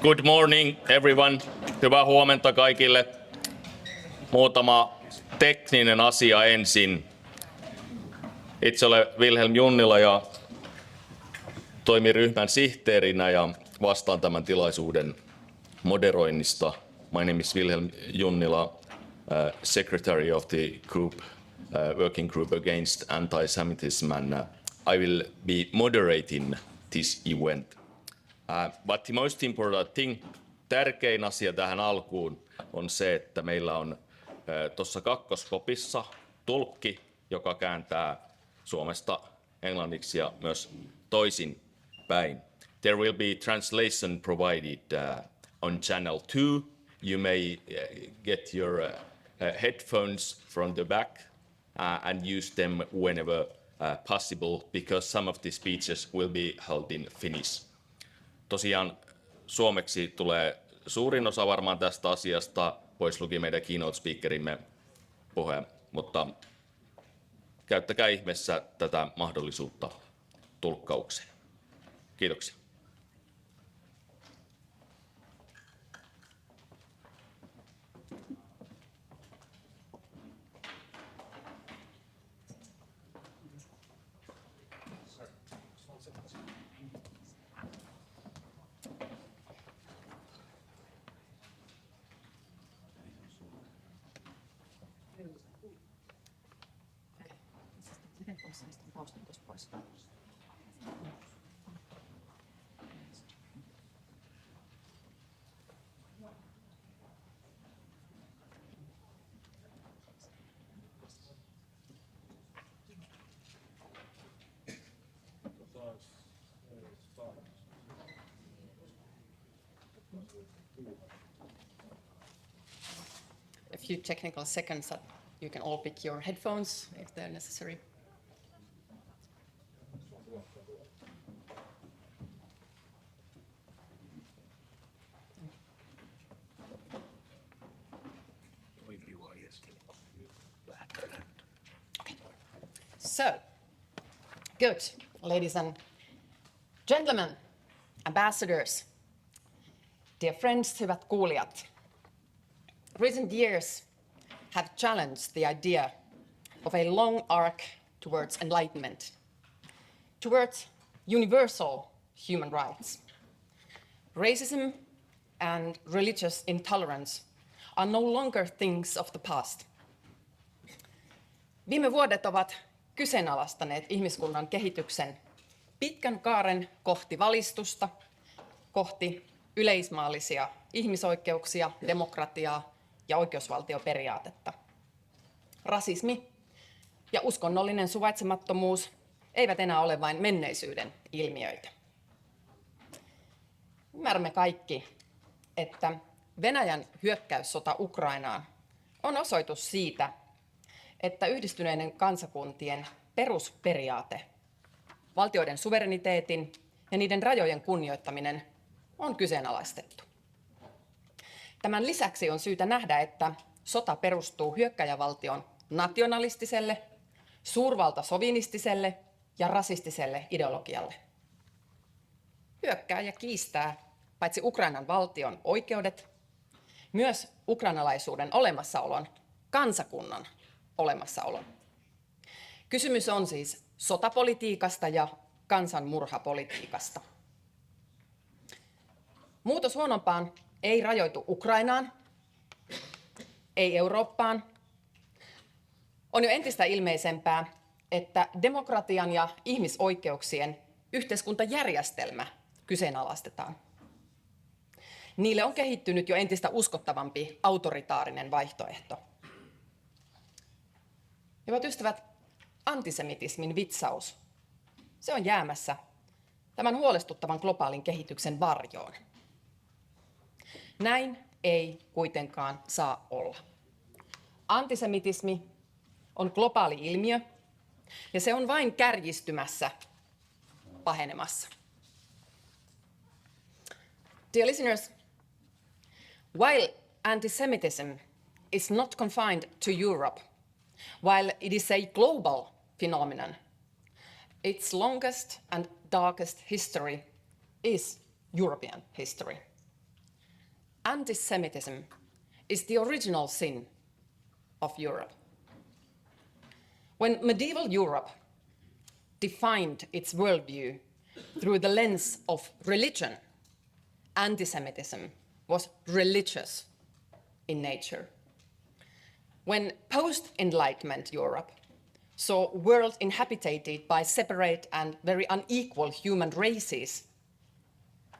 Good morning everyone. Hyvää huomenta kaikille. Muutama tekninen asia ensin. Itse olen Vilhelm Junnila ja toimin ryhmän sihteerinä ja vastaan tämän tilaisuuden moderoinnista. My name is Vilhelm Junnila, secretary of the group, working group against antisemitism, and I will be moderating this event. But the most important thing, tärkein asia tähän alkuun on se, että meillä on tuossa kakkoskopissa tulkki, joka kääntää suomesta englanniksi ja myös toisin päin. There will be translation provided on channel 2. You may get your headphones from the back and use them whenever possible, because some of the speeches will be held in Finnish. Tosiaan suomeksi tulee suurin osa varmaan tästä asiasta, pois luki meidän keynote speakerimme Puhe, mutta käyttäkää ihmeessä tätä mahdollisuutta tulkkaukseen. Kiitoksia. A few technical seconds that you can all pick your headphones if they're necessary. Okay. So, good, ladies and gentlemen, ambassadors, dear friends, hyvät kuulijat. Recent years have challenged the idea of a long arc towards enlightenment, towards universal human rights. Racism and religious intolerance are no longer things of the past. Viime vuodet ovat kyseenalaistaneet ihmiskunnan kehityksen pitkän kaaren kohti valistusta, kohti yleismaallisia ihmisoikeuksia, demokratiaa ja oikeusvaltioperiaatetta. Rasismi ja uskonnollinen suvaitsemattomuus eivät enää ole vain menneisyyden ilmiöitä. Ymmärrämme kaikki, että Venäjän hyökkäyssota Ukrainaan on osoitus siitä, että yhdistyneiden kansakuntien perusperiaate, valtioiden suvereniteetin ja niiden rajojen kunnioittaminen on kyseenalaistettu. Tämän lisäksi on syytä nähdä, että sota perustuu hyökkäjävaltion nationalistiselle, suurvaltasovinistiselle ja rasistiselle ideologialle. Hyökkääjä kiistää paitsi Ukrainan valtion oikeudet, myös ukrainalaisuuden olemassaolon, kansakunnan olemassaolon. Kysymys on siis sotapolitiikasta ja kansanmurhapolitiikasta. Muutos huonompaan ei rajoitu Ukrainaan, ei Eurooppaan. On jo entistä ilmeisempää, että demokratian ja ihmisoikeuksien yhteiskuntajärjestelmä kyseenalaistetaan. Niille on kehittynyt jo entistä uskottavampi autoritaarinen vaihtoehto. Hyvät ystävät, antisemitismin vitsaus, se on jäämässä tämän huolestuttavan globaalin kehityksen varjoon. Näin ei kuitenkaan saa olla. Antisemitismi on globaali ilmiö ja se on vain kärjistymässä, pahenemassa. Dear listeners, while antisemitism is not confined to Europe, while it is a global phenomenon, its longest and darkest history is European history. Antisemitism is the original sin of Europe. When medieval Europe defined its worldview through the lens of religion, antisemitism was religious in nature. When post-Enlightenment Europe saw a world inhabited by separate and very unequal human races,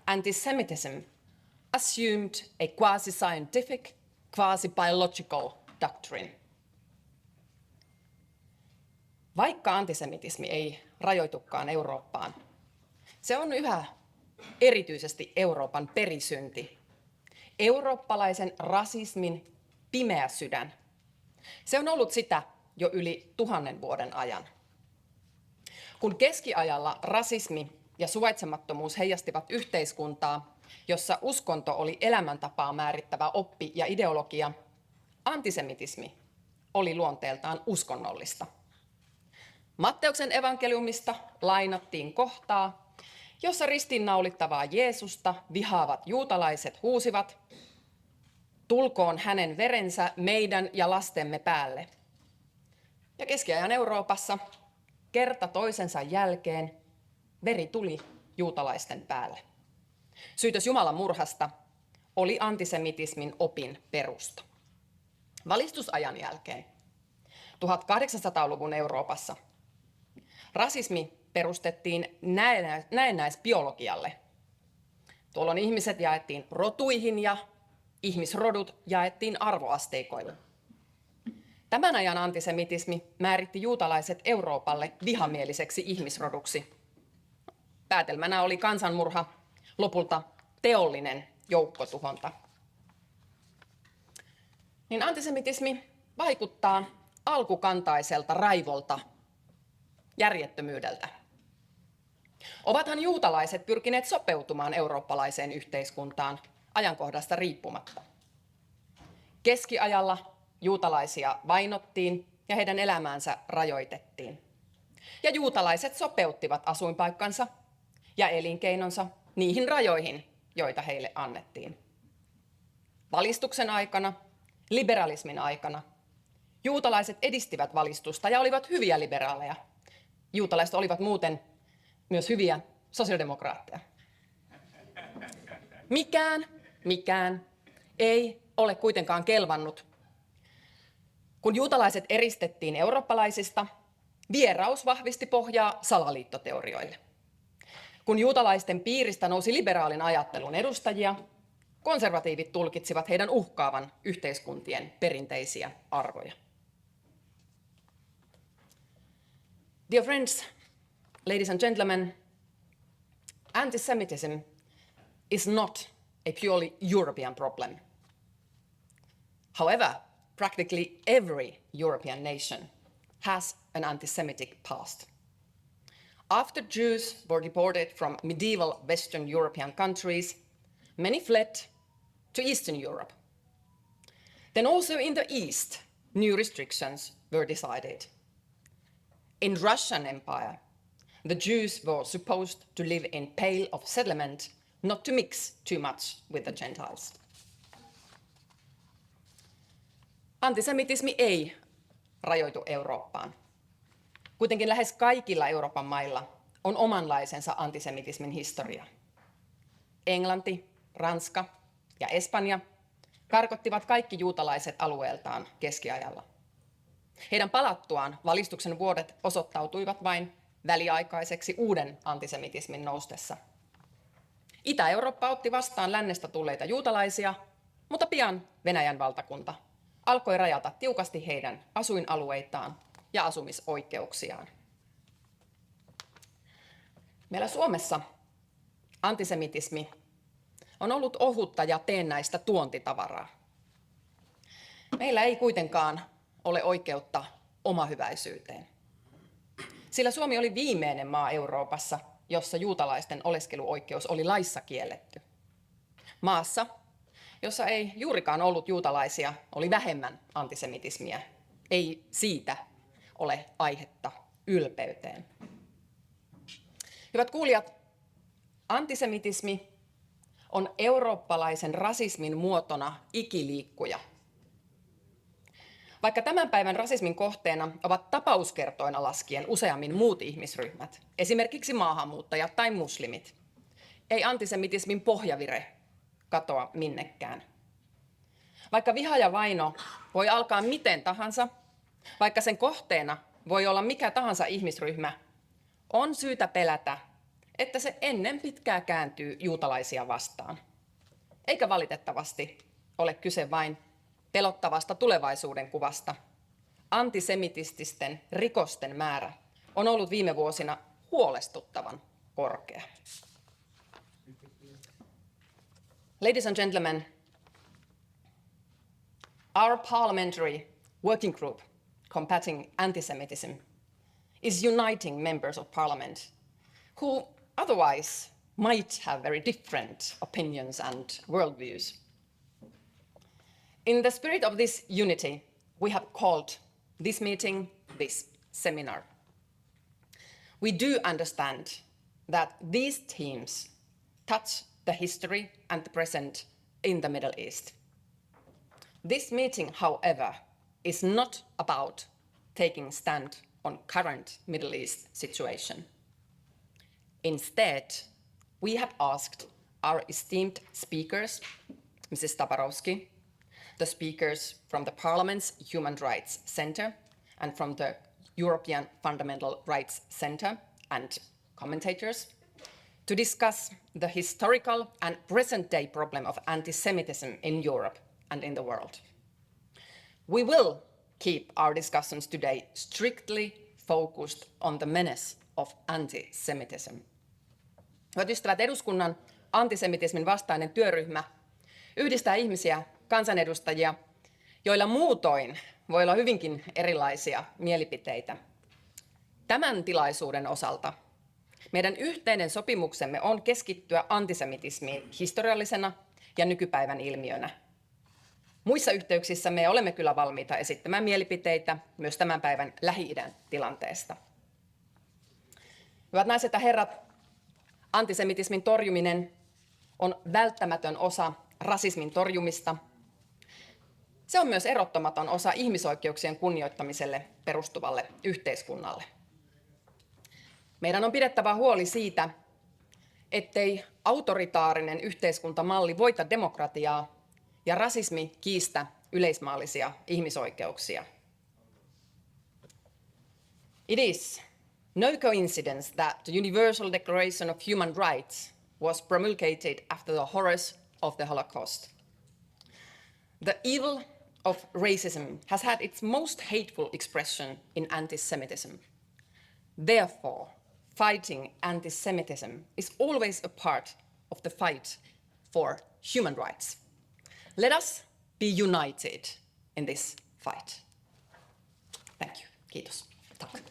antisemitism assumed a quasi-scientific, quasi-biological doctrine. Vaikka antisemitismi ei rajoitukaan Eurooppaan, se on yhä erityisesti Euroopan perisynti. Eurooppalaisen rasismin pimeä sydän. Se on ollut sitä jo yli 1000 vuoden ajan. Kun keskiajalla rasismi ja suvaitsemattomuus heijastivat yhteiskuntaa, jossa uskonto oli elämäntapaa määrittävä oppi ja ideologia, antisemitismi oli luonteeltaan uskonnollista. Matteuksen evankeliumista lainattiin kohtaa, jossa ristiinnaulittavaa Jeesusta vihaavat juutalaiset huusivat: "Tulkoon hänen verensä meidän ja lastemme päälle." Ja keskiajan Euroopassa kerta toisensa jälkeen veri tuli juutalaisten päälle. Syytös Jumalan murhasta oli antisemitismin opin perusta. Valistusajan jälkeen 1800-luvun Euroopassa rasismi perustettiin näennäisbiologialle. Tuolloin ihmiset jaettiin rotuihin ja ihmisrodut jaettiin arvoasteikoille. Tämän ajan antisemitismi määritti juutalaiset Euroopalle vihamieliseksi ihmisroduksi. Päätelmänä oli kansanmurha, lopulta teollinen joukkotuhonta. Niin antisemitismi vaikuttaa alkukantaiselta raivolta, järjettömyydeltä. Ovathan juutalaiset pyrkineet sopeutumaan eurooppalaiseen yhteiskuntaan ajankohdasta riippumatta. Keskiajalla juutalaisia vainottiin ja heidän elämäänsä rajoitettiin. Ja juutalaiset sopeuttivat asuinpaikkansa ja elinkeinonsa niihin rajoihin, joita heille annettiin. Valistuksen aikana, liberalismin aikana, juutalaiset edistivät valistusta ja olivat hyviä liberaaleja. Juutalaiset olivat muuten myös hyviä sosiaalidemokraatteja. Mikään ei ole kuitenkaan kelvannut. Kun juutalaiset eristettiin eurooppalaisista, vieraus vahvisti pohjaa salaliittoteorioille. Kun juutalaisten piiristä nousi liberaalin ajattelun edustajia, konservatiivit tulkitsivat heidän uhkaavan yhteiskuntien perinteisiä arvoja. Dear friends, ladies and gentlemen, antisemitism is not a purely European problem. However, practically every European nation has an anti-Semitic past. After Jews were deported from medieval Western European countries, many fled to Eastern Europe. Then also in the East, new restrictions were decided. In Russian Empire, the Jews were supposed to live in Pale of Settlement, not to mix too much with the Gentiles. Antisemitismi ei rajoitu Eurooppaan. Kuitenkin lähes kaikilla Euroopan mailla on omanlaisensa antisemitismin historia. Englanti, Ranska ja Espanja karkottivat kaikki juutalaiset alueeltaan keskiajalla. Heidän palattuaan valistuksen vuodet osoittautuivat vain väliaikaiseksi uuden antisemitismin noustessa. Itä-Eurooppa otti vastaan lännestä tulleita juutalaisia, mutta pian Venäjän valtakunta alkoi rajata tiukasti heidän asuinalueitaan ja asumisoikeuksiaan. Meillä Suomessa antisemitismi on ollut ohutta ja teennäistä tuontitavaraa. Meillä ei kuitenkaan ole oikeutta omahyväisyyteen. Sillä Suomi oli viimeinen maa Euroopassa, jossa juutalaisten oleskeluoikeus oli laissa kielletty. Maassa, jossa ei juurikaan ollut juutalaisia, oli vähemmän antisemitismiä. Ei siitä ole aihetta ylpeyteen. Hyvät kuulijat, antisemitismi on eurooppalaisen rasismin muotona ikiliikkuja. Vaikka tämän päivän rasismin kohteena ovat tapauskertoina laskien useammin muut ihmisryhmät, esimerkiksi maahanmuuttajat tai muslimit, ei antisemitismin pohjavire katoa minnekään. Vaikka viha ja vaino voi alkaa miten tahansa, vaikka sen kohteena voi olla mikä tahansa ihmisryhmä, on syytä pelätä, että se ennen pitkää kääntyy juutalaisia vastaan. Eikä valitettavasti ole kyse vain pelottavasta tulevaisuuden kuvasta. Antisemitististen rikosten määrä on ollut viime vuosina huolestuttavan korkea. Ladies and gentlemen, our parliamentary working group combating antisemitism is uniting members of parliament who otherwise might have very different opinions and worldviews. In the spirit of this unity, we have called this meeting this seminar. We do understand that these themes touch the history and the present in the Middle East. This meeting, however, is not about taking stand on current Middle East situation. Instead, we have asked our esteemed speakers, Mrs. Tabarovsky, the speakers from the Parliament's Human Rights Centre and from the European Fundamental Rights Centre, and commentators, to discuss the historical and present-day problem of anti-Semitism in Europe and in the world. We will keep our discussions today strictly focused on the menace of anti-Semitism. Hyvät ystävät, eduskunnan antisemitismin vastainen työryhmä yhdistää ihmisiä, kansanedustajia, joilla muutoin voi olla hyvinkin erilaisia mielipiteitä. Tämän tilaisuuden osalta meidän yhteinen sopimuksemme on keskittyä antisemitismiin historiallisena ja nykypäivän ilmiönä. Muissa yhteyksissä me olemme kyllä valmiita esittämään mielipiteitä myös tämän päivän Lähi-idän tilanteesta. Hyvät naiset ja herrat, antisemitismin torjuminen on välttämätön osa rasismin torjumista. Se on myös erottamaton osa ihmisoikeuksien kunnioittamiselle perustuvalle yhteiskunnalle. Meidän on pidettävä huoli siitä, ettei autoritaarinen yhteiskuntamalli voita demokratiaa ja rasismi kiistä yleismaallisia ihmisoikeuksia. It is no coincidence that the Universal Declaration of Human Rights was promulgated after the horrors of the Holocaust. The evil of racism has had its most hateful expression in antisemitism. Therefore, fighting antisemitism is always a part of the fight for human rights. Let us be united in this fight. Thank you. Kiitos. Tack.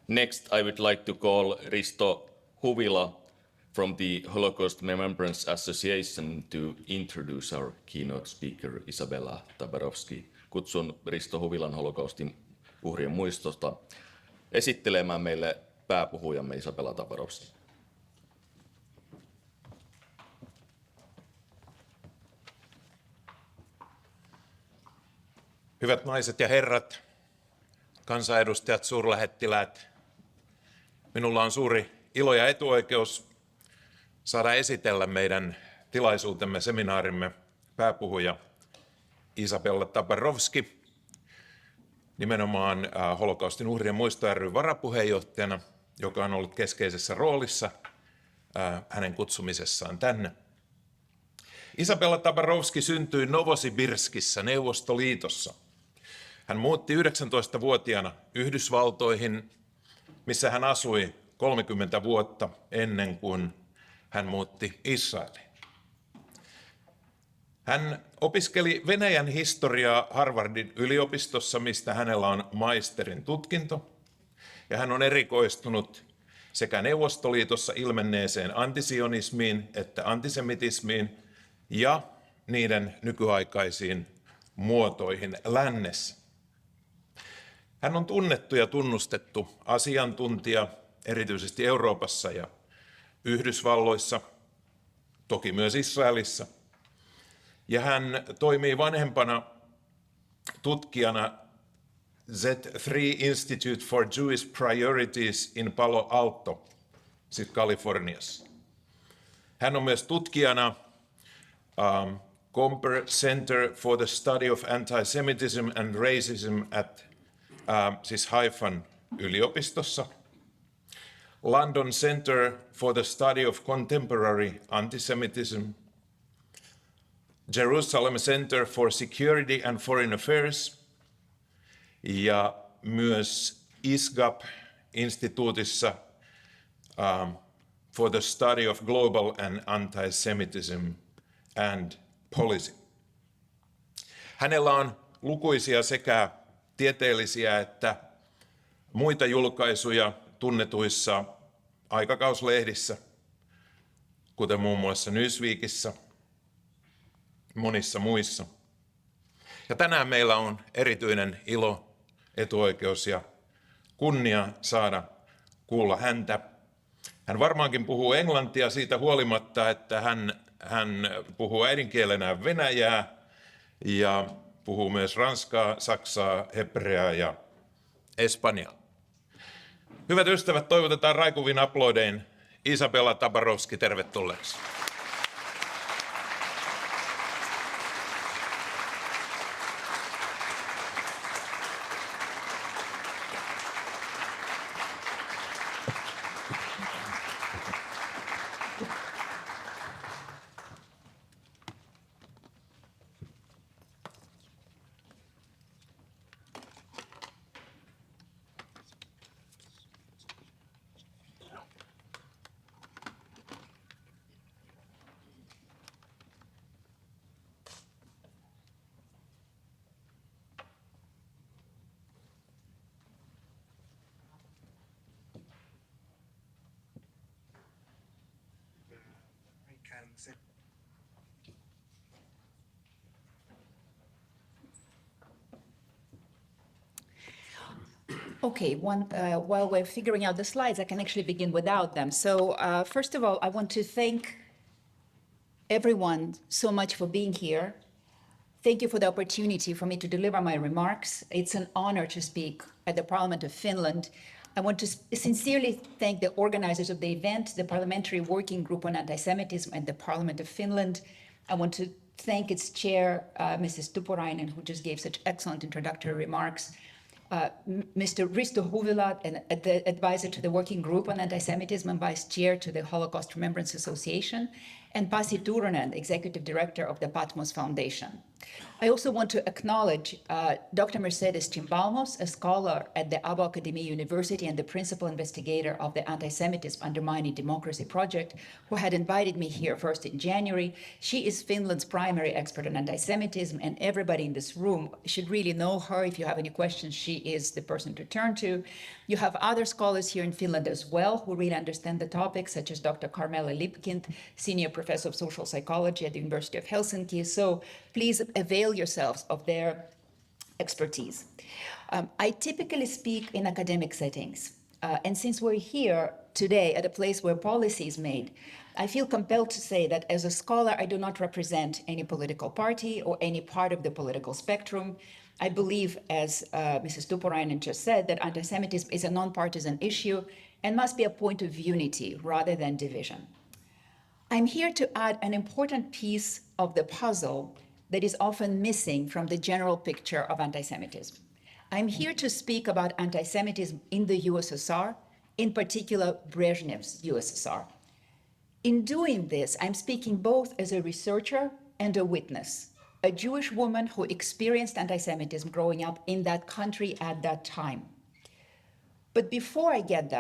Next, I would like to call Risto Huvila from the Holocaust Remembrance Association to introduce our keynote speaker Isabella Tabarovsky. Kutsun Risto Huvilan Holokaustin uhrien muistosta esittelemään meille pääpuhujamme Isabella Tabarovsky. Hyvät naiset ja herrat, kansanedustajat, suurlähettiläät, minulla on suuri ilo ja etuoikeus saada esitellä meidän tilaisuutemme, seminaarimme pääpuhuja Isabella Tabarovsky, nimenomaan Holokaustin uhrien muisto ry:n varapuheenjohtajana, joka on ollut keskeisessä roolissa hänen kutsumisessaan tänne. Isabella Tabarovsky syntyi Novosibirskissä, Neuvostoliitossa. Hän muutti 19-vuotiaana Yhdysvaltoihin, missä hän asui 30 vuotta ennen kuin hän muutti Israeliin. Hän opiskeli Venäjän historiaa Harvardin yliopistossa, mistä hänellä on maisterin tutkinto. Ja hän on erikoistunut sekä Neuvostoliitossa ilmenneeseen antizionismiin että antisemitismiin ja niiden nykyaikaisiin muotoihin lännessä. Hän on tunnettu ja tunnustettu asiantuntija erityisesti Euroopassa ja Yhdysvalloissa, toki myös Israelissa. Ja hän toimii vanhempana tutkijana Z3 Institute for Jewish Priorities in Palo Alto, siis Kaliforniassa. Hän on myös tutkijana Comper Center for the Study of Antisemitism and Racism at siis Haifan yliopistossa, London Center for the Study of Contemporary Antisemitism, Jerusalem Center for Security and Foreign Affairs ja myös ISGAP-instituutissa for the Study of Global and Antisemitism and Policy. Hänellä on lukuisia sekä tieteellisiä että muita julkaisuja tunnetuissa aikakauslehdissä, kuten muun muassa Newsweekissä, monissa muissa. Ja tänään meillä on erityinen ilo, etuoikeus ja kunnia saada kuulla häntä. Hän varmaankin puhuu englantia siitä huolimatta, että hän puhuu äidinkielenään venäjää ja puhuu myös ranskaa, saksaa, hebreaa ja espanjaa. Hyvät ystävät, toivotetaan raikuvin aplodein Isabella Tabarovski tervetulleeksi. Okay, while we're figuring out the slides, I can actually begin without them. So first of all, I want to thank everyone so much for being here. Thank you for the opportunity for me to deliver my remarks. It's an honor to speak at the Parliament of Finland. I want to sincerely thank the organizers of the event, the Parliamentary Working Group on Antisemitism at the Parliament of Finland. I want to thank its chair, Mrs. Tuppurainen, who just gave such excellent introductory remarks. Mr. Risto Huvila, the advisor to the Working Group on Antisemitism and vice chair to the Holocaust Remembrance Association, and Pasi Turunen, executive director of the Patmos Foundation. I also want to acknowledge Dr. Mercedes Chimbalmos, a scholar at the Abo Academy University and the principal investigator of the Antisemitism Undermining Democracy project, who had invited me here first in January. She is Finland's primary expert on antisemitism, and everybody in this room should really know her. If you have any questions, she is the person to turn to. You have other scholars here in Finland as well who really understand the topic, such as Dr. Carmela Lipkind, senior professor of social psychology at the University of Helsinki. So please avail yourselves of their expertise. I typically speak in academic settings. And since we're here today at a place where policy is made, I feel compelled to say that as a scholar, I do not represent any political party or any part of the political spectrum. I believe, as Mrs. Tuppurainen just said, that antisemitism is a nonpartisan issue and must be a point of unity rather than division. I'm here to add an important piece of the puzzle that is often missing from the general picture of antisemitism. I'm here to speak about antisemitism in the USSR, in particular Brezhnev's USSR. In doing this, I'm speaking both as a researcher and a witness, a Jewish woman who experienced antisemitism growing up in that country at that time. But before I get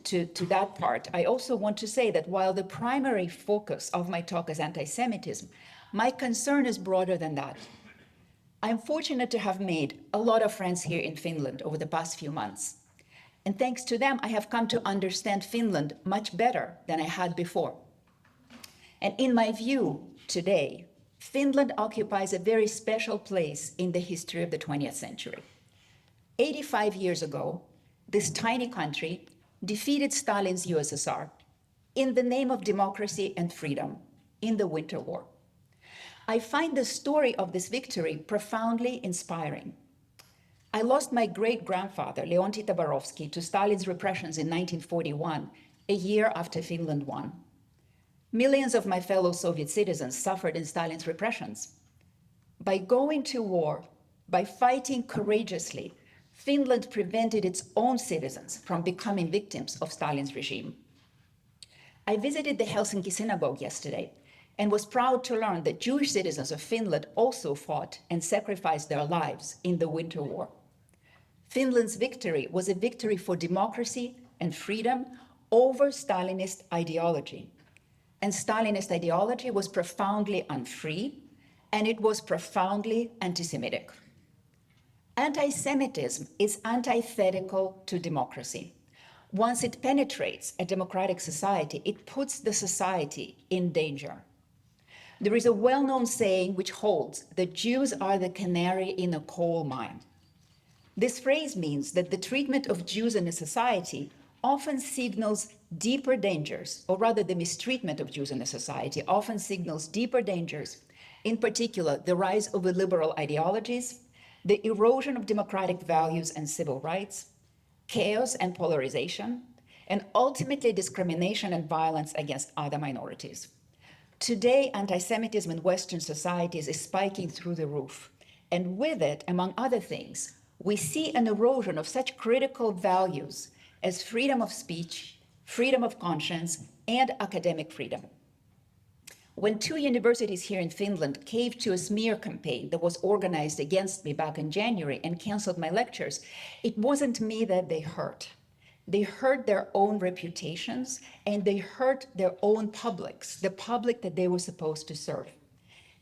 to that part, I also want to say that while the primary focus of my talk is antisemitism, my concern is broader than that. I'm fortunate to have made a lot of friends here in Finland over the past few months. And thanks to them, I have come to understand Finland much better than I had before. And in my view, today, Finland occupies a very special place in the history of the 20th century. 85 years ago, this tiny country defeated Stalin's USSR in the name of democracy and freedom in the Winter War. I find the story of this victory profoundly inspiring. I lost my great-grandfather, Leonti Tabarovsky, to Stalin's repressions in 1941, a year after Finland won. Millions of my fellow Soviet citizens suffered in Stalin's repressions. By going to war, by fighting courageously, Finland prevented its own citizens from becoming victims of Stalin's regime. I visited the Helsinki synagogue yesterday and was proud to learn that Jewish citizens of Finland also fought and sacrificed their lives in the Winter War. Finland's victory was a victory for democracy and freedom over Stalinist ideology. And Stalinist ideology was profoundly unfree, and it was profoundly anti-Semitic. Anti-Semitism is antithetical to democracy. Once it penetrates a democratic society, it puts the society in danger. There is a well-known saying which holds that Jews are the canary in a coal mine. This phrase means that the treatment of Jews in a society often signals deeper dangers, or rather the mistreatment of Jews in a society often signals deeper dangers, in particular the rise of illiberal ideologies, the erosion of democratic values and civil rights, chaos and polarization, and ultimately discrimination and violence against other minorities. Today, anti-Semitism in Western societies is spiking through the roof. And with it, among other things, we see an erosion of such critical values as freedom of speech, freedom of conscience, and academic freedom. When two universities here in Finland caved to a smear campaign that was organized against me back in January and canceled my lectures, it wasn't me that they hurt. They hurt their own reputations, and they hurt their own publics, the public that they were supposed to serve.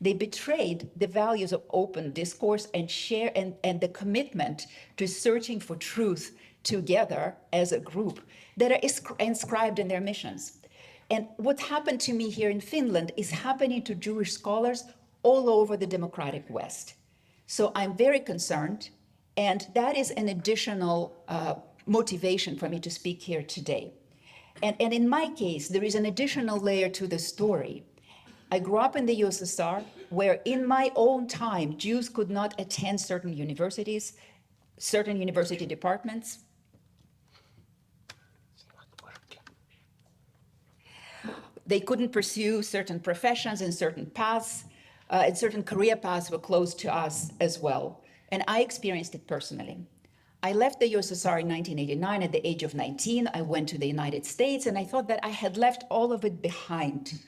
They betrayed the values of open discourse and the commitment to searching for truth together as a group that are inscribed in their missions. And what happened to me here in Finland is happening to Jewish scholars all over the democratic West. So I'm very concerned, and that is an additional motivation for me to speak here today. And in my case, there is an additional layer to the story. I grew up in the USSR, where in my own time, Jews could not attend certain universities, certain university departments. They couldn't pursue certain professions and certain paths, and certain career paths were closed to us as well. And I experienced it personally. I left the USSR in 1989 at the age of 19. I went to the United States, and I thought that I had left all of it behind.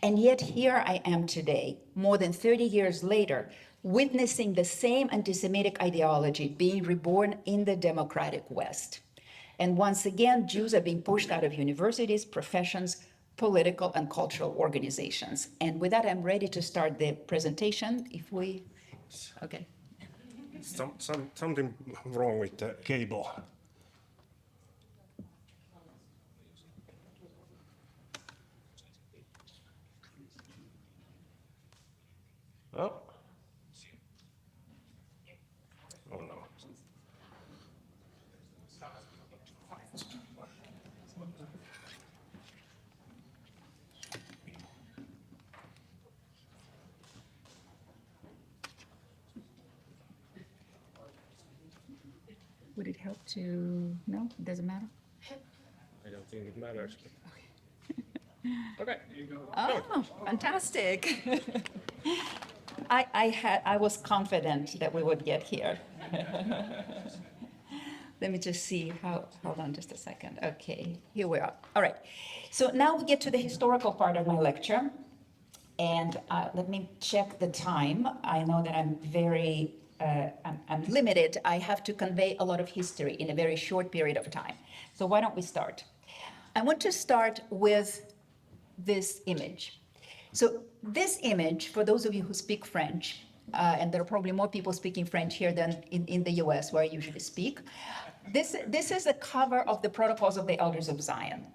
And yet here I am today, more than 30 years later, witnessing the same anti-Semitic ideology being reborn in the democratic West. And once again, Jews are being pushed out of universities, professions, political and cultural organizations. And with that, I'm ready to start the presentation. If we, okay. Something wrong with the cable. Oh. Oh no. Would it help to, no, it doesn't matter? I don't think it matters. Okay. Oh, fantastic. I was confident that we would get here. Let me just see hold on just a second. Okay, here we are. All right, so now we get to the historical part of my lecture. And let me check the time. I know that I'm very, I'm limited. I have to convey a lot of history in a very short period of time. So why don't we start? I want to start with this image. So this image, for those of you who speak French, and there are probably more people speaking French here than in the US where I usually speak, this is a cover of the Protocols of the Elders of Zion.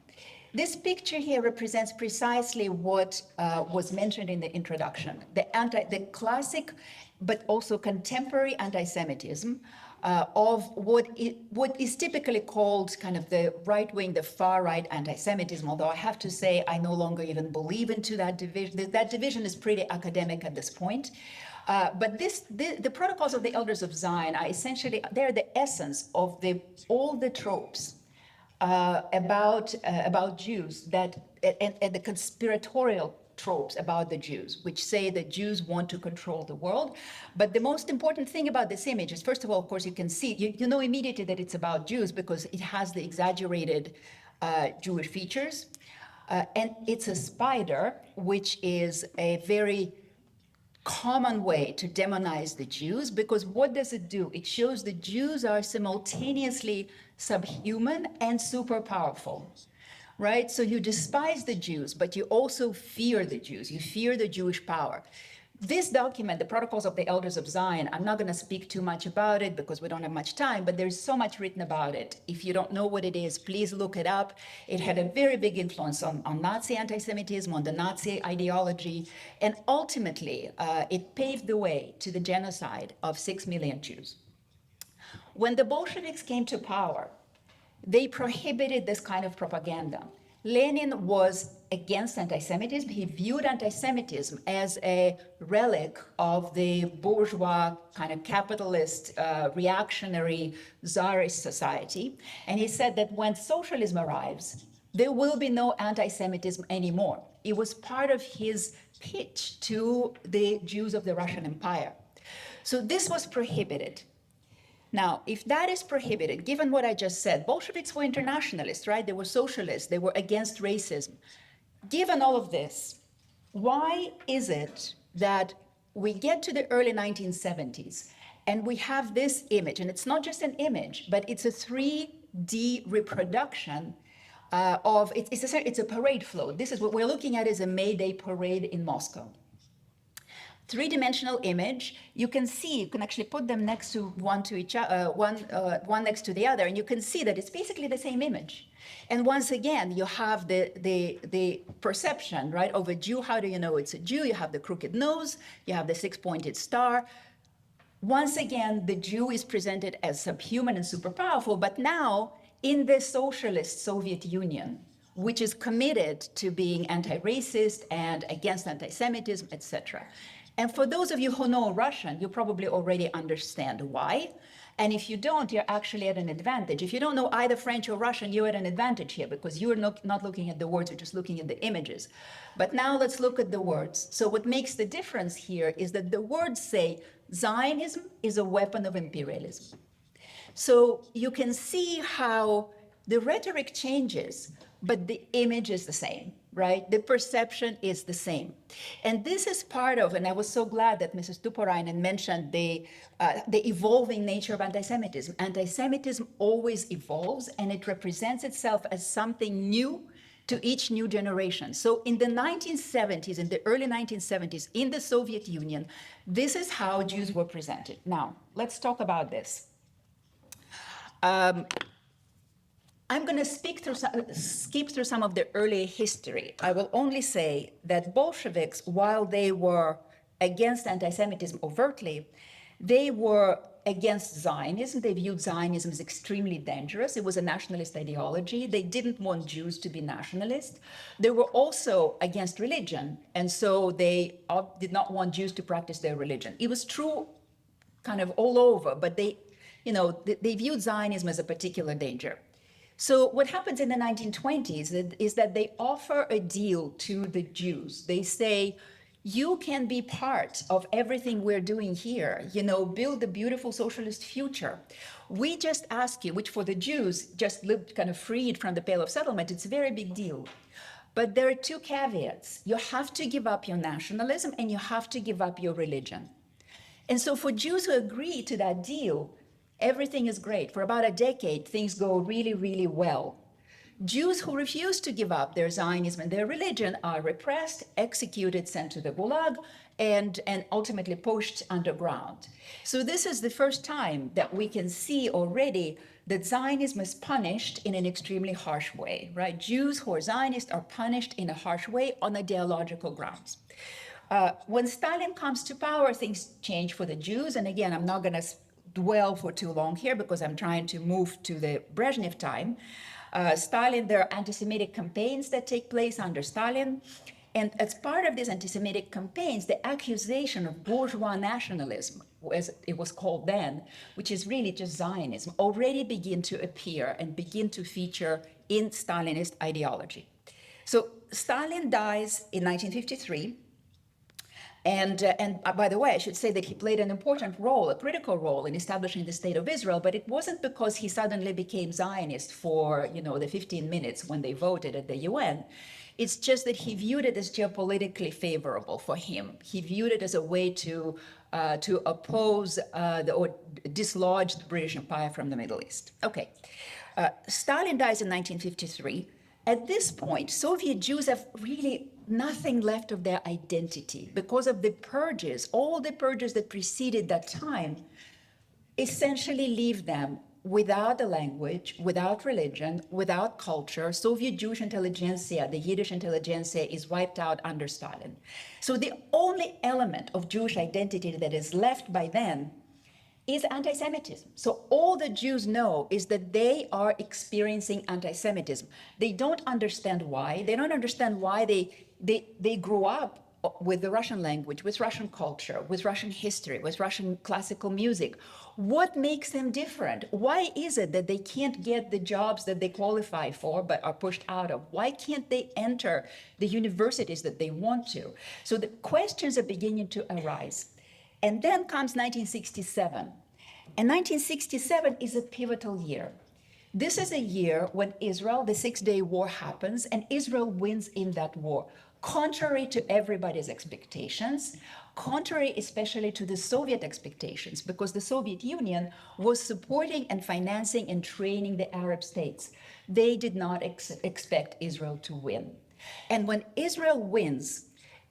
This picture here represents precisely what was mentioned in the introduction, the classic but also contemporary anti-Semitism of what is typically called kind of the right-wing, the far-right anti-Semitism, although I have to say I no longer even believe into that division. That division is pretty academic at this point. But the Protocols of the Elders of Zion are essentially, they're the essence of all the tropes about Jews and the conspiratorial tropes about the Jews, which say that Jews want to control the world. But the most important thing about this image is, first of all, of course, you can see, you know immediately that it's about Jews because it has the exaggerated Jewish features. And it's a spider, which is a very common way to demonize the Jews, because what does it do? It shows the Jews are simultaneously subhuman and super powerful, right? So you despise the Jews, but you also fear the Jews. You fear the Jewish power. This document, the Protocols of the Elders of Zion, I'm not going to speak too much about it because we don't have much time, but there's so much written about it. If you don't know what it is, please look it up. It had a very big influence on Nazi anti-Semitism, on the Nazi ideology, and ultimately it paved the way to the genocide of 6 million Jews. When the Bolsheviks came to power, they prohibited this kind of propaganda. Lenin was against anti-Semitism. He viewed anti-Semitism as a relic of the bourgeois, kind of capitalist, reactionary, czarist society. And he said that when socialism arrives, there will be no anti-Semitism anymore. It was part of his pitch to the Jews of the Russian Empire. So this was prohibited. Now, if that is prohibited, given what I just said, Bolsheviks were internationalists, right? They were socialists. They were against racism. Given all of this, why is it that we get to the early 1970s and we have this image, and it's not just an image, but it's a 3D reproduction it's a parade float. This is what we're looking at, is a May Day parade in Moscow. Three-dimensional image. You can see, you can actually put them next to one next to the other, and you can see that it's basically the same image. And once again, you have the perception, right, of a Jew. How do you know it's a Jew? You have the crooked nose, you have the six-pointed star. Once again, the Jew is presented as subhuman and super powerful, but now in the socialist Soviet Union, which is committed to being anti-racist and against anti-Semitism, etc. And for those of you who know Russian, you probably already understand why. And if you don't, you're actually at an advantage. If you don't know either French or Russian, you're at an advantage here because you're not looking at the words, you're just looking at the images. But now let's look at the words. So what makes the difference here is that the words say Zionism is a weapon of imperialism. So you can see how the rhetoric changes, but the image is the same, right? The perception is the same. And this is part of, and I was so glad that Mrs. Tuppurainen mentioned the evolving nature of anti-Semitism. Anti-Semitism always evolves, and it represents itself as something new to each new generation. So in the 1970s, in the early 1970s, in the Soviet Union, this is how Jews were presented. Now, let's talk about this. I'm going to skip through some of the early history. I will only say that Bolsheviks, while they were against anti-Semitism overtly, they were against Zionism. They viewed Zionism as extremely dangerous. It was a nationalist ideology. They didn't want Jews to be nationalists. They were also against religion, and so they did not want Jews to practice their religion. It was true kind of all over, but they viewed Zionism as a particular danger. So what happens in the 1920s is that they offer a deal to the Jews. They say, you can be part of everything we're doing here, build a beautiful socialist future. We just ask you, which for the Jews just lived kind of freed from the Pale of Settlement, it's a very big deal. But there are two caveats. You have to give up your nationalism and you have to give up your religion. And so for Jews who agree to that deal, everything is great. For about a decade, things go really, really well. Jews who refuse to give up their Zionism and their religion are repressed, executed, sent to the Gulag, and ultimately pushed underground. So this is the first time that we can see already that Zionism is punished in an extremely harsh way, right? Jews who are Zionists are punished in a harsh way on ideological grounds. When Stalin comes to power, things change for the Jews. And again, I'm not going to dwell for too long here because I'm trying to move to the Brezhnev time. Stalin, there are anti-Semitic campaigns that take place under Stalin. And as part of these anti-Semitic campaigns, the accusation of bourgeois nationalism, as it was called then, which is really just Zionism, already begin to appear and begin to feature in Stalinist ideology. So Stalin dies in 1953. And by the way, I should say that he played an important role, a critical role in establishing the State of Israel, but it wasn't because he suddenly became Zionist for, the 15 minutes when they voted at the UN. It's just that he viewed it as geopolitically favorable for him. He viewed it as a way to oppose or dislodge the British Empire from the Middle East. Okay, Stalin dies in 1953. At this point, Soviet Jews have really nothing left of their identity because of the purges. All the purges that preceded that time essentially leave them without a language, without religion, without culture. Soviet Jewish intelligentsia, the Yiddish intelligentsia, is wiped out under Stalin. So the only element of Jewish identity that is left by then is anti-Semitism. So all the Jews know is that they are experiencing anti-Semitism. They don't understand why. They don't understand why they grew up with the Russian language, with Russian culture, with Russian history, with Russian classical music. What makes them different? Why is it that they can't get the jobs that they qualify for but are pushed out of? Why can't they enter the universities that they want to? So the questions are beginning to arise. And then comes 1967. And 1967 is a pivotal year. This is a year when Israel, the Six-Day War happens, and Israel wins in that war, contrary to everybody's expectations, contrary especially to the Soviet expectations, because the Soviet Union was supporting and financing and training the Arab states. They did not expect Israel to win. And when Israel wins,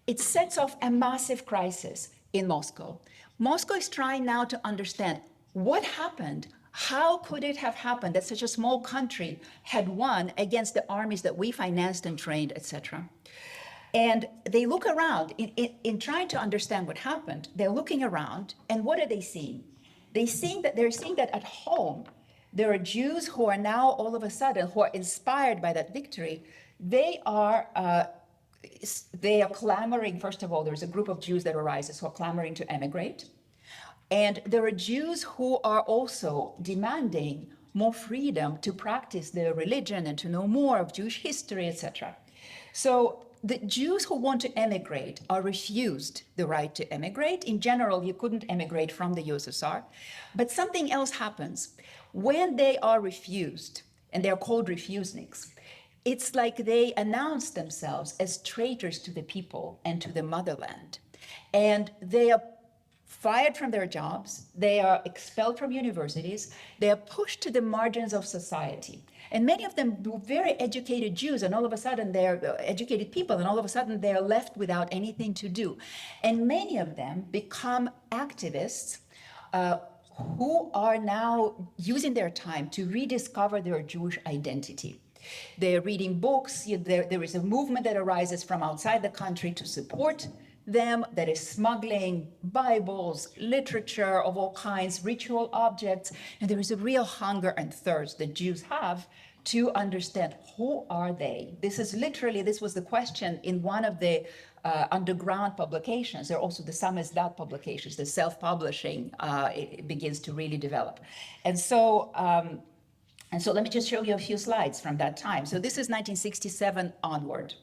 it sets off a massive crisis in Moscow. Moscow is trying now to understand what happened. How could it have happened that such a small country had won against the armies that we financed and trained, etc.? And they look around in trying to understand what happened. They're looking around, and what are they seeing? They're seeing that at home, there are Jews who are now all of a sudden, who are inspired by that victory. They are clamoring. First of all, there's a group of Jews that arises who are clamoring to emigrate. And there are Jews who are also demanding more freedom to practice their religion and to know more of Jewish history, etc. So the Jews who want to emigrate are refused the right to emigrate. In general, you couldn't emigrate from the USSR. But something else happens. When they are refused, and they're called refuseniks, it's like they announce themselves as traitors to the people and to the motherland. And they are fired from their jobs, they are expelled from universities, they are pushed to the margins of society. And many of them were very educated Jews, and all of a sudden they're educated people, and all of a sudden they're left without anything to do. And many of them become activists who are now using their time to rediscover their Jewish identity. They're reading books. There is a movement that arises from outside the country to support them, that is smuggling Bibles, literature of all kinds, ritual objects. And there is a real hunger and thirst that Jews have to understand who are they. This was the question in one of the underground publications. There are also the samizdat publications, the self-publishing, it begins to really develop. And so let me just show you a few slides from that time. So this is 1967 onward.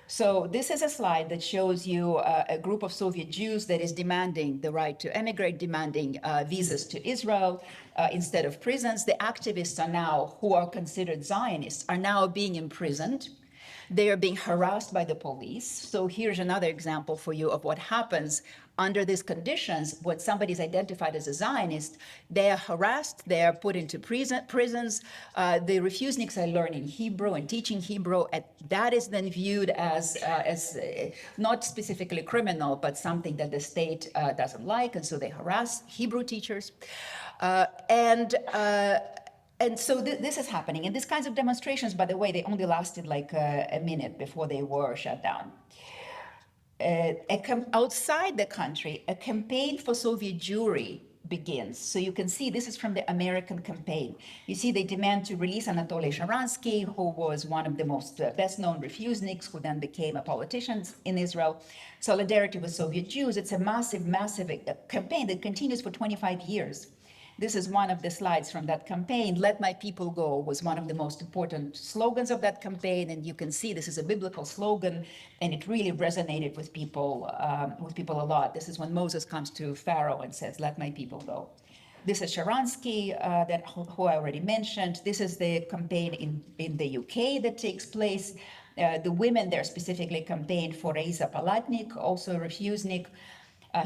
So this is a slide that shows you a group of Soviet Jews that is demanding the right to emigrate, demanding visas to Israel instead of prisons. The activists are now, who are considered Zionists, are now being imprisoned. They are being harassed by the police. So here's another example for you of what happens under these conditions. When somebody is identified as a Zionist, they are harassed, they are put into prisons. The refuseniks are learning Hebrew and teaching Hebrew, and that is then viewed as not specifically criminal, but something that the state doesn't like, and so they harass Hebrew teachers. And so this is happening. And these kinds of demonstrations, by the way, they only lasted like a minute before they were shut down. Outside the country, a campaign for Soviet Jewry begins. So you can see this is from the American campaign. You see they demand to release Anatoly Sharansky, who was one of the most best-known refuseniks, who then became a politician in Israel. Solidarity with Soviet Jews. It's a massive, massive campaign that continues for 25 years. This is one of the slides from that campaign. Let my people go was one of the most important slogans of that campaign. And you can see this is a biblical slogan, and it really resonated with people a lot. This is when Moses comes to Pharaoh and says, let my people go. This is Sharansky, who I already mentioned. This is the campaign in the UK that takes place. The women there specifically campaigned for Raisa Palatnik, also a refusenik.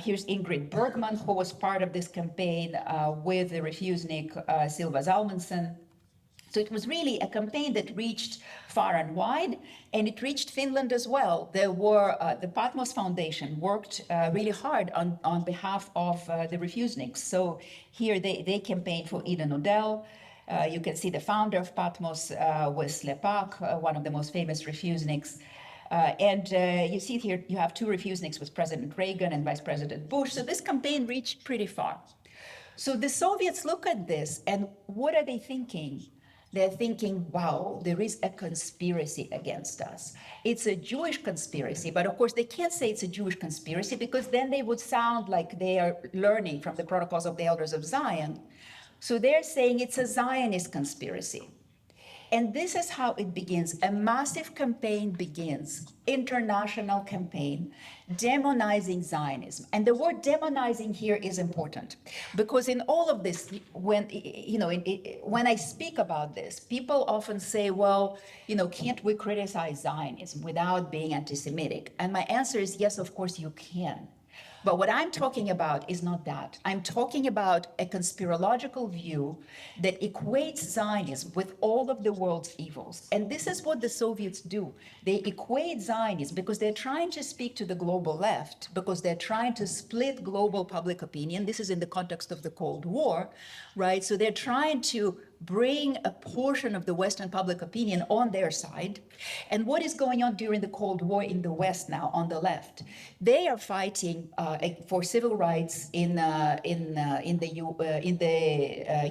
Here's Ingrid Bergman, who was part of this campaign with the refusenik Silva Zalmanson. So it was really a campaign that reached far and wide, and it reached Finland as well. There were, the Patmos Foundation worked really hard on behalf of the refuseniks. So here they campaigned for Eden Odell. You can see the founder of Patmos was Slepak, one of the most famous refuseniks. You see here, you have two refuseniks with President Reagan and Vice President Bush. So this campaign reached pretty far. So the Soviets look at this, and what are they thinking? They're thinking, wow, there is a conspiracy against us. It's a Jewish conspiracy, but of course they can't say it's a Jewish conspiracy because then they would sound like they are learning from the Protocols of the Elders of Zion. So they're saying it's a Zionist conspiracy. And this is how it begins. A massive campaign begins, international campaign, demonizing Zionism. And the word demonizing here is important because in all of this, when I speak about this, people often say, well, can't we criticize Zionism without being anti-Semitic? And my answer is yes, of course you can. But what I'm talking about is not that. I'm talking about a conspirological view that equates Zionism with all of the world's evils. And this is what the Soviets do. They equate Zionism because they're trying to speak to the global left, because they're trying to split global public opinion. This is in the context of the Cold War, right? So they're trying to bring a portion of the Western public opinion on their side. And what is going on during the Cold War in the West now on the left? They are fighting for civil rights in the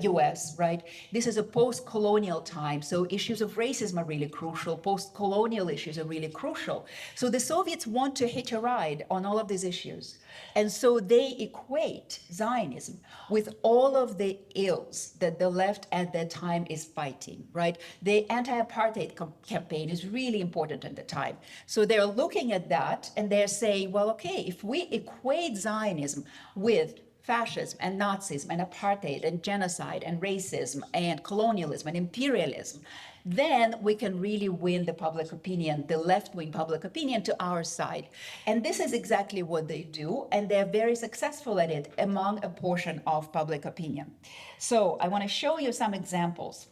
U.S., right? This is a post-colonial time, so issues of racism are really crucial. Post-colonial issues are really crucial. So the Soviets want to hitch a ride on all of these issues. And so they equate Zionism with all of the ills that the left at that time is fighting, right? The anti-apartheid campaign is really important at the time. So they're looking at that and they're saying, well, okay, if we equate Zionism with fascism and Nazism and apartheid and genocide and racism and colonialism and imperialism, then we can really win the public opinion, the left-wing public opinion, to our side. And this is exactly what they do, and they're very successful at it among a portion of public opinion. So I want to show you some examples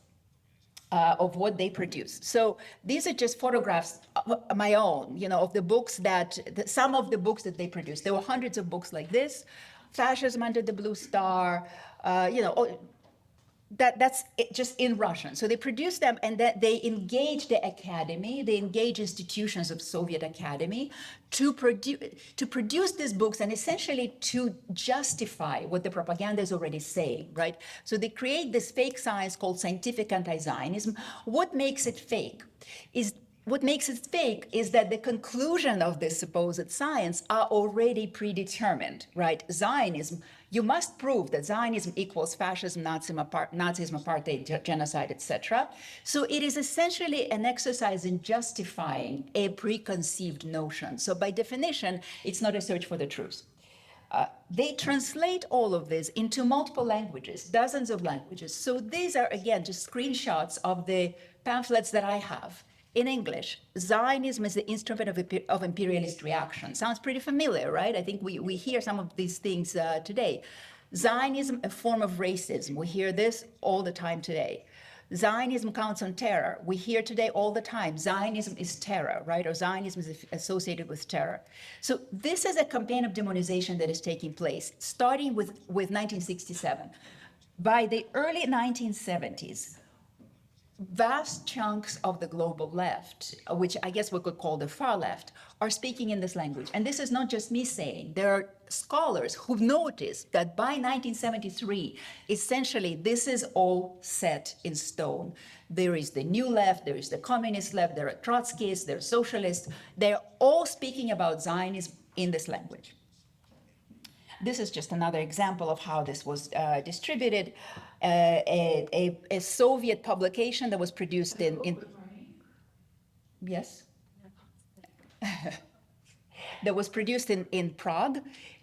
of what they produce. So these are just photographs of my own, of the books some of the books that they produce. There were hundreds of books like this, Fascism Under the Blue Star, that's it, just in Russian. So they produce them, and that they engage the academy, they engage institutions of Soviet academy to produce these books and essentially to justify what the propaganda is already saying, right? So they create this fake science called scientific anti-Zionism. What makes it fake is that the conclusion of this supposed science are already predetermined, right? Zionism, you must prove that Zionism equals fascism, Nazism, apartheid, genocide, etc. So it is essentially an exercise in justifying a preconceived notion. So by definition, it's not a search for the truth. They translate all of this into multiple languages, dozens of languages. So these are, again, just screenshots of the pamphlets that I have. In English, Zionism is the instrument of imperialist reaction. Sounds pretty familiar, right? I think we hear some of these things today. Zionism, a form of racism. We hear this all the time today. Zionism counts on terror. We hear today all the time, Zionism is terror, right? Or Zionism is associated with terror. So this is a campaign of demonization that is taking place, starting with 1967. By the early 1970s, vast chunks of the global left, which I guess we could call the far left, are speaking in this language. And this is not just me saying. There are scholars who've noticed that by 1973, essentially, this is all set in stone. There is the new left, there is the communist left, there are Trotskyists, there are socialists. They're all speaking about Zionism in this language. This is just another example of how this was distributed. A Soviet publication that was produced in yes, that was produced in Prague.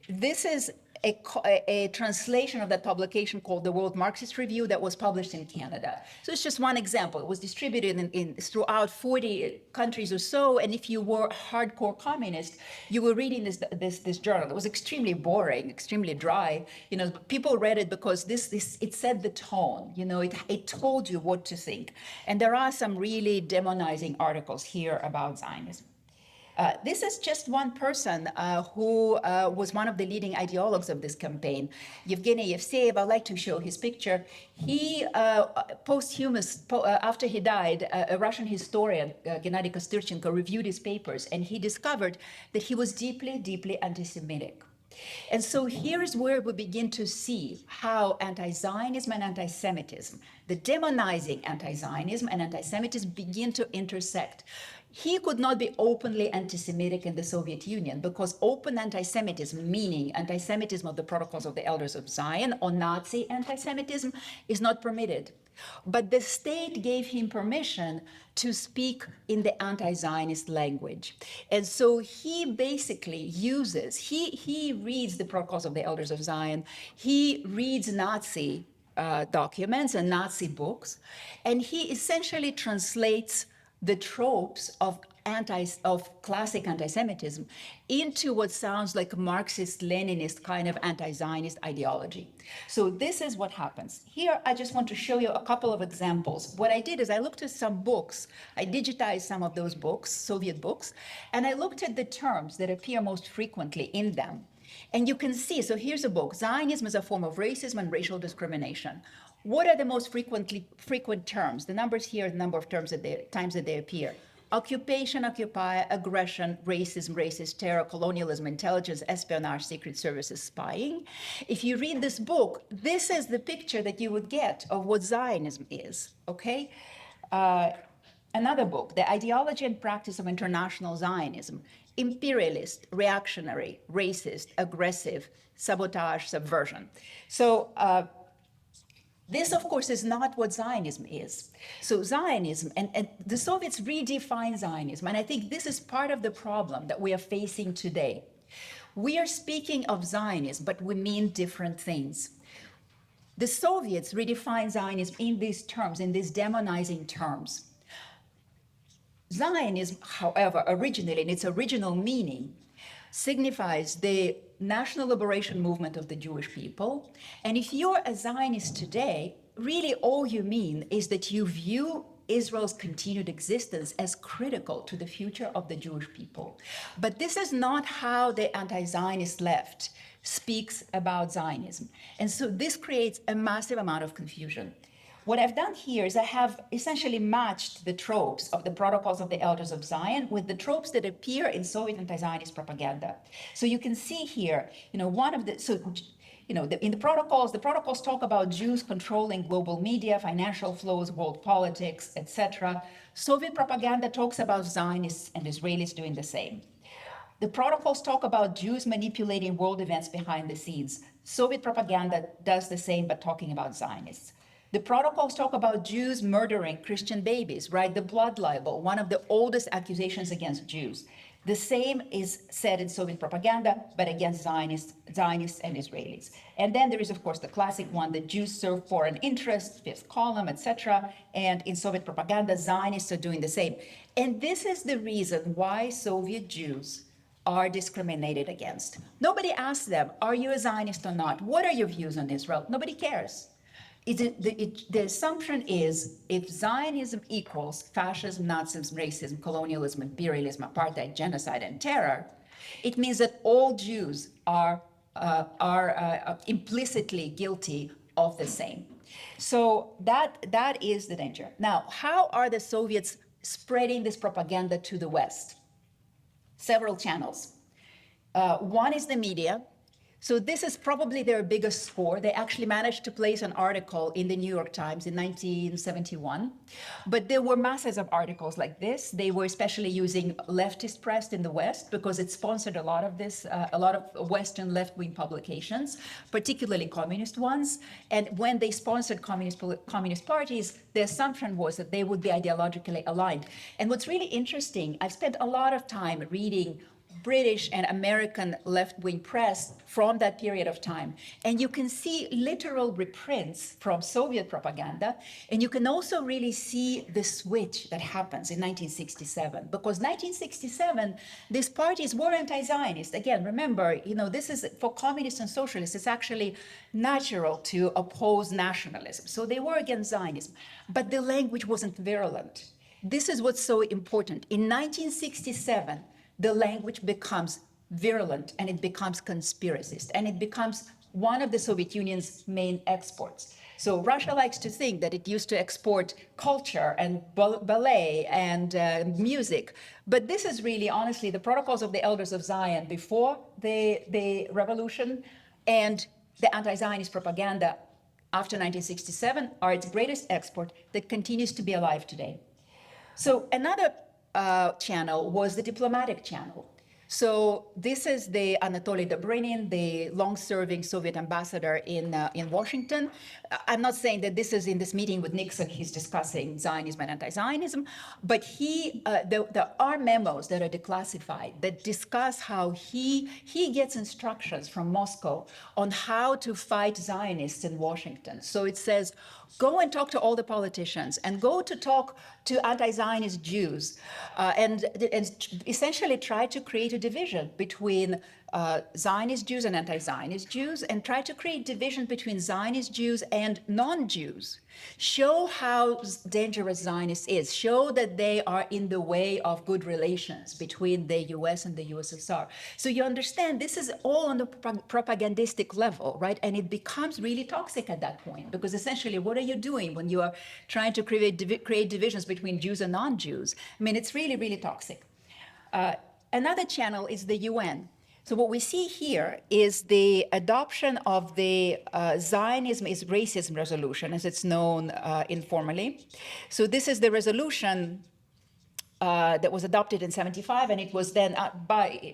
This is a translation of that publication called the World Marxist Review that was published in Canada. So it's just one example. It was distributed throughout 40 countries or so, and if you were a hardcore communist, you were reading this journal. It was extremely boring, extremely dry. You know, people read it because it set the tone. You know, it told you what to think. And there are some really demonizing articles here about Zionism. This is just one person who was one of the leading ideologues of this campaign, Yevgeny Yevseyev. I'd like to show his picture. He, after he died, a Russian historian, Gennady Kostyrchenko, reviewed his papers, and he discovered that he was deeply, deeply anti-Semitic. And so here's where we begin to see how anti-Zionism and anti-Semitism, the demonizing anti-Zionism and anti-Semitism, begin to intersect. He could not be openly anti-Semitic in the Soviet Union because open anti-Semitism, meaning anti-Semitism of the Protocols of the Elders of Zion or Nazi anti-Semitism, is not permitted. But the state gave him permission to speak in the anti-Zionist language. And so he basically he reads the Protocols of the Elders of Zion, he reads Nazi documents and Nazi books, and he essentially translates the tropes of classic anti-Semitism into what sounds like Marxist-Leninist kind of anti-Zionist ideology. So this is what happens. Here, I just want to show you a couple of examples. What I did is I looked at some books. I digitized some of those books, Soviet books, and I looked at the terms that appear most frequently in them. And you can see, so here's a book, Zionism is a form of racism and racial discrimination. What are the most frequent terms? The numbers here are the number of times that they appear. Occupation, occupier, aggression, racism, racist, terror, colonialism, intelligence, espionage, secret services, spying. If you read this book, this is the picture that you would get of what Zionism is, okay? Another book, The Ideology and Practice of International Zionism, imperialist, reactionary, racist, aggressive, sabotage, subversion. So, this, of course, is not what Zionism is. So Zionism, and the Soviets redefined Zionism, and I think this is part of the problem that we are facing today. We are speaking of Zionism, but we mean different things. The Soviets redefined Zionism in these terms, in these demonizing terms. Zionism, however, originally, in its original meaning, signifies the national liberation movement of the Jewish people. And if you're a Zionist today, really all you mean is that you view Israel's continued existence as critical to the future of the Jewish people. But this is not how the anti-Zionist left speaks about Zionism. And so this creates a massive amount of confusion. What I've done here is I have essentially matched the tropes of the Protocols of the Elders of Zion with the tropes that appear in Soviet anti-Zionist propaganda. So you can see here, in the protocols talk about Jews controlling global media, financial flows, world politics, etc. Soviet propaganda talks about Zionists and Israelis doing the same. The protocols talk about Jews manipulating world events behind the scenes. Soviet propaganda does the same, but talking about Zionists. The protocols talk about Jews murdering Christian babies, right? The blood libel, one of the oldest accusations against Jews. The same is said in Soviet propaganda, but against Zionists and Israelis. And then there is, of course, the classic one, the Jews serve foreign interests, fifth column, etc. And in Soviet propaganda, Zionists are doing the same. And this is the reason why Soviet Jews are discriminated against. Nobody asks them, are you a Zionist or not? What are your views on Israel? Nobody cares. The assumption is if Zionism equals fascism, Nazism, racism, colonialism, imperialism, apartheid, genocide, and terror, it means that all Jews are implicitly guilty of the same. So that is the danger. Now, how are the Soviets spreading this propaganda to the West? Several channels. One is the media. So this is probably their biggest score. They actually managed to place an article in the New York Times in 1971, but there were masses of articles like this. They were especially using leftist press in the West because it sponsored a lot of this, a lot of Western left-wing publications, particularly communist ones. And when they sponsored communist parties, the assumption was that they would be ideologically aligned. And what's really interesting, I've spent a lot of time reading British and American left-wing press from that period of time. And you can see literal reprints from Soviet propaganda. And you can also really see the switch that happens in 1967. Because 1967, these parties were anti-Zionist. Again, remember, this is for communists and socialists, it's actually natural to oppose nationalism. So they were against Zionism. But the language wasn't virulent. This is what's so important. In 1967, the language becomes virulent and it becomes conspiracist and it becomes one of the Soviet Union's main exports. So Russia likes to think that it used to export culture and ballet and music, but this is really honestly the protocols of the Elders of Zion before the revolution and the anti-Zionist propaganda after 1967 are its greatest export that continues to be alive today. So another channel was the diplomatic channel. So this is the Anatoly Dobrynin, the long-serving Soviet ambassador in Washington. I'm not saying that this is in this meeting with Nixon, he's discussing Zionism and anti-Zionism, but there are memos that are declassified that discuss how he gets instructions from Moscow on how to fight Zionists in Washington. So it says, go and talk to all the politicians and go to talk to anti-Zionist Jews and essentially try to create a division between Zionist Jews and anti-Zionist Jews and try to create division between Zionist Jews and non-Jews. Show how dangerous Zionist is. Show that they are in the way of good relations between the US and the USSR. So you understand this is all on the propagandistic level, right? And it becomes really toxic at that point because essentially what are you doing when you are trying to create divisions between Jews and non-Jews? I mean, it's really, really toxic. Another channel is the UN. So what we see here is the adoption of the Zionism is racism resolution, as it's known informally. So this is the resolution that was adopted in '75, and it was then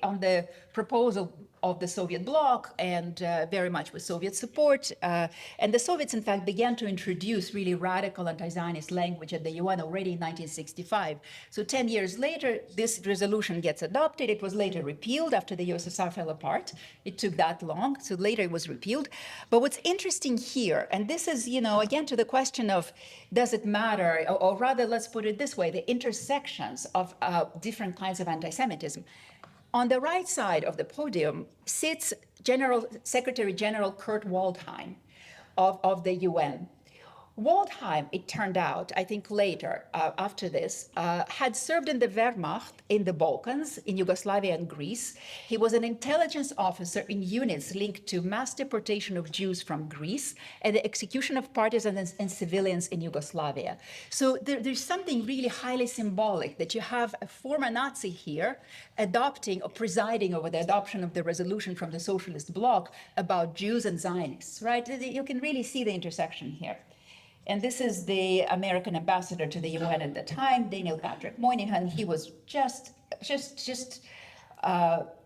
on the proposal of the Soviet bloc and very much with Soviet support. And the Soviets, in fact, began to introduce really radical anti-Zionist language at the UN already in 1965. So 10 years later, this resolution gets adopted. It was later repealed after the USSR fell apart. It took that long, so later it was repealed. But what's interesting here, and this is, again, to the question of does it matter, or rather, let's put it this way, the intersections of different kinds of anti-Semitism. On the right side of the podium sits Secretary General Kurt Waldheim of the UN. Waldheim, it turned out, I think later, after this, had served in the Wehrmacht in the Balkans, in Yugoslavia and Greece. He was an intelligence officer in units linked to mass deportation of Jews from Greece and the execution of partisans and civilians in Yugoslavia. So there's something really highly symbolic that you have a former Nazi here adopting or presiding over the adoption of the resolution from the socialist bloc about Jews and Zionists, right? You can really see the intersection here. And this is the American ambassador to the UN at the time, Daniel Patrick Moynihan. He was just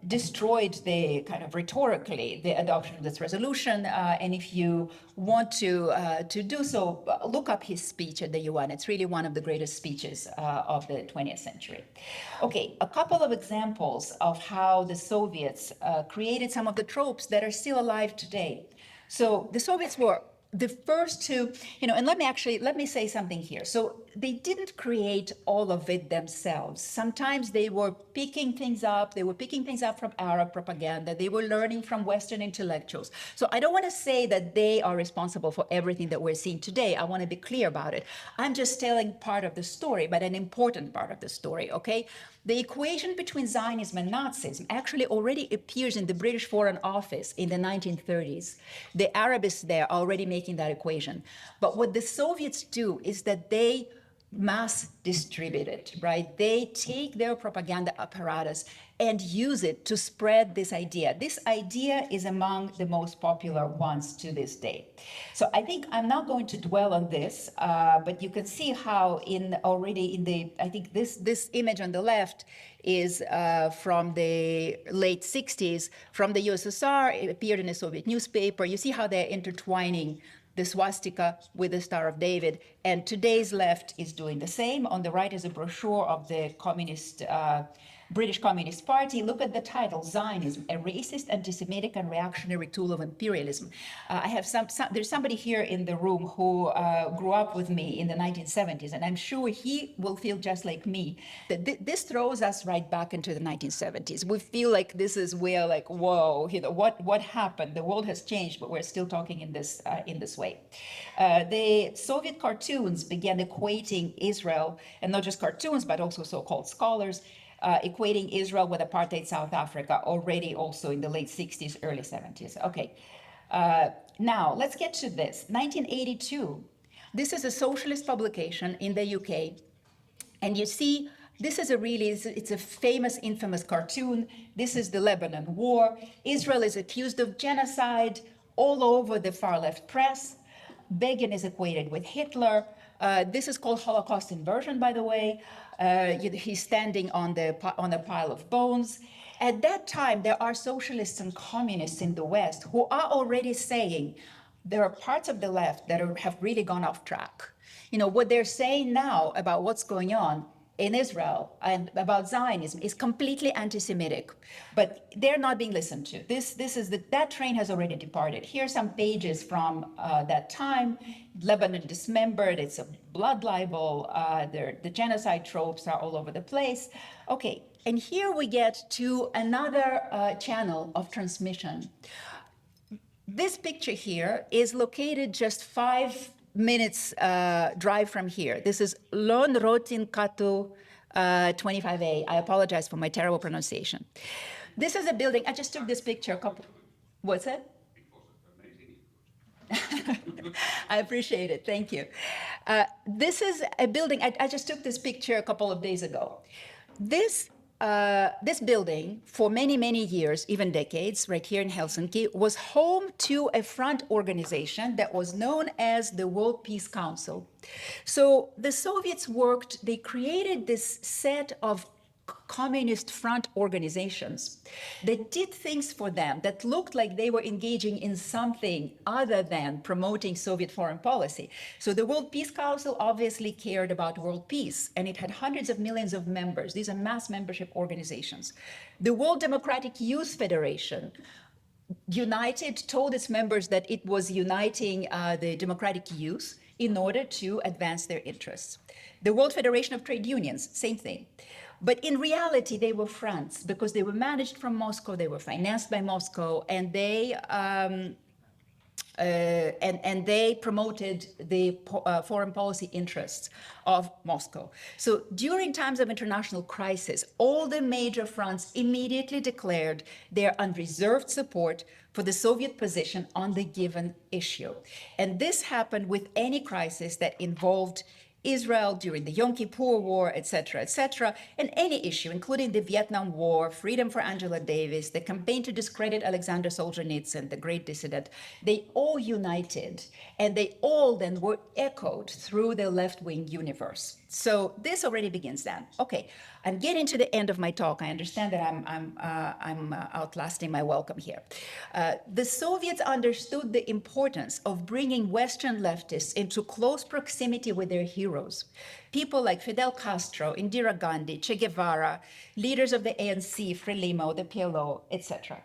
destroyed the kind of rhetorically the adoption of this resolution. And if you want to do so, look up his speech at the UN. It's really one of the greatest speeches of the 20th century. Okay, a couple of examples of how the Soviets created some of the tropes that are still alive today. So the Soviets were the first to, and let me say something here. So they didn't create all of it themselves. Sometimes they were picking things up. They were picking things up from Arab propaganda. They were learning from Western intellectuals. So I don't want to say that they are responsible for everything that we're seeing today. I want to be clear about it. I'm just telling part of the story, but an important part of the story, okay? The equation between Zionism and Nazism actually already appears in the British Foreign Office in the 1930s. The Arabists there are already making that equation. But what the Soviets do is that they mass distribute it, right? They take their propaganda apparatus and use it to spread this idea. This idea is among the most popular ones to this day. So I think I'm not going to dwell on this, but you can see how I think this image on the left is from the late 60s, from the USSR. It appeared in a Soviet newspaper. You see how they're intertwining the swastika with the Star of David, and today's left is doing the same. On the right is a brochure of the British Communist Party. Look at the title, Zionism, a racist, anti-Semitic, and reactionary tool of imperialism. I have there's somebody here in the room who grew up with me in the 1970s, and I'm sure he will feel just like me, that this throws us right back into the 1970s. We feel like this is where, like, whoa, what happened? The world has changed, but we're still talking in this way. The Soviet cartoons began equating Israel, and not just cartoons, but also so-called scholars, equating Israel with apartheid South Africa already also in the late 60s, early 70s. Okay, now let's get to this. 1982, this is a socialist publication in the UK. And you see, this is it's a famous, infamous cartoon. This is the Lebanon War. Israel is accused of genocide all over the far left press. Begin is equated with Hitler. This is called Holocaust inversion, by the way. He's standing on a pile of bones. At that time, there are socialists and communists in the West who are already saying there are parts of the left that have really gone off track. What they're saying now about what's going on in Israel and about Zionism is completely anti-Semitic, but they're not being listened to. That train has already departed. Here are some pages from that time. Lebanon dismembered, it's a blood libel, the genocide tropes are all over the place. Okay, and here we get to another channel of transmission. This picture here is located just 5 minutes drive from here. This is Lon Rotin Katu 25A. I apologize for my terrible pronunciation. This is a building. I just took this picture What's it? I appreciate it. Thank you. This is a building. I just took this picture a couple of days ago. This building, for many, many years, even decades, right here in Helsinki, was home to a front organization that was known as the World Peace Council. So the Soviets they created this set of communist front organizations that did things for them that looked like they were engaging in something other than promoting Soviet foreign policy. So the World Peace Council obviously cared about world peace, and it had hundreds of millions of members. These are mass membership organizations. The World Democratic Youth Federation told its members that it was uniting the democratic youth in order to advance their interests. The World Federation of Trade Unions, same thing. But in reality, they were fronts because they were managed from Moscow, they were financed by Moscow, and they promoted the foreign policy interests of Moscow. So during times of international crisis, all the major fronts immediately declared their unreserved support for the Soviet position on the given issue. And this happened with any crisis that involved Israel during the Yom Kippur War, et cetera, and any issue, including the Vietnam War, freedom for Angela Davis, the campaign to discredit Alexander Solzhenitsyn, the great dissident, they all united, and they all then were echoed through the left-wing universe. So this already begins then. Okay, I'm getting to the end of my talk. I understand that I'm outlasting my welcome here. The Soviets understood the importance of bringing Western leftists into close proximity with their heroes. People like Fidel Castro, Indira Gandhi, Che Guevara, leaders of the ANC, Frelimo, the PLO, etc.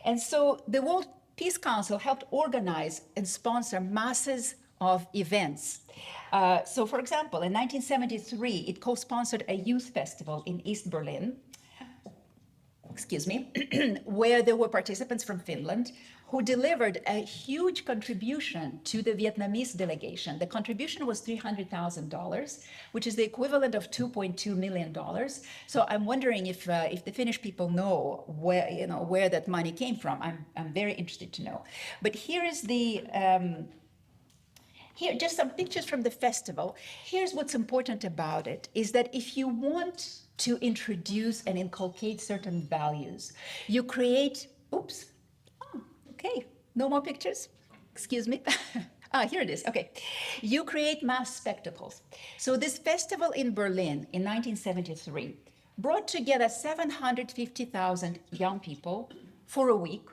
And so the World Peace Council helped organize and sponsor masses of events. So for example, in 1973, it co-sponsored a youth festival in East Berlin, where there were participants from Finland who delivered a huge contribution to the Vietnamese delegation. The contribution was $300,000, which is the equivalent of $2.2 million. So I'm wondering if the Finnish people know where that money came from. I'm very interested to know. But here is the here, just some pictures from the festival. Here's what's important about it, is that if you want to introduce and inculcate certain values, you create, okay, no more pictures, excuse me. Here it is, okay. You create mass spectacles. So this festival in Berlin in 1973 brought together 750,000 young people for a week.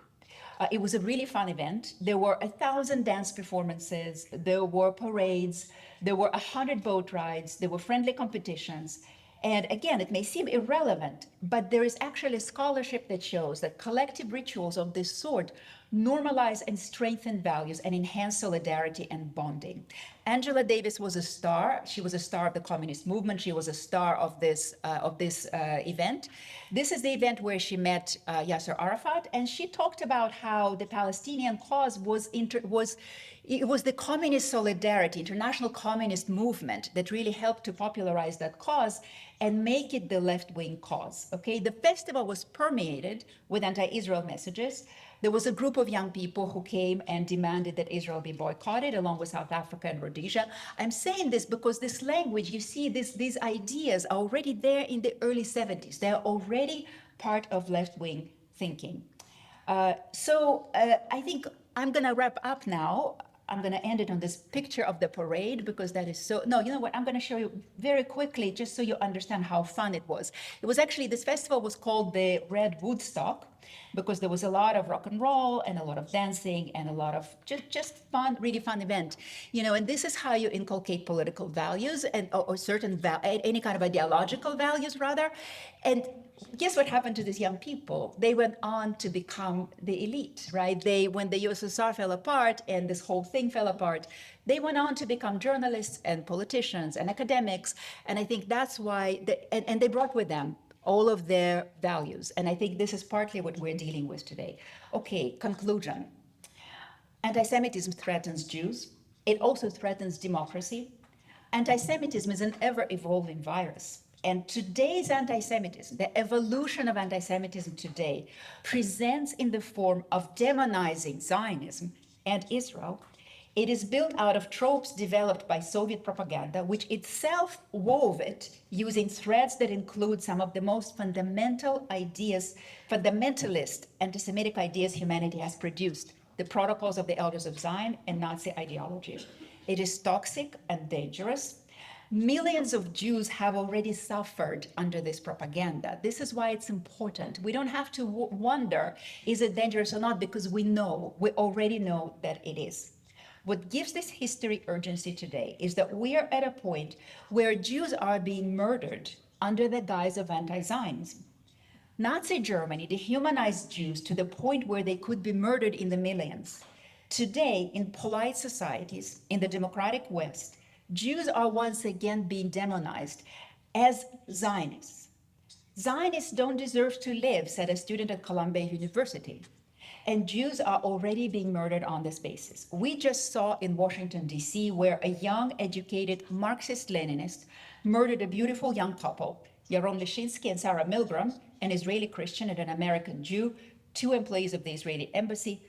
It was a really fun event. There were 1,000 dance performances, there were parades, there were 100 boat rides, there were friendly competitions. And again, it may seem irrelevant, but there is actually scholarship that shows that collective rituals of this sort normalize and strengthen values and enhance solidarity and bonding. Angela Davis was a star. She was a star of the communist movement. She was a star of this event. This is the event where she met Yasser Arafat, and she talked about how the Palestinian cause was the communist solidarity, international communist movement that really helped to popularize that cause and make it the left-wing cause. Okay, the festival was permeated with anti-Israel messages. There was a group of young people who came and demanded that Israel be boycotted, along with South Africa and Rhodesia. I'm saying this because this language, you see, these ideas are already there in the early 70s. They're already part of left-wing thinking. So I think I'm going to wrap up now. I'm going to end it on this picture of the parade because that is so... No, you know what? I'm going to show you very quickly just so you understand how fun it was. It was actually, this festival was called the Red Woodstock because there was a lot of rock and roll and a lot of dancing and a lot of just fun, really fun event. You know, and this is how you inculcate political values and or certain, any kind of ideological values rather. And guess what happened to these young people? They went on to become the elite, right? When the USSR fell apart and this whole thing fell apart, they went on to become journalists and politicians and academics. And I think that's why, and they brought with them all of their values. And I think this is partly what we're dealing with today. Okay, conclusion. Anti-Semitism threatens Jews. It also threatens democracy. Anti-Semitism is an ever-evolving virus. And today's anti-Semitism, the evolution of anti-Semitism today, presents in the form of demonizing Zionism and Israel. It is built out of tropes developed by Soviet propaganda, which itself wove it using threads that include some of the most fundamental ideas, fundamentalist anti-Semitic ideas humanity has produced, the protocols of the elders of Zion and Nazi ideology. It is toxic and dangerous. Millions of Jews have already suffered under this propaganda. This is why it's important. We don't have to wonder, is it dangerous or not, because we already know that it is. What gives this history urgency today is that we are at a point where Jews are being murdered under the guise of anti-Zionism. Nazi Germany dehumanized Jews to the point where they could be murdered in the millions. Today, in polite societies, in the democratic West, Jews are once again being demonized as Zionists. Zionists don't deserve to live, said a student at Columbia University. And Jews are already being murdered on this basis. We just saw in Washington, D.C., where a young, educated Marxist-Leninist murdered a beautiful young couple, Yaron Leshinsky and Sarah Milgram, an Israeli Christian and an American Jew, 2 employees of the Israeli embassy.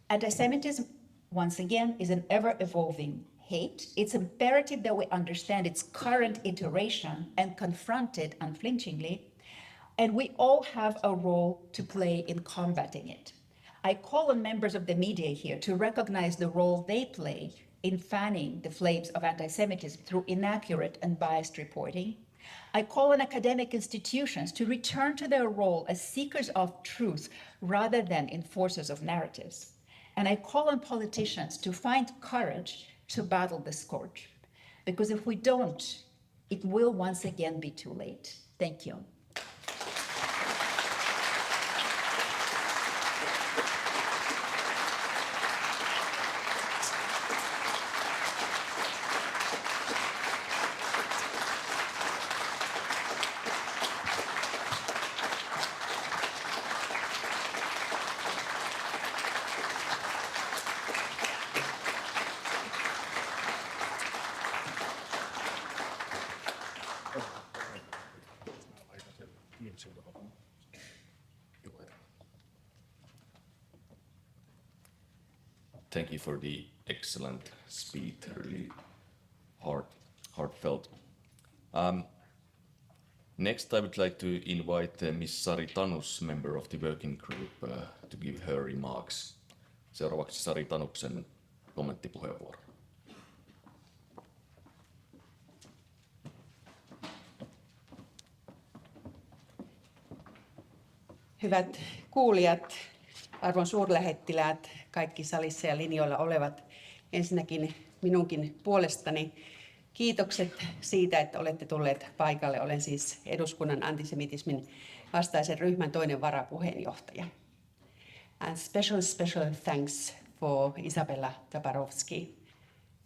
Anti-Semitism, once again, is an ever-evolving hate. It's imperative that we understand its current iteration and confront it unflinchingly. And we all have a role to play in combating it. I call on members of the media here to recognize the role they play in fanning the flames of anti-Semitism through inaccurate and biased reporting. I call on academic institutions to return to their role as seekers of truth rather than enforcers of narratives. And I call on politicians to find courage to battle the scourge. Because if we don't, it will once again be too late. Thank you. Thank you for the excellent speech, really heartfelt. Next, I would like to invite Miss Sari Tanus, member of the working group, to give her remarks. Seuraavaksi Sari Tanuksen kommenttipuheenvuoro. Hyvät kuulijat, arvon suurlähettiläät, kaikki salissa ja linjoilla olevat, ensinnäkin minunkin puolestani kiitokset siitä, että olette tulleet paikalle. Olen siis eduskunnan antisemitismin vastaisen ryhmän toinen varapuheenjohtaja. And special thanks for Isabella Tabarovsky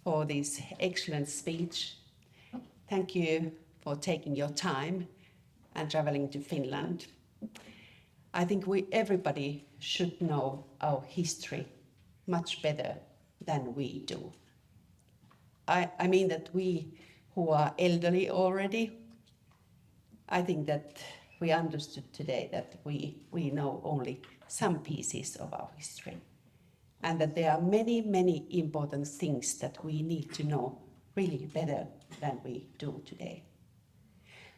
for this excellent speech. Thank you for taking your time and traveling to Finland. I think everybody should know our history much better than we do. I mean that we who are elderly already, I think that we understood today that we know only some pieces of our history, and that there are many important things that we need to know really better than we do today.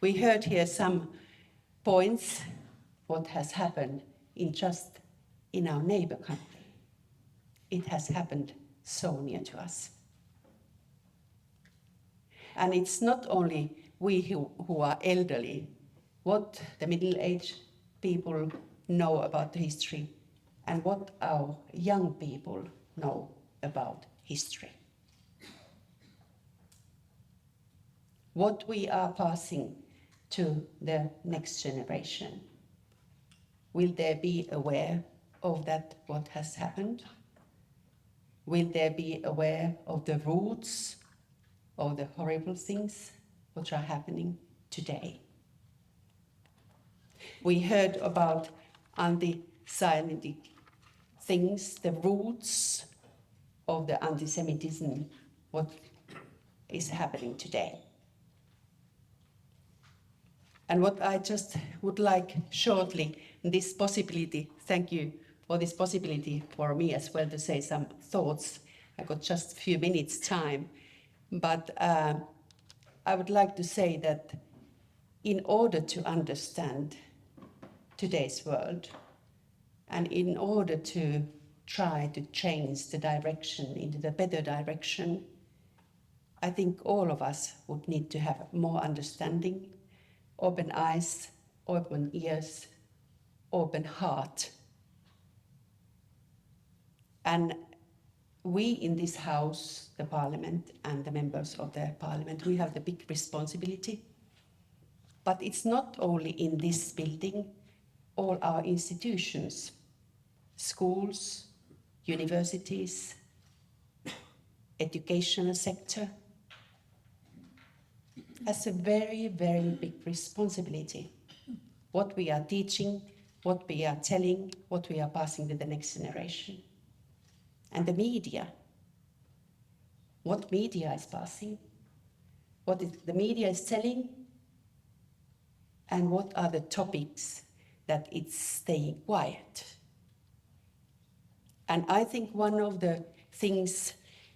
We heard here some points what has happened in our neighbor country. It has happened so near to us. And it's not only we who are elderly, what the middle-aged people know about the history and what our young people know about history. What we are passing to the next generation. Will they be aware of that, what has happened? Will they be aware of the roots of the horrible things which are happening today? We heard about anti-Zionistic things, the roots of the antisemitism, what is happening today. And what I just would like shortly, this possibility, thank you for this possibility for me as well to say some thoughts. I got just a few minutes time, but I would like to say that in order to understand today's world and in order to try to change the direction into the better direction, I think all of us would need to have more understanding, open eyes, open ears, open heart. And we in this house, the parliament and the members of the parliament, we have the big responsibility. But it's not only in this building, all our institutions, schools, universities, educational sector, has a very big responsibility. What we are teaching, what we are telling, what we are passing to the next generation. And the media, what media is passing, what the media is telling, and what are the topics that it's staying quiet. And I think one of the things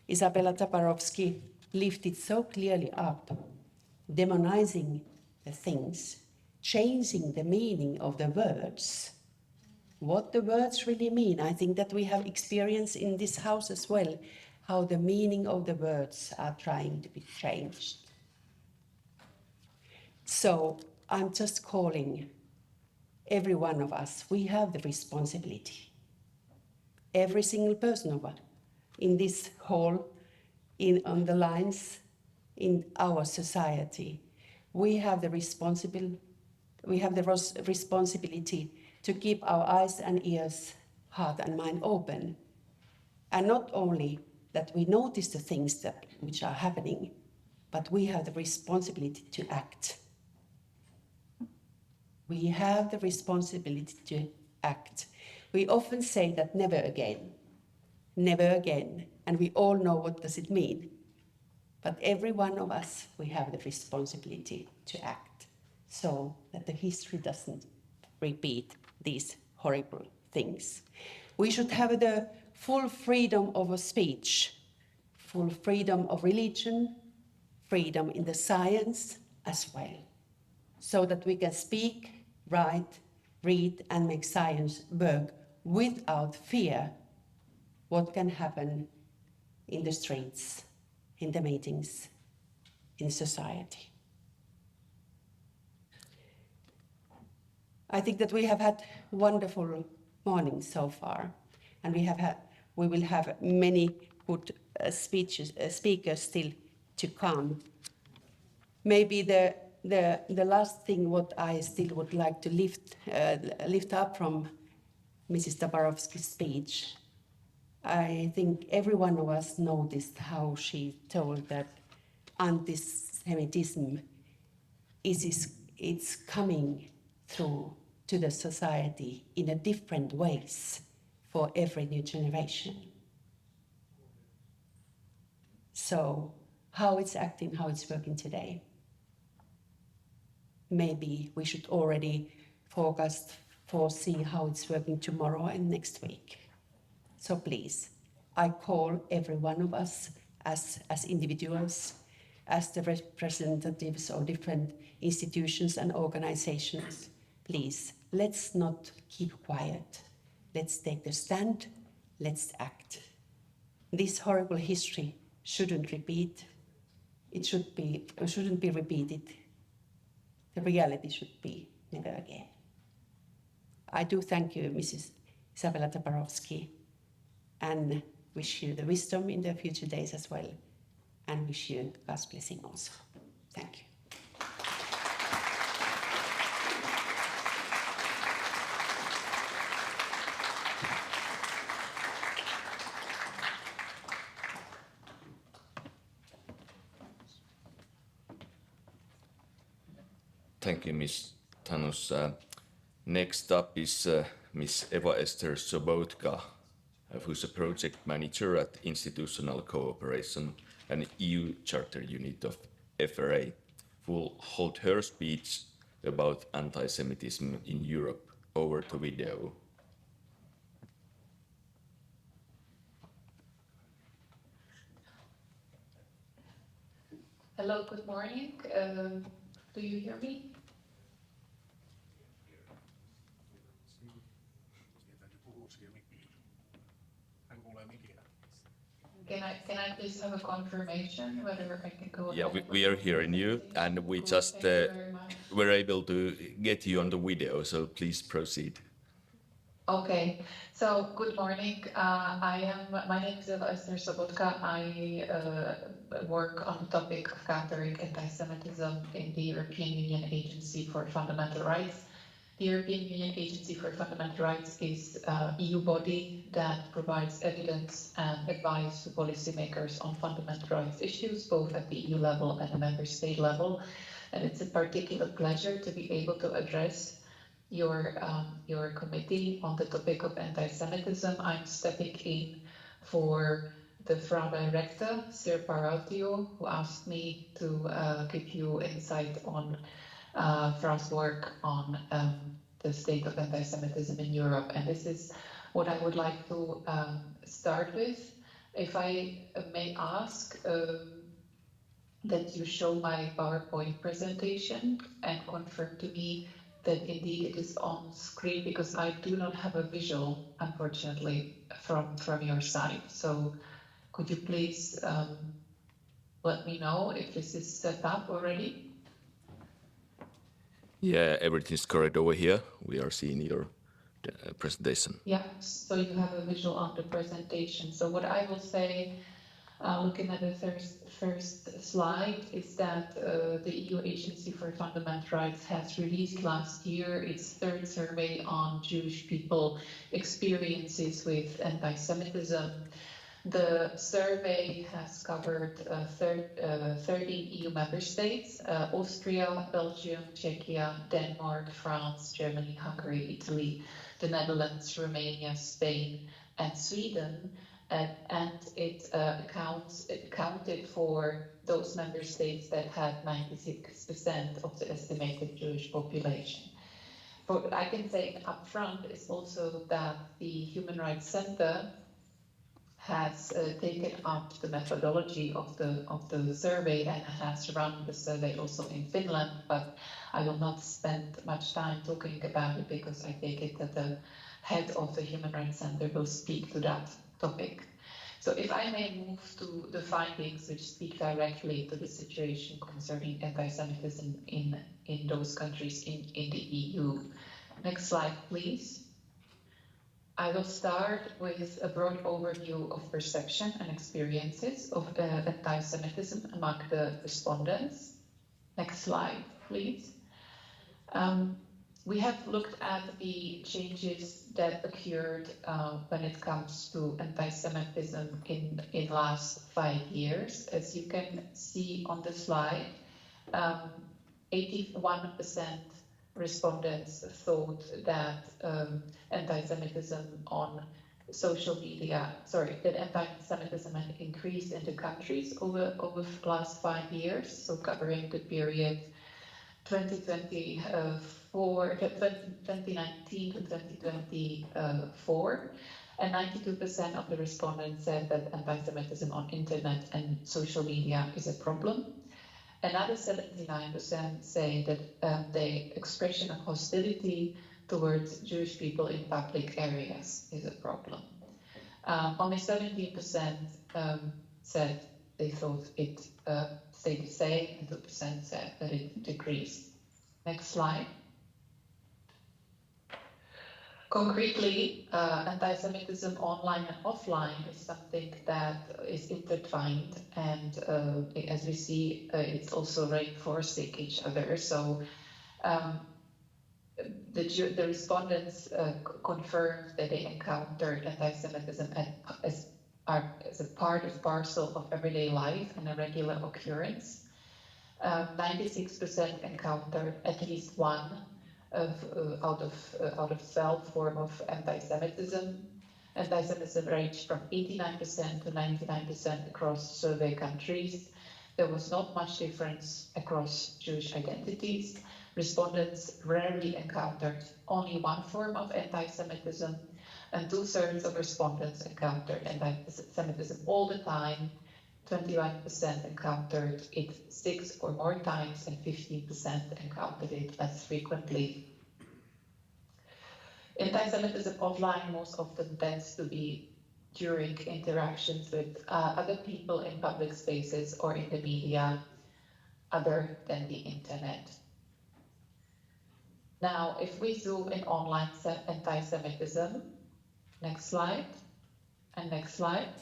Isabella Tabarovsky lifted so clearly up, demonizing the things, changing the meaning of the words, what the words really mean. I think that we have experience in this house as well, how the meaning of the words are trying to be changed. So I'm just calling every one of us, we have the responsibility. Every single person of us in this hall, on the lines, in our society, we have the responsibility to keep our eyes and ears, heart and mind open. And not only that we notice the things which are happening, but we have the responsibility to act. We have the responsibility to act. We often say that never again, and we all know what does it mean. But every one of us, we have the responsibility to act so that the history doesn't repeat these horrible things. We should have the full freedom of speech, full freedom of religion, freedom in the science as well, so that we can speak, write, read, and make science work without fear what can happen in the streets, in the meetings, in society. I think that we have had wonderful mornings so far, and we will have many good speakers still to come. Maybe the last thing what I still would like to lift up from Mrs. Tabarovsky's speech, I think every one of us noticed how she told that antisemitism it's coming through to the society in a different ways for every new generation. So how it's acting, how it's working today. Maybe we should already foresee how it's working tomorrow and next week. So please, I call every one of us as individuals, as the representatives of different institutions and organizations, please, let's not keep quiet. Let's take the stand, let's act. This horrible history shouldn't repeat. It shouldn't be repeated. The reality should be never again. I do thank you, Mrs. Isabella Tabarovsky, and wish you the wisdom in the future days as well, and wish you God's blessing also. Thank you. Thank you, Ms. Tanus. Next up is Ms. Eva-Esther Sobotka, who's a project manager at Institutional Cooperation, an EU charter unit of FRA, who will hold her speech about anti-Semitism in Europe. Over to video. Hello, good morning. Do you hear me? Can I please have a confirmation whether I can go Yeah, ahead? we are hearing you, and we just were able to get you on the video, so please proceed. Okay, so good morning. My name is Eva-Esther Sobotka. I work on the topic of countering anti-Semitism in the European Union Agency for Fundamental Rights. The European Union Agency for Fundamental Rights is an EU body that provides evidence and advice to policymakers on fundamental rights issues, both at the EU level and the member state level. And it's a particular pleasure to be able to address your committee on the topic of anti-Semitism. I'm stepping in for the FRA director, Sir Parautio, who asked me to give you insight on FRA's work on the state of anti-Semitism in Europe. And this is what I would like to start with. If I may ask that you show my PowerPoint presentation and confirm to me that indeed it is on screen, because I do not have a visual, unfortunately, from your side. So could you please let me know if this is set up already? Yeah, everything's correct over here. We are seeing your presentation. Yeah, so you have a visual on the presentation. So what I will say, looking at the first slide, is that the EU Agency for Fundamental Rights has released last year its third survey on Jewish people experiences with anti-Semitism. The survey has covered 13 EU member states, Austria, Belgium, Czechia, Denmark, France, Germany, Hungary, Italy, the Netherlands, Romania, Spain, and Sweden. And it counted for those member states that had 96% of the estimated Jewish population. What I can say up front is also that the Human Rights Center has taken up the methodology of the survey and has run the survey also in Finland, but I will not spend much time talking about it because I take it that the head of the Human Rights Center will speak to that topic. So if I may move to the findings which speak directly to the situation concerning anti-Semitism in those countries in the EU. Next slide, please. I will start with a broad overview of perception and experiences of anti-Semitism among the respondents. Next slide, please. We have looked at the changes that occurred when it comes to anti-Semitism in last 5 years. As you can see on the slide, 81% respondents thought that anti-Semitism on social media, that anti-Semitism had increased in the countries over the last 5 years, so covering the period 2019 to 2024, and 92% of the respondents said that anti-Semitism on internet and social media is a problem. Another 79% say that the expression of hostility towards Jewish people in public areas is a problem. Only 17% said they thought it stayed the same, and 2% said that it decreased. Next slide. Concretely, anti-Semitism online and offline is something that is intertwined, and as we see, it's also reinforcing each other. So the respondents confirmed that they encountered anti-Semitism as a part and parcel of everyday life and a regular occurrence. 96% encountered at least one out of 12 form of anti-Semitism. Anti-Semitism ranged from 89% to 99% across survey countries. There was not much difference across Jewish identities. Respondents rarely encountered only one form of anti-Semitism, and 2/3 of respondents encountered anti-Semitism all the time. 21% encountered it 6 or more times, and 15% encountered it less frequently. Anti-Semitism offline most often tends to be during interactions with other people in public spaces or in the media other than the internet. Now, if we zoom in online anti-Semitism, next slide, and next slide.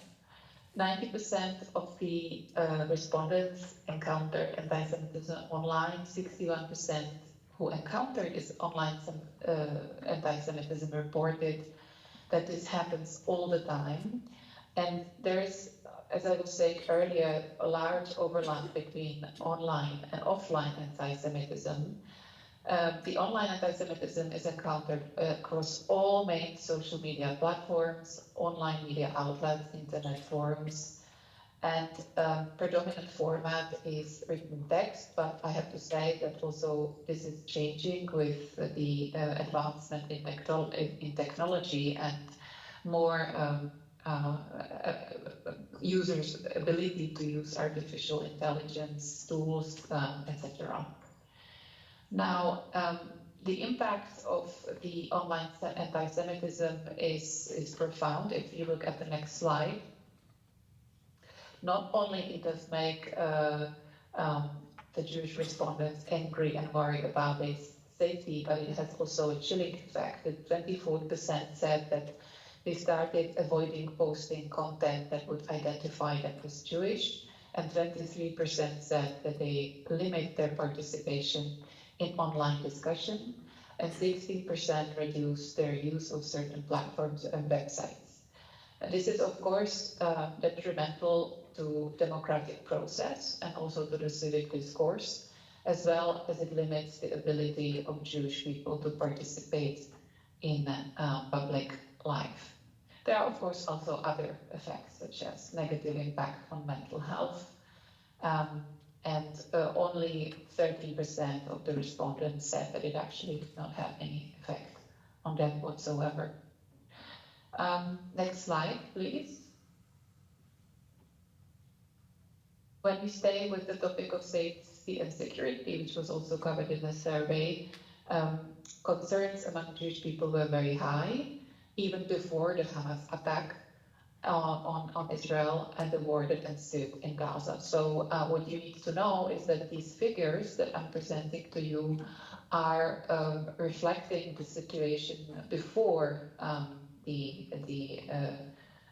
90% of the respondents encountered anti-Semitism online. 61% who encountered this online anti-Semitism reported that this happens all the time. And there's, as I was saying earlier, a large overlap between online and offline anti-Semitism. The online anti-Semitism is encountered across all main social media platforms, online media outlets, internet forums, and predominant format is written text, but I have to say that also this is changing with the advancement in technology and more users' ability to use artificial intelligence tools, etc. Now, the impact of the online anti-Semitism is profound. If you look at the next slide, not only it does make the Jewish respondents angry and worried about this safety, but it has also a chilling effect. That 24% said that they started avoiding posting content that would identify them as Jewish, and 23% said that they limit their participation in online discussion, and 16% reduced their use of certain platforms and websites. And this is, of course, detrimental to democratic process and also to the civic discourse, as well as it limits the ability of Jewish people to participate in public life. There are, of course, also other effects, such as negative impact on mental health, and only 13% of the respondents said that it actually did not have any effect on them whatsoever. Next slide, please. When we stay with the topic of safety and security, which was also covered in the survey, concerns among Jewish people were very high, even before the Hamas attack on Israel and the war that ensued in Gaza. So what you need to know is that these figures that I'm presenting to you are reflecting the situation before the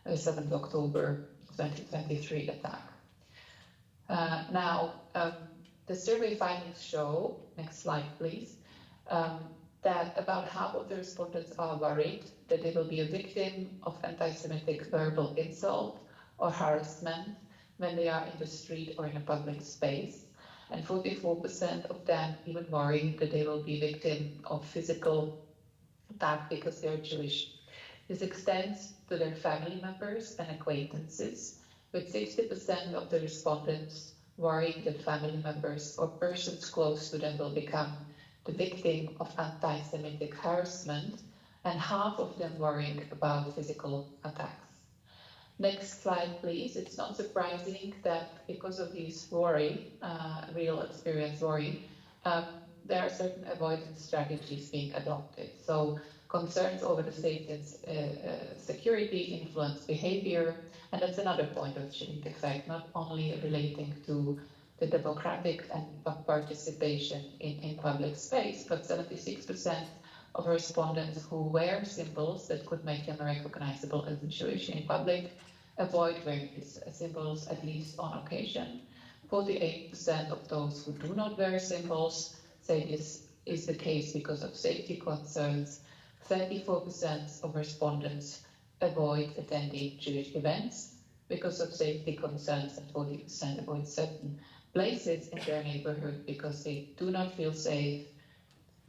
7th October 2023 attack. Now, the survey findings show, next slide please, that about half of the respondents are worried that they will be a victim of anti-Semitic verbal insult or harassment when they are in the street or in a public space. And 44% of them even worry that they will be victim of physical attack because they're Jewish. This extends to their family members and acquaintances, with 60% of the respondents worrying that family members or persons close to them will become the victim of anti-Semitic harassment, and half of them worrying about physical attacks. Next slide, please. It's not surprising that because of this worry, real experience worry, there are certain avoidance strategies being adopted. So concerns over the safety and security influence behavior, and that's another point of chilling effect, not only relating to the democratic and participation in public space, but 76% of respondents who wear symbols that could make them recognizable as Jewish in public avoid wearing these symbols, at least on occasion. 48% of those who do not wear symbols say this is the case because of safety concerns. 34% of respondents avoid attending Jewish events because of safety concerns, and 40% avoid certain places in their neighborhood because they do not feel safe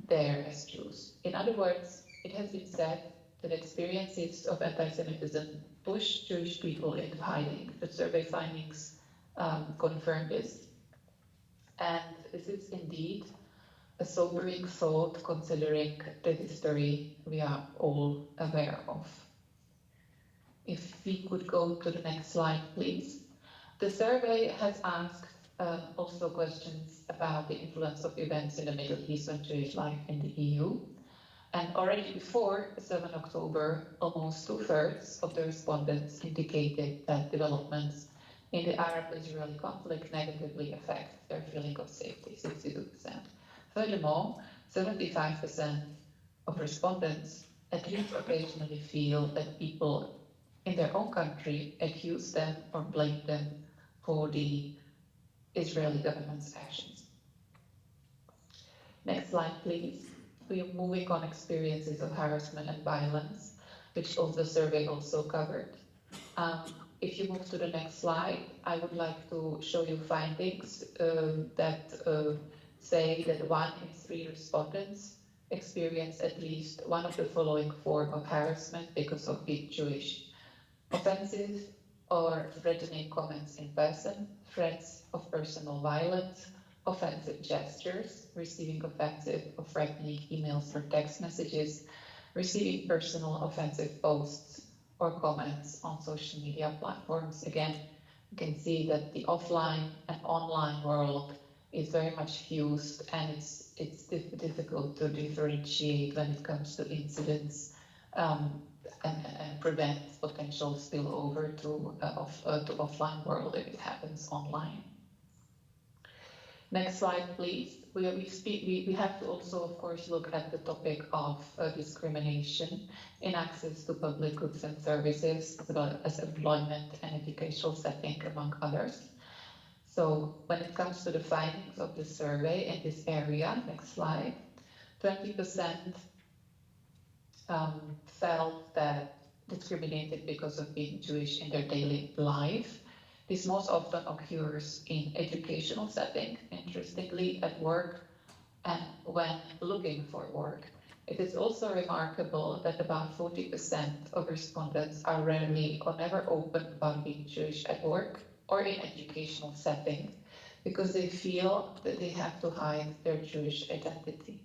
there as Jews. In other words, it has been said that experiences of anti-Semitism push Jewish people into hiding. The survey findings confirm this. And this is indeed a sobering thought considering the history we are all aware of. If we could go to the next slide, please. The survey has asked also questions about the influence of events in the Middle East on Jewish life in the EU. And already before 7 October, almost 2/3 of the respondents indicated that developments in the Arab-Israeli conflict negatively affect their feeling of safety, 62%. Furthermore, 75% of respondents at least occasionally feel that people in their own country accuse them or blame them for the Israeli government's actions. Next slide, please. We are moving on experiences of harassment and violence, which the survey also covered. If you move to the next slide, I would like to show you findings that say that 1 in 3 respondents experience at least one of the following form of harassment because of being Jewish: offensive or threatening comments in person, threats of personal violence, offensive gestures, receiving offensive or threatening emails or text messages, receiving personal offensive posts or comments on social media platforms. Again, you can see that the offline and online world is very much fused, and it's difficult to differentiate when it comes to incidents and prevent potential spillover to offline world if it happens online. Next slide, please. We have to also, of course, look at the topic of discrimination in access to public goods and services, as well as employment and educational setting, among others. So when it comes to the findings of the survey in this area, next slide, 20% felt that discriminated because of being Jewish in their daily life. This most often occurs in educational setting, interestingly, at work and when looking for work. It is also remarkable that about 40% of respondents are rarely or never open about being Jewish at work or in educational setting because they feel that they have to hide their Jewish identity.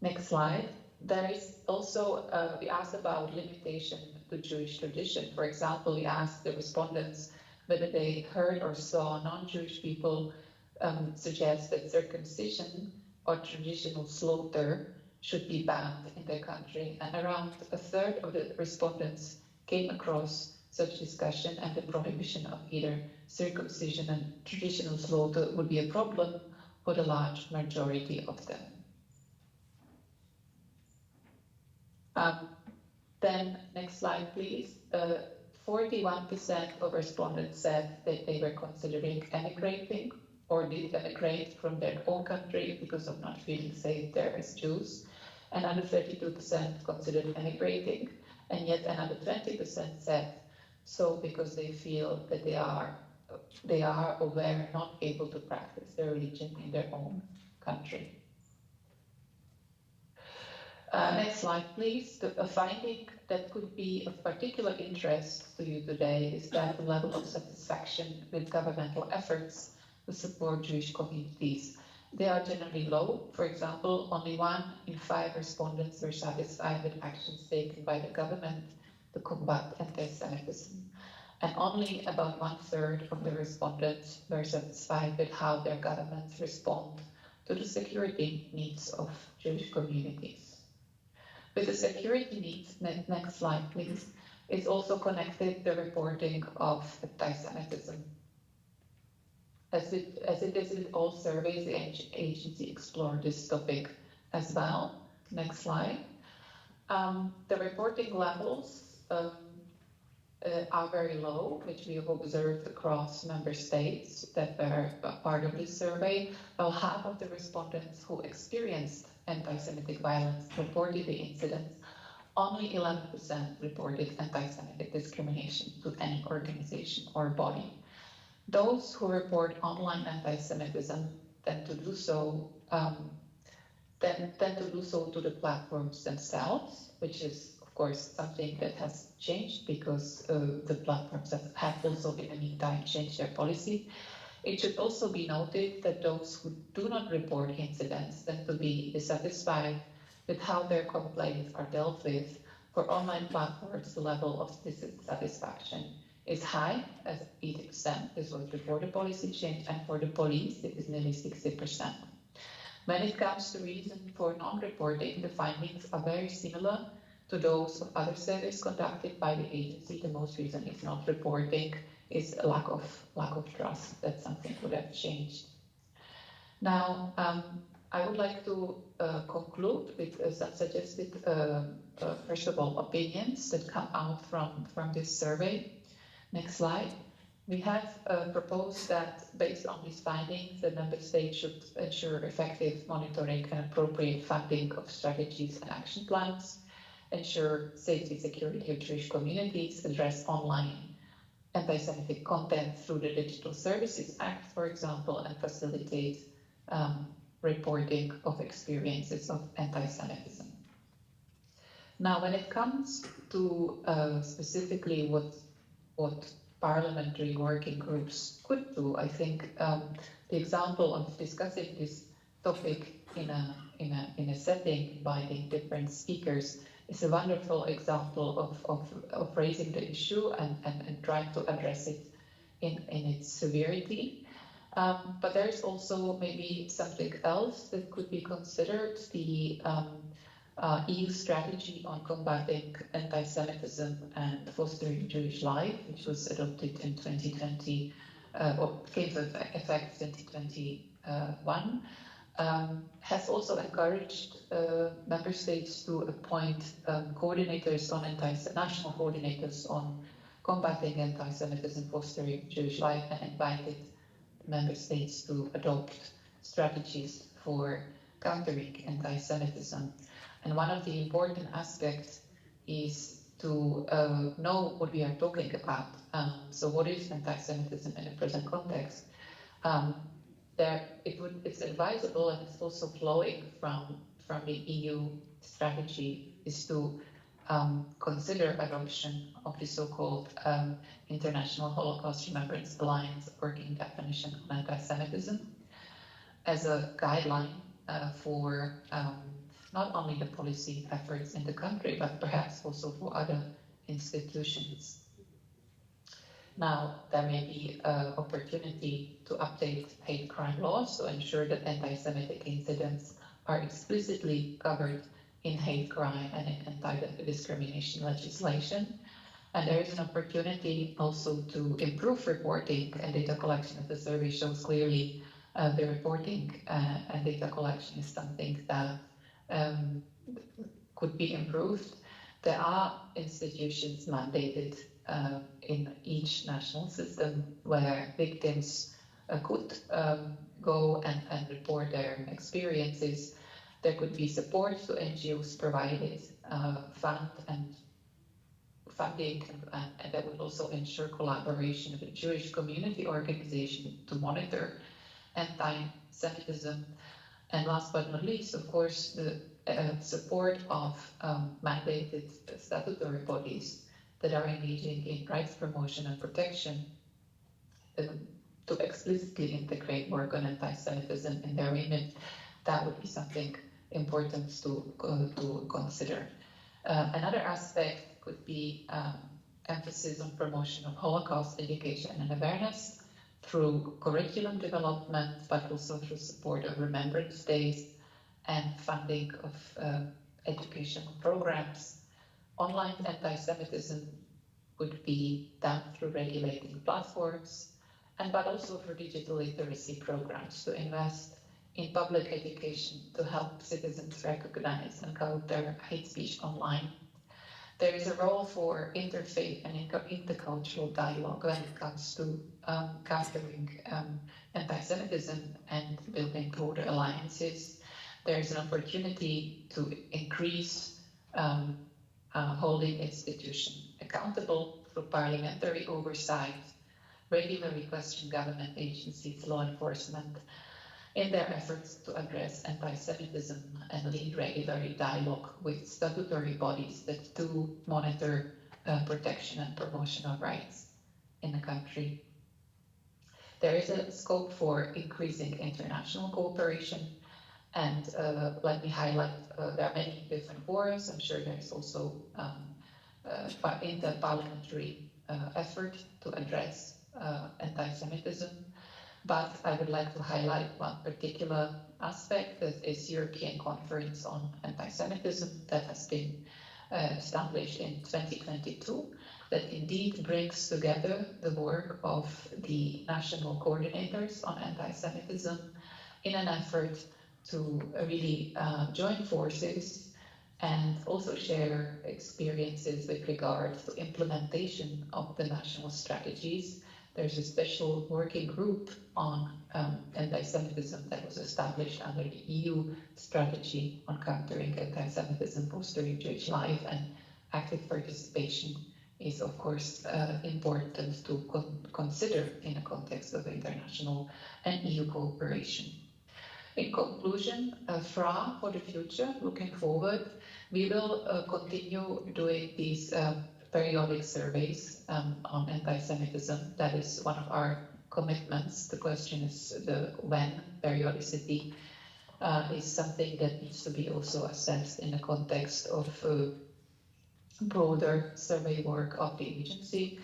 Next slide. There is also, we asked about limitation to Jewish tradition. For example, we asked the respondents whether they heard or saw non-Jewish people suggest that circumcision or traditional slaughter should be banned in their country. And around a third of the respondents came across such discussion, and the prohibition of either circumcision and traditional slaughter would be a problem for the large majority of them. Then next slide, please. 41% of respondents said that they were considering emigrating or did emigrate from their own country because of not feeling safe there as Jews. Another 32% considered emigrating, and yet another 20% said so because they feel that they are or were not able to practice their religion in their own country. Next slide, please. A finding that could be of particular interest to you today is that the level of satisfaction with governmental efforts to support Jewish communities. They are generally low. For example, only 1 in 5 respondents were satisfied with actions taken by the government to combat anti-Semitism. And only about 1/3 of the respondents were satisfied with how their governments respond to the security needs of Jewish communities. With the security needs, next slide please, it's also connected the reporting of anti-Semitism. As it is with all surveys, the agency explored this topic as well. Next slide. The reporting levels are very low, which we have observed across member states that were part of this survey. While half of the respondents who experienced anti-Semitic violence reported the incidents, only 11% reported anti-Semitic discrimination to any organization or body. Those who report online anti-Semitism tend to do so to the platforms themselves, which is of course something that has changed because the platforms have also in the meantime changed their policy. It should also be noted that those who do not report incidents tend to be dissatisfied with how their complaints are dealt with. For online platforms, the level of dissatisfaction is high, as 80%. This was before the policy change, and for the police, it is nearly 60%. When it comes to reason for non-reporting, the findings are very similar to those of other surveys conducted by the agency. The most reason is not reporting is a lack of trust that something could have changed. Now, I would like to conclude with some suggested, first of all, opinions that come out from this survey. Next slide. We have proposed that, based on these findings, the member states should ensure effective monitoring and appropriate funding of strategies and action plans, ensure safety security of Jewish communities, address online anti-Semitic content through the Digital Services Act, for example, and facilitate reporting of experiences of anti-Semitism. Now, when it comes to specifically what parliamentary working groups could do, I think the example of discussing this topic in a setting, inviting different speakers, is a wonderful example of raising the issue and trying to address it in its severity. But there is also maybe something else that could be considered, the EU strategy on combating anti-Semitism and fostering Jewish life, which was adopted in 2020 came to effect 2021, has also encouraged member states to appoint coordinators on national coordinators on combating anti-Semitism, fostering Jewish life, and invited member states to adopt strategies for countering anti-Semitism. And one of the important aspects is to know what we are talking about. So what is anti-Semitism in the present context? It's advisable, and it's also flowing from the EU strategy, is to consider adoption of the so-called International Holocaust Remembrance Alliance working definition of anti-Semitism as a guideline for not only the policy efforts in the country, but perhaps also for other institutions. Now, there may be an opportunity to update hate crime laws to ensure that anti-Semitic incidents are explicitly covered in hate crime and in anti-discrimination legislation. And there is an opportunity also to improve reporting and data collection. As the survey shows clearly, the reporting and data collection is something that could be improved. There are institutions mandated in each national system where victims could go and report their experiences. There could be support to NGOs provided, funding, and that would also ensure collaboration with the Jewish community organization to monitor anti-Semitism. And last but not least, of course, the support of mandated statutory bodies that are engaging in rights promotion and protection to explicitly integrate work on anti-Semitism in their remit. That would be something important to consider. Another aspect could be emphasis on promotion of Holocaust education and awareness through curriculum development, but also through support of remembrance days and funding of educational programs. Online anti-Semitism would be done through regulating platforms, but also through digital literacy programs to invest in public education to help citizens recognize and counter hate speech online. There is a role for interfaith and intercultural dialogue when it comes to countering anti-Semitism and building broader alliances. There is an opportunity to increase holding institutions accountable through parliamentary oversight, regularly question government agencies, law enforcement, in their efforts to address anti-Semitism and lead regular dialogue with statutory bodies that do monitor protection and promotion of rights in the country. There is a scope for increasing international cooperation, and let me highlight, there are many different forums. I'm sure there's also inter-parliamentary effort to address anti-Semitism. But I would like to highlight one particular aspect, that is European Conference on Anti-Semitism that has been established in 2022, that indeed brings together the work of the national coordinators on anti-Semitism in an effort to really join forces and also share experiences with regard to implementation of the national strategies. There's a special working group on anti-Semitism that was established under the EU strategy on countering anti-Semitism, fostering Jewish life, and active participation is, of course, important to consider in the context of international and EU cooperation. In conclusion, FRA for the future, looking forward, we will continue doing these periodic surveys on anti-Semitism. That is one of our commitments. The question is the when. Periodicity is something that needs to be also assessed in the context of broader survey work of the agency.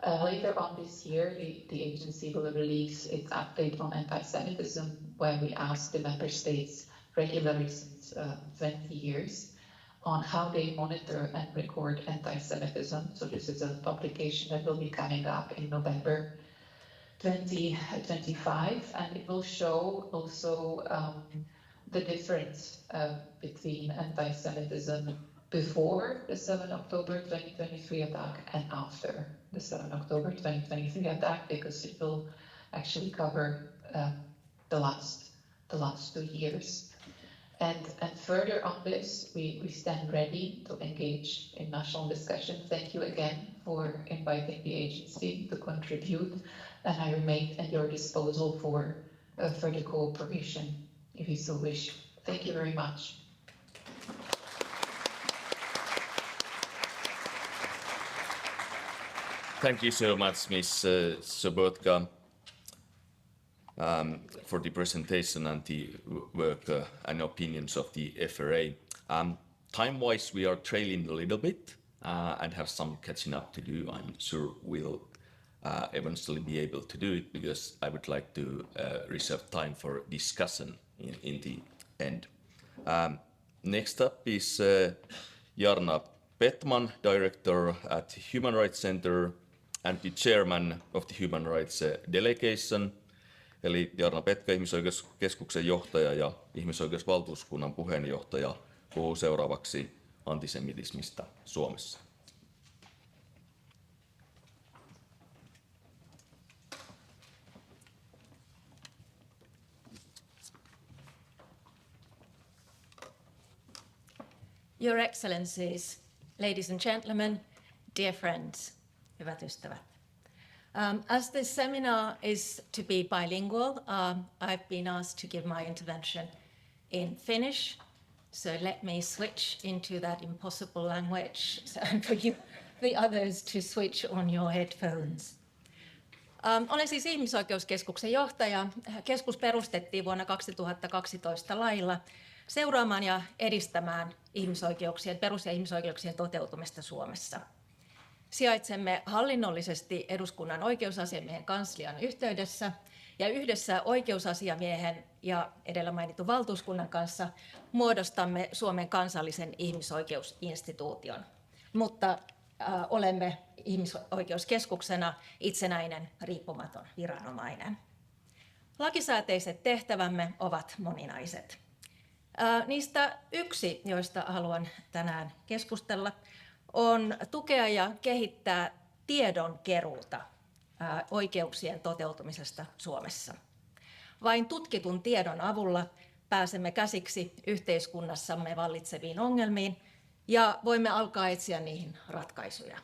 Later on this year, the agency will release its update on anti-Semitism, where we ask the member states regularly since 20 years on how they monitor and record anti-Semitism. So this is a publication that will be coming up in November 2025, and it will show also the difference between anti-Semitism before the 7 October 2023 attack and after the 7 October 2023 attack, because it will actually cover the last 2 years. And further on this, we stand ready to engage in national discussion. Thank you again for inviting the agency to contribute, and I remain at your disposal for further cooperation if you so wish. Thank you very much. Thank you so much, Ms. Sobotka, for the presentation and the work and opinions of the FRA. Time-wise, we are trailing a little bit and have some catching up to do. I'm sure we'll eventually be able to do it, because I would like to reserve time for discussion in the end. Next up is Jarna Petman, Director at Human Rights Center and the Chairman of the Human Rights Delegation. Eli Jarna Petka, ihmisoikeuskeskuksen johtaja ja ihmisoikeusvaltuuskunnan puheenjohtaja, puhuu seuraavaksi antisemitismistä Suomessa. Your Excellencies, ladies and gentlemen, dear friends, hyvät ystävät. As this seminar is to be bilingual, I've been asked to give my intervention in Finnish, so let me switch into that impossible language and for you, the others, to switch on your headphones. Olen siis ihmisoikeuskeskuksen johtaja. Keskus perustettiin vuonna 2012 lailla seuraamaan ja edistämään perus- ja ihmisoikeuksien toteutumista Suomessa. Sijaitsemme hallinnollisesti eduskunnan oikeusasiamiehen kanslian yhteydessä ja yhdessä oikeusasiamiehen ja edellä mainitun valtuuskunnan kanssa muodostamme Suomen kansallisen ihmisoikeusinstituution. Mutta olemme ihmisoikeuskeskuksena itsenäinen, riippumaton viranomainen. Lakisääteiset tehtävämme ovat moninaiset. Niistä yksi, joista haluan tänään keskustella, on tukea ja kehittää tiedonkeruuta oikeuksien toteutumisesta Suomessa. Vain tutkitun tiedon avulla pääsemme käsiksi yhteiskunnassamme vallitseviin ongelmiin ja voimme alkaa etsiä niihin ratkaisuja.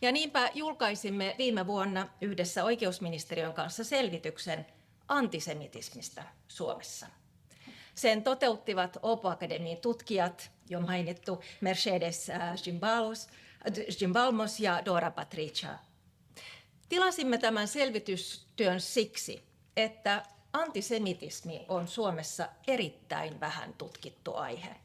Ja niinpä julkaisimme viime vuonna yhdessä oikeusministeriön kanssa selvityksen antisemitismistä Suomessa. Sen toteuttivat Åbo Akademin tutkijat, jo mainittu Mercedes Gimbalmos ja Dora Patricia. Tilasimme tämän selvitystyön siksi, että antisemitismi on Suomessa erittäin vähän tutkittu aihe.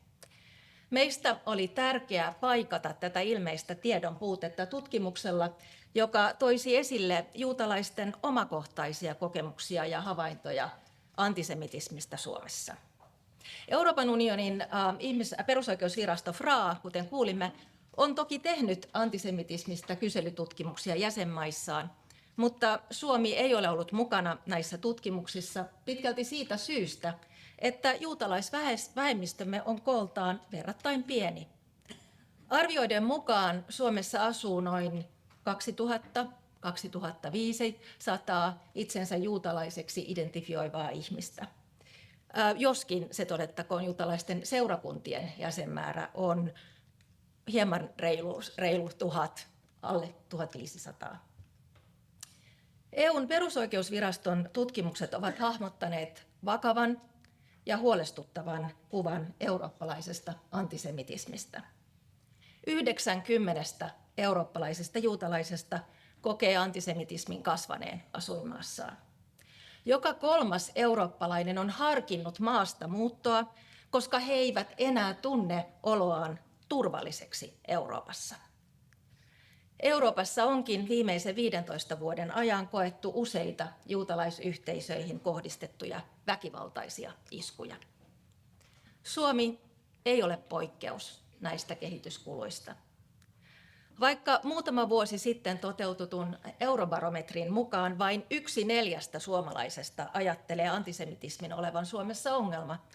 Meistä oli tärkeää paikata tätä ilmeistä tiedon puutetta tutkimuksella, joka toisi esille juutalaisten omakohtaisia kokemuksia ja havaintoja antisemitismistä Suomessa. Euroopan unionin perusoikeusvirasto FRA, kuten kuulimme, on toki tehnyt antisemitismistä kyselytutkimuksia jäsenmaissaan, mutta Suomi ei ole ollut mukana näissä tutkimuksissa pitkälti siitä syystä, että juutalaisvähemmistömme on kooltaan verrattain pieni. Arvioiden mukaan Suomessa asuu noin 2000-2500 itsensä juutalaiseksi identifioivaa ihmistä. Joskin se todettakoon, juutalaisten seurakuntien jäsenmäärä on hieman reilu 1000, alle 1500. EUn perusoikeusviraston tutkimukset ovat hahmottaneet vakavan ja huolestuttavan kuvan eurooppalaisesta antisemitismistä. 90 eurooppalaisesta juutalaisesta kokee antisemitismin kasvaneen asuinmaassaan. Joka 3. eurooppalainen on harkinnut maasta muuttoa, koska he eivät enää tunne oloaan turvalliseksi Euroopassa. Euroopassa onkin viimeisen 15 vuoden ajan koettu useita juutalaisyhteisöihin kohdistettuja väkivaltaisia iskuja. Suomi ei ole poikkeus näistä kehityskuluista. Vaikka muutama vuosi sitten toteutetun eurobarometrin mukaan vain 1/4 suomalaisesta ajattelee antisemitismin olevan Suomessa ongelma,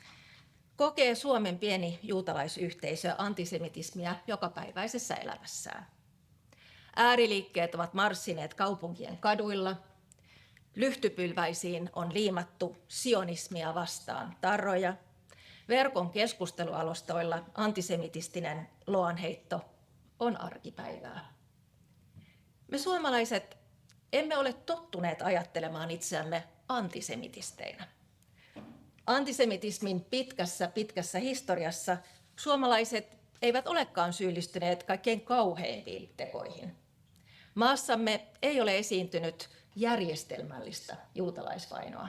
kokee Suomen pieni juutalaisyhteisö antisemitismiä jokapäiväisessä elämässään. Ääriliikkeet ovat marssineet kaupunkien kaduilla, lyhtypylväisiin on liimattu sionismia vastaan tarroja, verkon keskustelualustoilla antisemitistinen loanheitto on arkipäivää. Me suomalaiset emme ole tottuneet ajattelemaan itseämme antisemitisteinä. Antisemitismin pitkässä historiassa suomalaiset eivät olekaan syyllistyneet kaikkein kauheimpiin tekoihin. Maassamme ei ole esiintynyt järjestelmällistä juutalaisvainoa.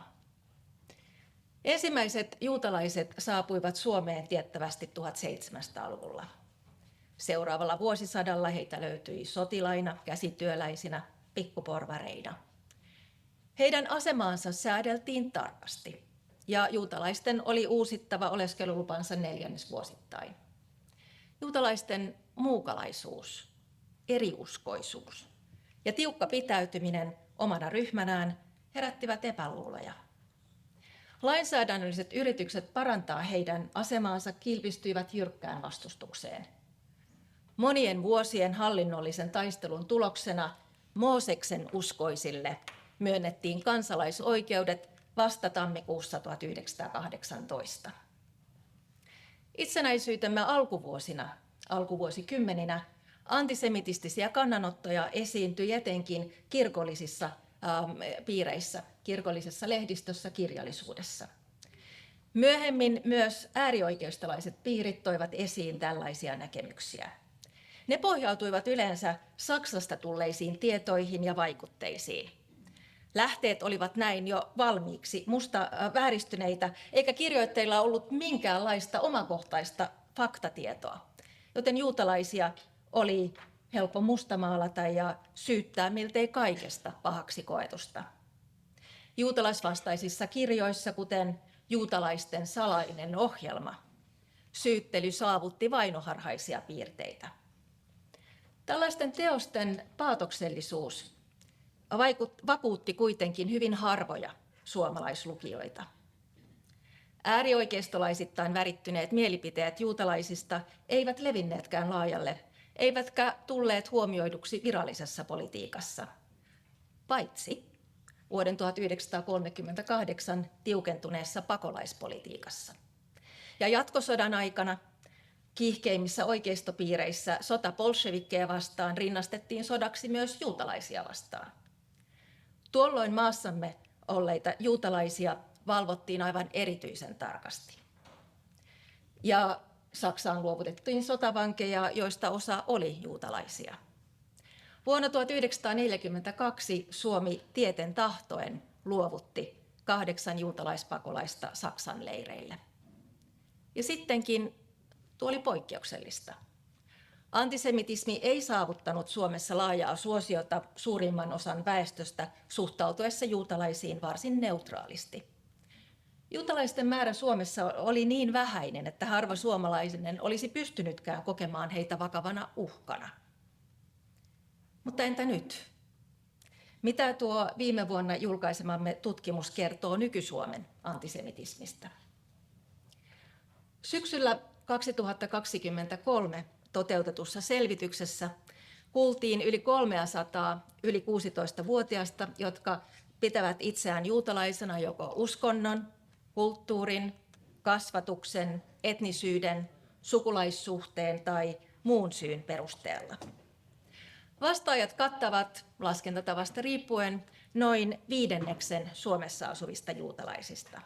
Ensimmäiset juutalaiset saapuivat Suomeen tiettävästi 1700-luvulla. Seuraavalla vuosisadalla heitä löytyi sotilaina, käsityöläisinä, pikkuporvareina. Heidän asemaansa säädeltiin tarkasti, ja juutalaisten oli uusittava oleskelulupansa 4. vuosittain. Juutalaisten muukalaisuus, eriuskoisuus ja tiukka pitäytyminen omana ryhmänään herättivät epäluuloja. Lainsäädännölliset yritykset parantaa heidän asemaansa kilpistyivät jyrkkään vastustukseen. Monien vuosien hallinnollisen taistelun tuloksena Mooseksen uskoisille myönnettiin kansalaisoikeudet vasta tammikuussa 1918. Itsenäisyytemme alkuvuosikymmeninä antisemitistisiä kannanottoja esiintyi etenkin kirkollisissa piireissä, kirkollisessa lehdistössä, kirjallisuudessa. Myöhemmin myös äärioikeistolaiset piirit toivat esiin tällaisia näkemyksiä. Ne pohjautuivat yleensä Saksasta tulleisiin tietoihin ja vaikutteisiin. Lähteet olivat näin jo valmiiksi vääristyneitä, eikä kirjoittajilla ollut minkäänlaista omakohtaista faktatietoa, joten juutalaisia oli helppo mustamaalata ja syyttää miltei kaikesta pahaksi koetusta. Juutalaisvastaisissa kirjoissa, kuten Juutalaisten salainen ohjelma, syyttely saavutti vainoharhaisia piirteitä. Tällaisten teosten paatoksellisuus vakuutti kuitenkin hyvin harvoja suomalaislukijoita. Äärioikeistolaisittain värittyneet mielipiteet juutalaisista eivät levinneetkään laajalle, eivätkä tulleet huomioiduksi virallisessa politiikassa, paitsi vuoden 1938 tiukentuneessa pakolaispolitiikassa. Ja jatkosodan aikana kiihkeimmissä oikeistopiireissä sota bolshevikkeja vastaan rinnastettiin sodaksi myös juutalaisia vastaan. Tuolloin maassamme olleita juutalaisia valvottiin aivan erityisen tarkasti. Ja Saksaan luovutettiin sotavankeja, joista osa oli juutalaisia. Vuonna 1942 Suomi tieten tahtoen luovutti 8 juutalaispakolaista Saksan leireille. Ja sittenkin tuo oli poikkeuksellista. Antisemitismi ei saavuttanut Suomessa laajaa suosiota suurimman osan väestöstä suhtautuessa juutalaisiin varsin neutraalisti. Juutalaisten määrä Suomessa oli niin vähäinen, että harva suomalainen olisi pystynytkään kokemaan heitä vakavana uhkana. Mutta entä nyt? Mitä tuo viime vuonna julkaisemamme tutkimus kertoo nyky-Suomen antisemitismistä? Syksyllä 2023 toteutetussa selvityksessä kuultiin yli 300 yli 16-vuotiaista, jotka pitävät itseään juutalaisena joko uskonnon, kulttuurin, kasvatuksen, etnisyyden, sukulaissuhteen tai muun syyn perusteella. Vastaajat kattavat laskentatavasta riippuen noin 1/5 Suomessa asuvista juutalaisista.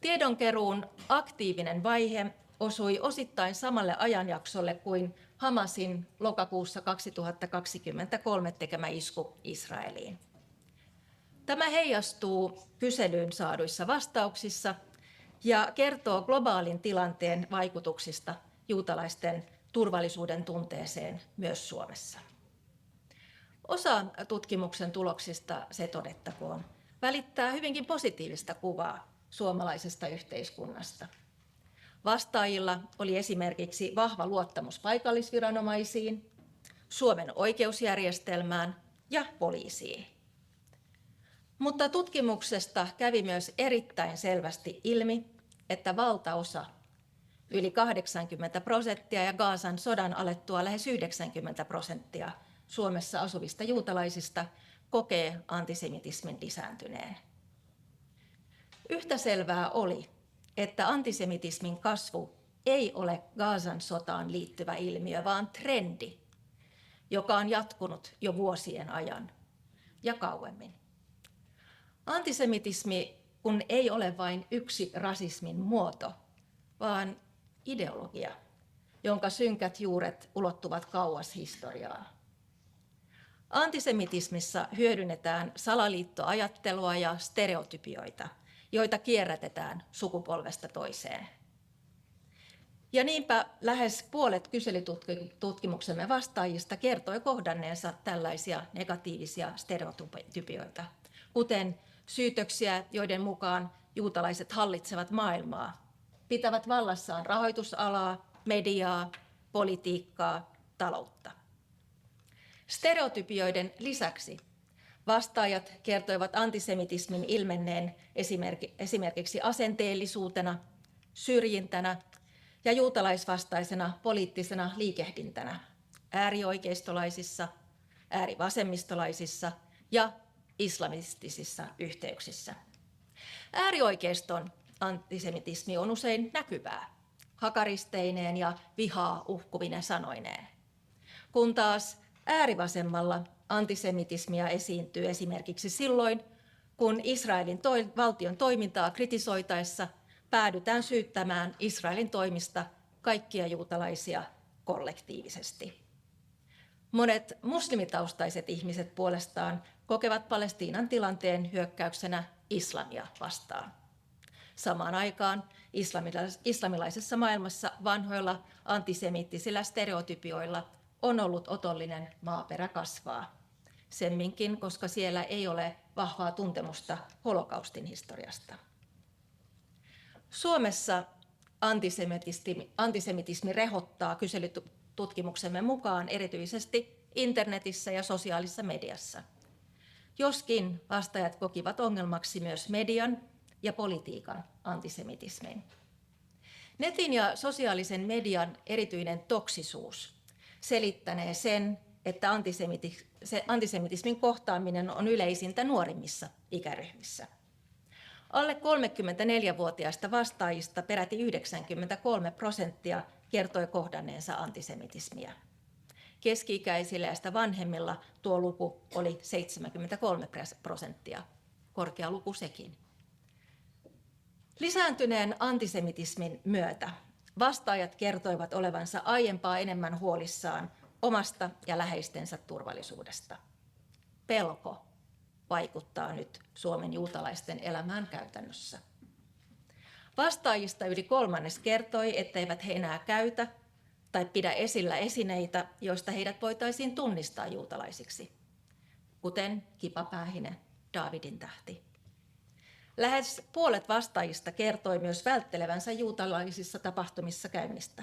Tiedonkeruun aktiivinen vaihe osui osittain samalle ajanjaksolle kuin Hamasin lokakuussa 2023 tekemä isku Israeliin. Tämä heijastuu kyselyyn saaduissa vastauksissa ja kertoo globaalin tilanteen vaikutuksista juutalaisten turvallisuuden tunteeseen myös Suomessa. Osa tutkimuksen tuloksista, se todettakoon, välittää hyvinkin positiivista kuvaa suomalaisesta yhteiskunnasta. Vastaajilla oli esimerkiksi vahva luottamus paikallisviranomaisiin, Suomen oikeusjärjestelmään ja poliisiin. Mutta tutkimuksesta kävi myös erittäin selvästi ilmi, että valtaosa, yli 80% ja Gazan sodan alettua lähes 90% Suomessa asuvista juutalaisista kokee antisemitismin lisääntyneen. Yhtä selvää oli, että antisemitismin kasvu ei ole Gazan sotaan liittyvä ilmiö, vaan trendi, joka on jatkunut jo vuosien ajan ja kauemmin. Antisemitismi kun ei ole vain yksi rasismin muoto, vaan ideologia, jonka synkät juuret ulottuvat kauas historiaa. Antisemitismissa hyödynnetään salaliittoajattelua ja stereotypioita, joita kierrätetään sukupolvesta toiseen. Ja niinpä lähes puolet kyselytutkimuksemme vastaajista kertoi kohdanneensa tällaisia negatiivisia stereotypioita, kuten syytöksiä, joiden mukaan juutalaiset hallitsevat maailmaa, pitävät vallassaan rahoitusalaa, mediaa, politiikkaa, taloutta. Stereotypioiden lisäksi vastaajat kertoivat antisemitismin ilmenneen esimerkiksi asenteellisuutena, syrjintänä ja juutalaisvastaisena poliittisena liikehdintänä äärioikeistolaisissa, äärivasemmistolaisissa ja islamistisissa yhteyksissä. Äärioikeiston antisemitismi on usein näkyvää, hakaristeineen ja vihaa uhkuvine sanoineen, kun taas äärivasemmalla antisemitismia esiintyy esimerkiksi silloin, kun Israelin valtion toimintaa kritisoitaessa päädytään syyttämään Israelin toimista kaikkia juutalaisia kollektiivisesti. Monet muslimitaustaiset ihmiset puolestaan kokevat Palestiinan tilanteen hyökkäyksenä islamia vastaan. Samaan aikaan islamilaisessa maailmassa vanhoilla antisemittisillä stereotypioilla on ollut otollinen maaperä kasvaa, semminkin koska siellä ei ole vahvaa tuntemusta Holokaustin historiasta. Suomessa antisemitismi rehottaa kyselytutkimuksemme mukaan erityisesti internetissä ja sosiaalisessa mediassa. Joskin vastaajat kokivat ongelmaksi myös median ja politiikan antisemitismin. Netin ja sosiaalisen median erityinen toksisuus selittänee sen, että antisemitismin kohtaaminen on yleisintä nuorimmissa ikäryhmissä. Alle 34-vuotiaista vastaajista peräti 93% kertoi kohdanneensa antisemitismiä. Keski-ikäisillä ja sitä vanhemmilla tuo luku oli 73%, korkea luku sekin. Lisääntyneen antisemitismin myötä vastaajat kertoivat olevansa aiempaa enemmän huolissaan omasta ja läheistensä turvallisuudesta. Pelko vaikuttaa nyt Suomen juutalaisten elämään käytännössä. Vastaajista yli kolmannes kertoi, etteivät he enää käytä tai pidä esillä esineitä, joista heidät voitaisiin tunnistaa juutalaisiksi, kuten kipapäähine, Daavidin tähti. Lähes puolet vastaajista kertoi myös välttelevänsä juutalaisissa tapahtumissa käymistä.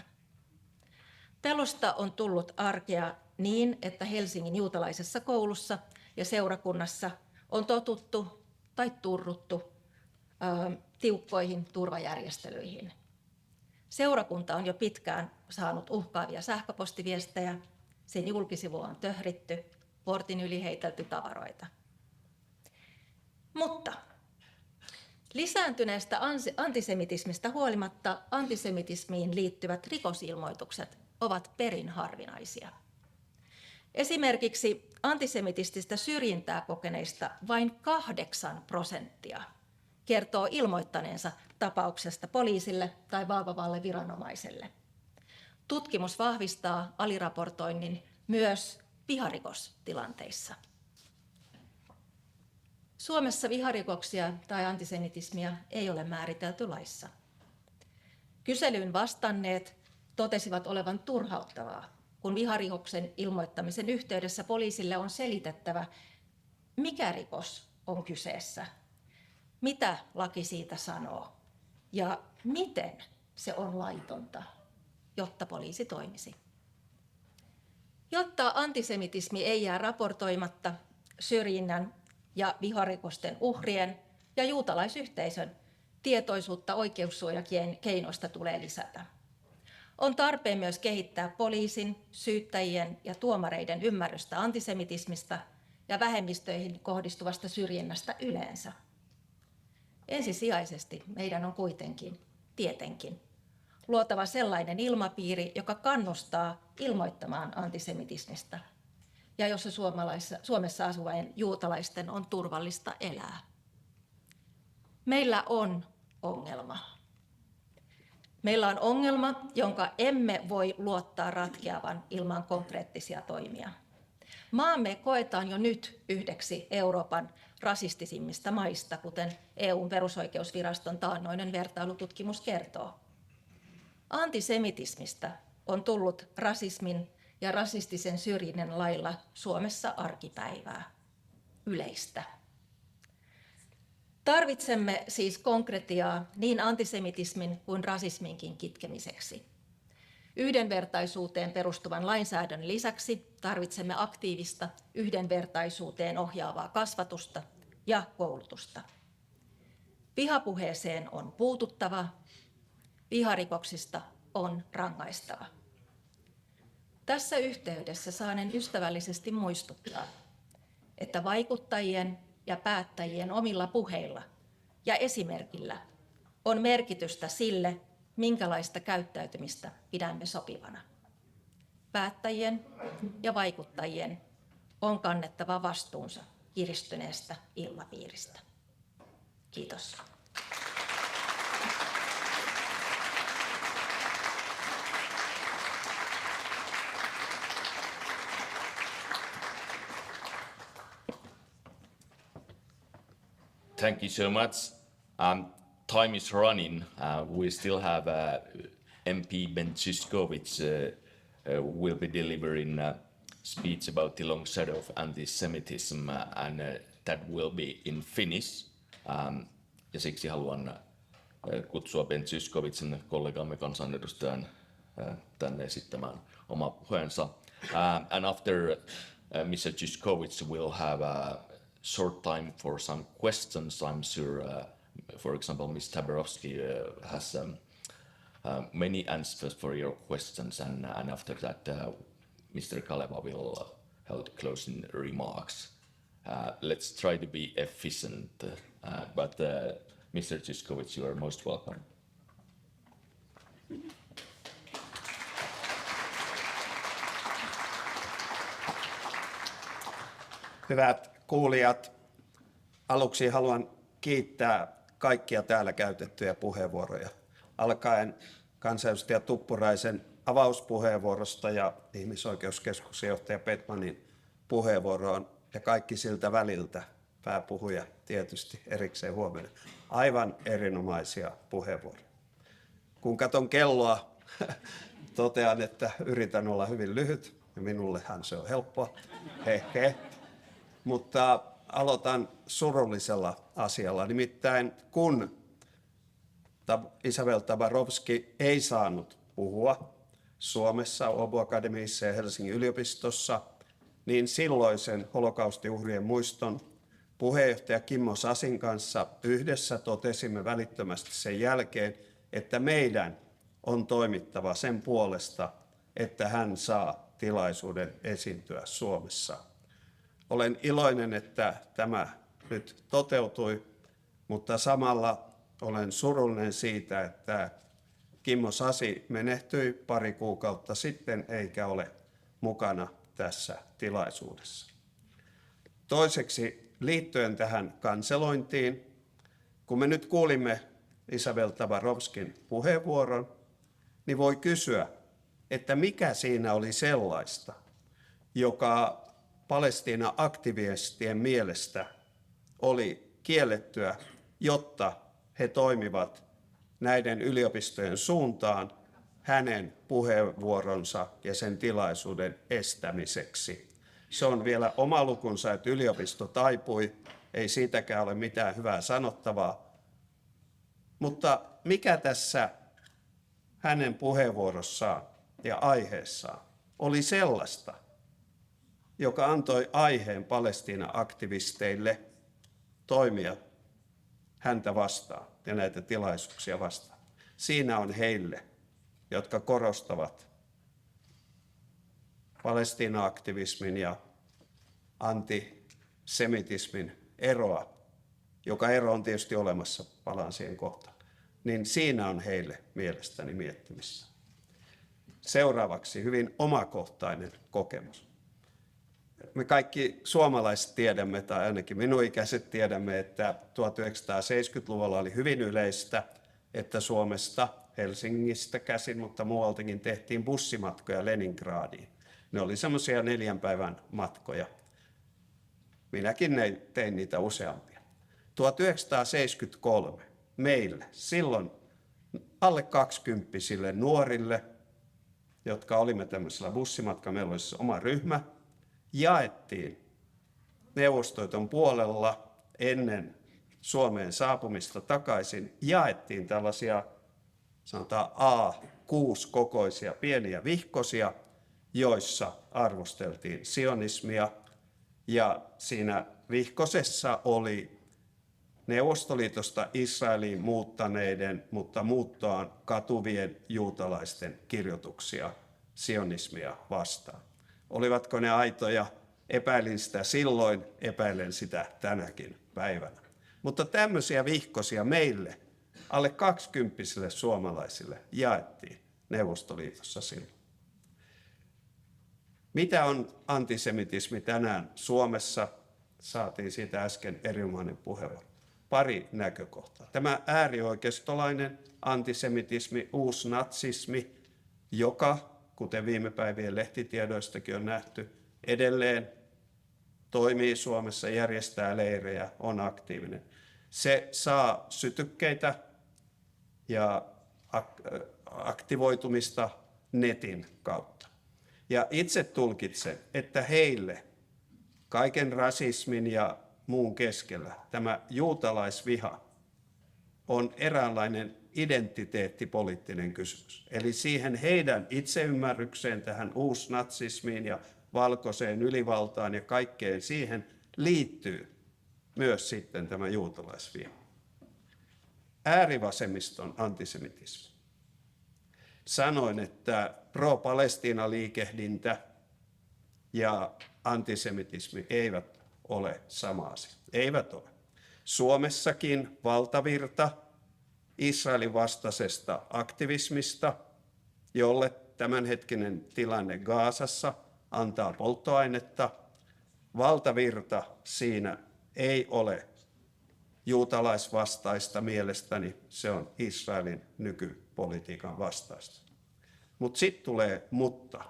Pelosta on tullut arkea niin, että Helsingin juutalaisessa koulussa ja seurakunnassa on totuttu tai turruttu tiukkoihin turvajärjestelyihin. Seurakunta on jo pitkään saanut uhkaavia sähköpostiviestejä, sen julkisivu on töhritty, portin yli heitelty tavaroita. Mutta lisääntyneestä antisemitismistä huolimatta antisemitismiin liittyvät rikosilmoitukset ovat perin harvinaisia. Esimerkiksi antisemitististä syrjintää kokeneista vain 8% kertoo ilmoittaneensa tapauksesta poliisille tai valvovalle viranomaiselle. Tutkimus vahvistaa aliraportoinnin myös viharikostilanteissa. Suomessa viharikoksia tai antisemitismiä ei ole määritelty laissa. Kyselyyn vastanneet totesivat olevan turhauttavaa, kun viharikoksen ilmoittamisen yhteydessä poliisille on selitettävä, mikä rikos on kyseessä, mitä laki siitä sanoo ja miten se on laitonta, jotta poliisi toimisi. Jotta antisemitismi ei jää raportoimatta, syrjinnän ja viharikosten uhrien ja juutalaisyhteisön tietoisuutta oikeussuojakeinoista tulee lisätä. On tarpeen myös kehittää poliisin, syyttäjien ja tuomareiden ymmärrystä antisemitismistä ja vähemmistöihin kohdistuvasta syrjinnästä yleensä. Ensisijaisesti meidän on kuitenkin, tietenkin, luotava sellainen ilmapiiri, joka kannustaa ilmoittamaan antisemitismistä ja jossa Suomessa asuvien juutalaisten on turvallista elää. Meillä on ongelma. Meillä on ongelma, jonka emme voi luottaa ratkeavan ilman konkreettisia toimia. Maamme koetaan jo nyt yhdeksi Euroopan rasistisimmista maista, kuten EU:n perusoikeusviraston taannoinen vertailututkimus kertoo. Antisemitismistä on tullut rasismin ja rasistisen syrjinnän lailla Suomessa arkipäivää, yleistä. Tarvitsemme siis konkretiaa niin antisemitismin kuin rasisminkin kitkemiseksi. Yhdenvertaisuuteen perustuvan lainsäädännön lisäksi tarvitsemme aktiivista yhdenvertaisuuteen ohjaavaa kasvatusta ja koulutusta. Vihapuheeseen on puututtava, viharikoksista on rangaistava. Tässä yhteydessä saanen ystävällisesti muistuttaa, että vaikuttajien ja päättäjien omilla puheilla ja esimerkillä on merkitystä sille, minkälaista käyttäytymistä pidämme sopivana. Päättäjien ja vaikuttajien on kannettava vastuunsa kiristyneestä ilmapiiristä. Kiitos. Thank you so much. Time is running. We still have MP Ben Zyskowicz will be delivering a speech about the long shadow of antisemitism, and that will be in Finnish. Ja siksi haluan kutsua Ben Zyskowiczin kollegamme kansanedustajan tänne esittämään oma puheensa. And after Mr. Zyskowicz will have a short time for some questions. I'm sure, for example, Ms. Tabarovsky has many answers for your questions, and after that, Mr. Kaleva will hold closing remarks. Let's try to be efficient, but Mr. Zyskowicz, you are most welcome. Hyvät kuulijat, aluksi haluan kiittää kaikkia täällä käytettyjä puheenvuoroja, alkaen kansanedustaja Tuppuraisen avauspuheenvuorosta ja ihmisoikeuskeskuksen johtaja Petmanin puheenvuoroon ja kaikki siltä väliltä, pääpuhuja tietysti erikseen huomenna. Aivan erinomaisia puheenvuoroja. Kun katson kelloa, totean, että yritän olla hyvin lyhyt ja minullehan se on helppoa. He. Mutta aloitan surullisella asialla. Nimittäin kun Isabel Tabarovsky ei saanut puhua Suomessa, Åbo Akademiassa ja Helsingin yliopistossa, niin silloisen holokaustin uhrien muiston puheenjohtaja Kimmo Sasin kanssa yhdessä totesimme välittömästi sen jälkeen, että meidän on toimittava sen puolesta, että hän saa tilaisuuden esiintyä Suomessa. Olen iloinen, että tämä nyt toteutui, mutta samalla olen surullinen siitä, että Kimmo Sasi menehtyi pari kuukautta sitten eikä ole mukana tässä tilaisuudessa. Toiseksi liittyen tähän kanselointiin, kun me nyt kuulimme Isabel Tabarovskyn puheenvuoron, niin voi kysyä, että mikä siinä oli sellaista, joka Palestiina-aktivistien mielestä oli kiellettyä, jotta he toimivat näiden yliopistojen suuntaan hänen puheenvuoronsa ja sen tilaisuuden estämiseksi. Se on vielä oma lukunsa, että yliopisto taipui, ei siitäkään ole mitään hyvää sanottavaa. Mutta mikä tässä hänen puheenvuorossaan ja aiheessaan oli sellaista, joka antoi aiheen Palestiina-aktivisteille toimia häntä vastaan ja näitä tilaisuuksia vastaan. Siinä on heille, jotka korostavat Palestiina-aktivismin ja antisemitismin eroa, joka ero on tietysti olemassa, palaan siihen kohtaan, niin siinä on heille mielestäni miettimistä. Seuraavaksi hyvin omakohtainen kokemus. Me kaikki suomalaiset tiedämme, tai ainakin minun ikäiset tiedämme, että 1970-luvulla oli hyvin yleistä, että Suomesta, Helsingistä käsin, mutta muualtakin tehtiin bussimatkoja Leningradiin. Ne oli semmoisia 4 päivän matkoja. Minäkin tein niitä useampia. 1973 meille, silloin alle 20-vuotiaille nuorille, jotka olimme tämmöisellä bussimatkalla, meillä oli siis oma ryhmä, jaettiin Neuvostoliiton puolella ennen Suomeen saapumista takaisin, jaettiin tällaisia sanotaan A6-kokoisia pieniä vihkosia, joissa arvosteltiin sionismia, ja siinä vihkosessa oli Neuvostoliitosta Israeliin muuttaneiden, mutta muuttoaan katuvien juutalaisten kirjoituksia sionismia vastaan. Olivatko ne aitoja? Epäilin sitä silloin, epäilen sitä tänäkin päivänä. Mutta tämmöisiä vihkosia meille, alle 20-vuotiaille suomalaisille, jaettiin Neuvostoliitossa silloin. Mitä on antisemitismi tänään Suomessa? Saatiin siitä äsken erinomainen puheenvuoro. Pari näkökohtaa. Tämä äärioikeistolainen antisemitismi, uusnatsismi, joka, kuten viime päivien lehtitiedoistakin on nähty, edelleen toimii Suomessa, järjestää leirejä, on aktiivinen. Se saa sytykkeitä ja aktivoitumista netin kautta. Ja itse tulkitsen, että heille kaiken rasismin ja muun keskellä tämä juutalaisviha on eräänlainen identiteettipoliittinen kysymys. Eli siihen heidän itseymmärrykseen, tähän uusnatsismiin ja valkoiseen ylivaltaan ja kaikkeen siihen liittyy myös sitten tämä juutalaisviha. Äärivasemmiston antisemitismi. Sanoin, että pro-Palestiina-liikehdintä ja antisemitismi eivät ole sama asia. Eivät ole. Suomessakin valtavirta Israelin vastaisesta aktivismista, jolle tämänhetkinen tilanne Gazassa antaa polttoainetta, valtavirta siinä ei ole juutalaisvastaista mielestäni, se on Israelin nykypolitiikan vastaista. Mutta sitten tulee mutta.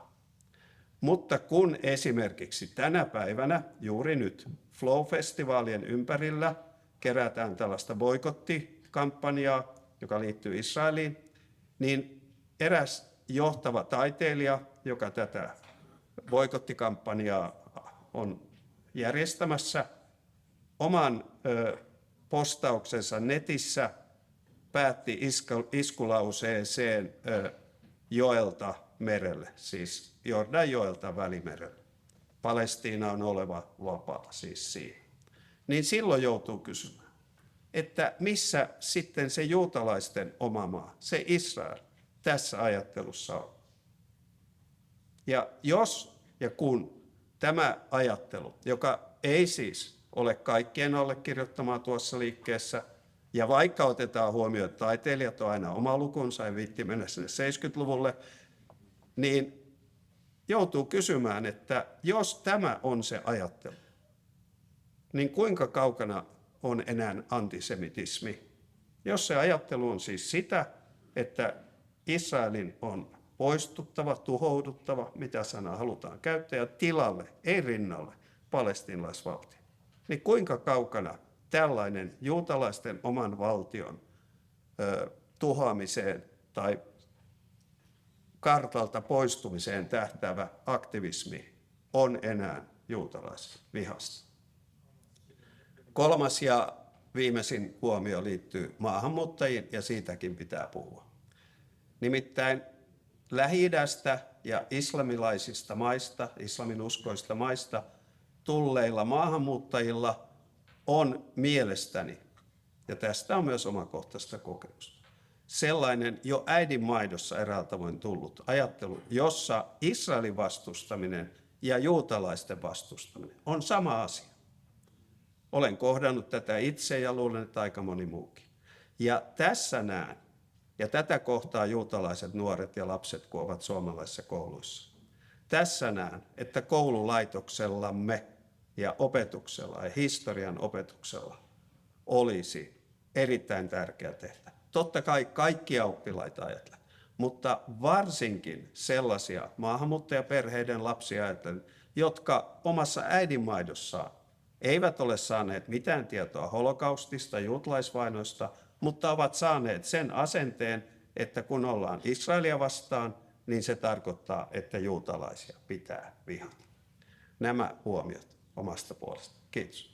Mutta kun esimerkiksi tänä päivänä, juuri nyt, Flow-festivaalien ympärillä kerätään tällaista boikottikampanjaa, joka liittyy Israeliin, niin eräs johtava taiteilija, joka tätä boikottikampanjaa on järjestämässä, oman postauksensa netissä päätti iskulauseeseen joelta merelle, siis Jordanjoelta Välimerelle. Palestiina on oleva vapaa, siis siihen. Niin silloin joutuu kysymään, että missä sitten se juutalaisten oma maa, se Israel, tässä ajattelussa on. Ja jos ja kun tämä ajattelu, joka ei siis ole kaikkien allekirjoittamaa tuossa liikkeessä, ja vaikka otetaan huomioon, että taiteilijat on aina oma lukunsa, ei viitti mennä sinne 70-luvulle, niin joutuu kysymään, että jos tämä on se ajattelu, niin kuinka kaukana on enää antisemitismi? Jos se ajattelu on siis sitä, että Israelin on poistuttava, tuhouduttava, mitä sanaa halutaan käyttää, ja tilalle, ei rinnalle, palestiinalaisvaltio, niin kuinka kaukana tällainen juutalaisten oman valtion tuhoamiseen tai kartalta poistumiseen tähtäävä aktivismi on enää juutalaisvihasta. Kolmas ja viimeisin huomio liittyy maahanmuuttajiin, ja siitäkin pitää puhua. Nimittäin Lähi-idästä ja islamilaisista maista, islaminuskoista maista tulleilla maahanmuuttajilla on mielestäni, ja tästä on myös omakohtaista kokemusta, sellainen jo äidinmaidossa eräällä tavoin tullut ajattelu, jossa Israelin vastustaminen ja juutalaisten vastustaminen on sama asia. Olen kohdannut tätä itse ja luulen, että aika moni muukin. Ja tässä näen, ja tätä kohtaa juutalaiset nuoret ja lapset, kun ovat suomalaisissa kouluissa. Tässä näen, että koululaitoksellamme ja opetuksella ja historian opetuksella olisi erittäin tärkeä tehtävä. Totta kai kaikkia oppilaita ajatellen, mutta varsinkin sellaisia maahanmuuttajaperheiden lapsia ajatellen, jotka omassa äidinmaidossaan eivät ole saaneet mitään tietoa holokaustista, juutalaisvainoista, mutta ovat saaneet sen asenteen, että kun ollaan Israelia vastaan, niin se tarkoittaa, että juutalaisia pitää vihata. Nämä huomiot omasta puolesta. Kiitos.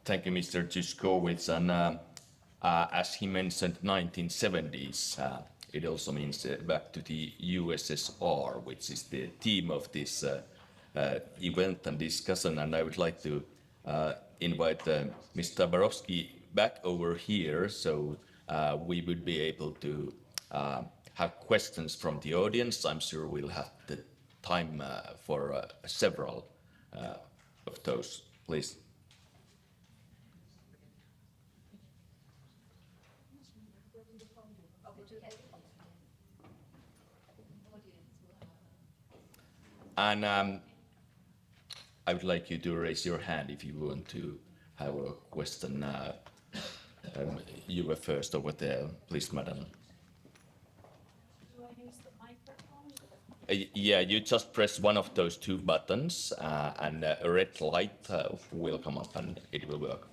Thank you, Mr. Zyskowicz. And as he mentioned, 1970s, it also means back to the USSR, which is the theme of this event and discussion. And I would like to invite Ms. Tabarovsky back over here, so we would be able to have questions from the audience. I'm sure we'll have the time for several of those. Please. And I would like you to raise your hand if you want to have a question. You were first over there, please, madam. Do I use the microphone? Yeah, you just press one of those two buttons, and a red light will come up, and it will work.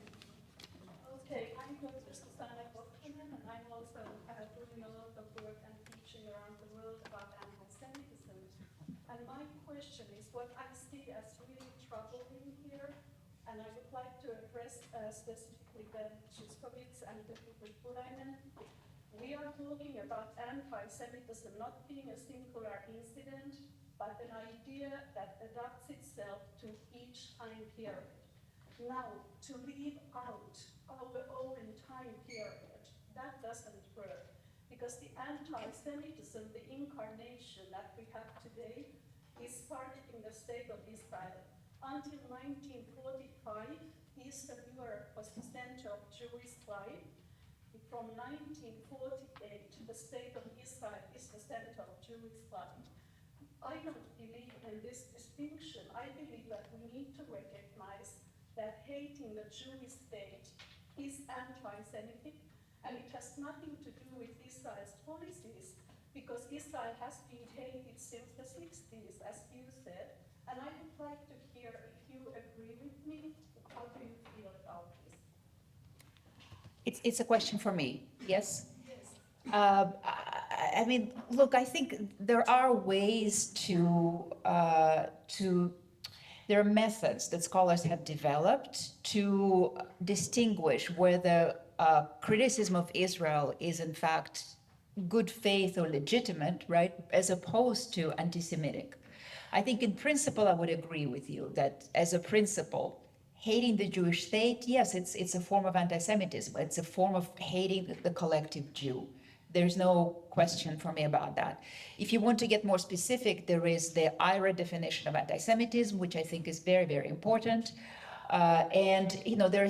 Okay, I'm Risto Huvila, and I'm also doing a lot of work and teaching around the world about anti-Semitism. And my question is what I see as really troubling here, and I would like to address specifically Ben Zyskowicz and Tytti Tuppurainen. We are talking about anti-Semitism not being a singular incident, but an idea that adapts itself to each time period. Now, to leave out our own time period, that doesn't work, because the anti-Semitism, the incarnation that we have today, is started in the state of Israel. Until 1945, Eastern Europe was the center of Jewish life. From 1948, the state of Israel is the center of Jewish life. I don't believe in this distinction. I believe that we need to recognize that hating the Jewish state is anti-Semitic, and it has nothing to do with Israel's policies, because Israel has been hated since the 60s, as you said, and I would like to hear if you agree with me. How do you feel about this? It's a question for me, yes? Yes. I mean, look, I think there are ways there are methods that scholars have developed to distinguish whether criticism of Israel is in fact good faith or legitimate, right, as opposed to anti-Semitic. I think in principle, I would agree with you that as a principle, hating the Jewish state, yes, it's a form of anti-Semitism. It's a form of hating the collective Jew. There's no question for me about that. If you want to get more specific, there is the IRA definition of anti-Semitism, which I think is very, very important. And you know, there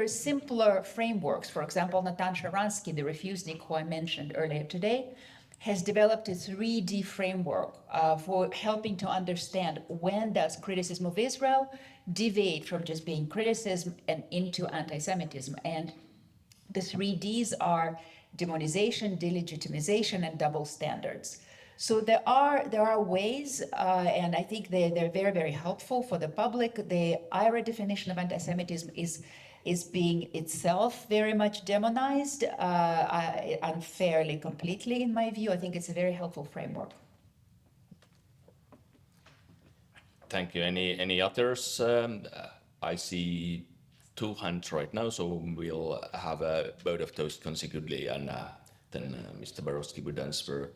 are simpler frameworks. For example, Natan Sharansky, the refusenik who I mentioned earlier today, has developed a 3D framework for helping to understand when does criticism of Israel deviate from just being criticism and into anti-Semitism. And the 3Ds are demonization, delegitimization, and double standards. So there are ways, and I think they're very, very helpful for the public. The IRA definition of anti-Semitism is being itself very much demonized unfairly, completely, in my view. I think it's a very helpful framework. Thank you. Any others? I see 2 hands right now, so we'll have both of those consecutively, and then Mr. Borowski would answer.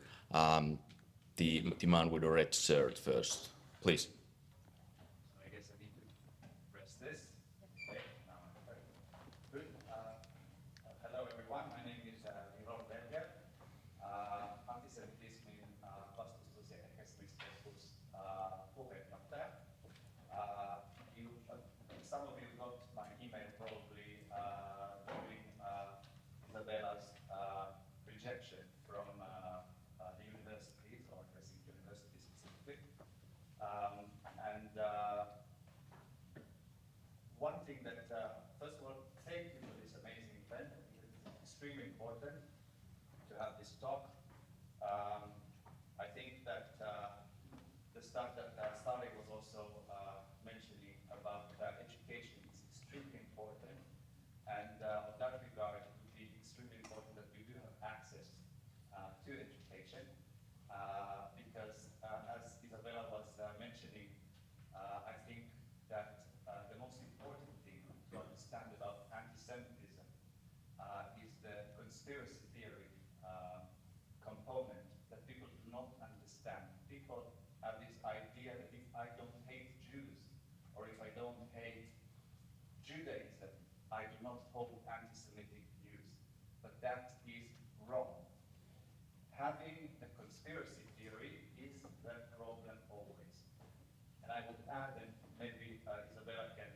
The man with the red shirt first, please. I guess I need to press this. Okay, now I'm very good. Hello everyone, my name is varapj. Antisemitismin vastustus- ja ehkäisemiskeskus Puhujavieraan. Some of you got my email probably during Isabella's rejection from the universities, or Helsinki University specifically. One thing that, first of all, thank you for this amazing event. It's extremely important to have this talk. I think that the stuff that Sari was also mentioning about education is extremely important. And in that regard, it would be extremely important that we do have access to education. Because as Isabella was mentioning, I think that the most important thing to understand about anti-Semitism is the conspiracy theory component that people do not understand. People have this idea that if I don't hate Jews, or if I don't hate Judaism, I do not hold anti-Semitic views. But that is wrong. Having a conspiracy theory is the problem always. And I would add, and maybe Isabella can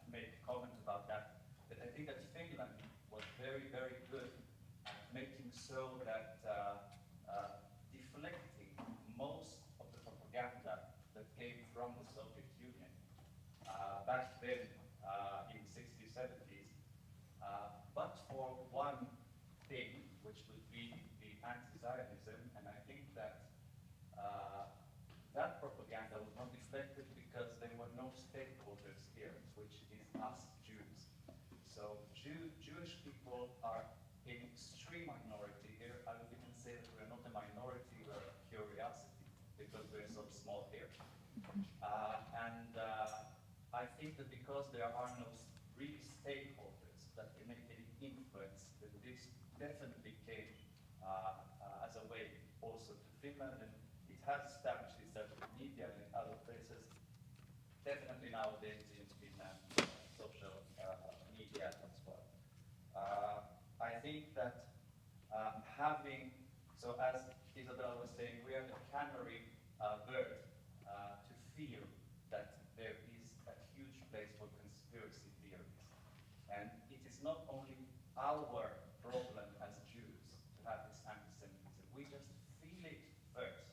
make a comment about that, that I think that Finland was very, very good at making so that deflecting most of the propaganda that came from the Soviet Union back then in the 60s, 70s, but for one thing, which would be the anti-Zionism, and I think that that propaganda was not deflected because there were no stakeholders here, which is us Jews. So Jewish people are in extreme minority here. I would even say that we're not a minority, we're a curiosity, because we're so small here. I think that because there are no real stakeholders that can make any influence, that this definitely came as a way also to Finland, and it has established itself in media and in other places, definitely nowadays in social media as well. I think that so as Isabella was saying, we are the canary bird to feel that there is a huge place for conspiracy theories. And it is not only our problem as Jews to have this anti-Semitism, we just feel it first.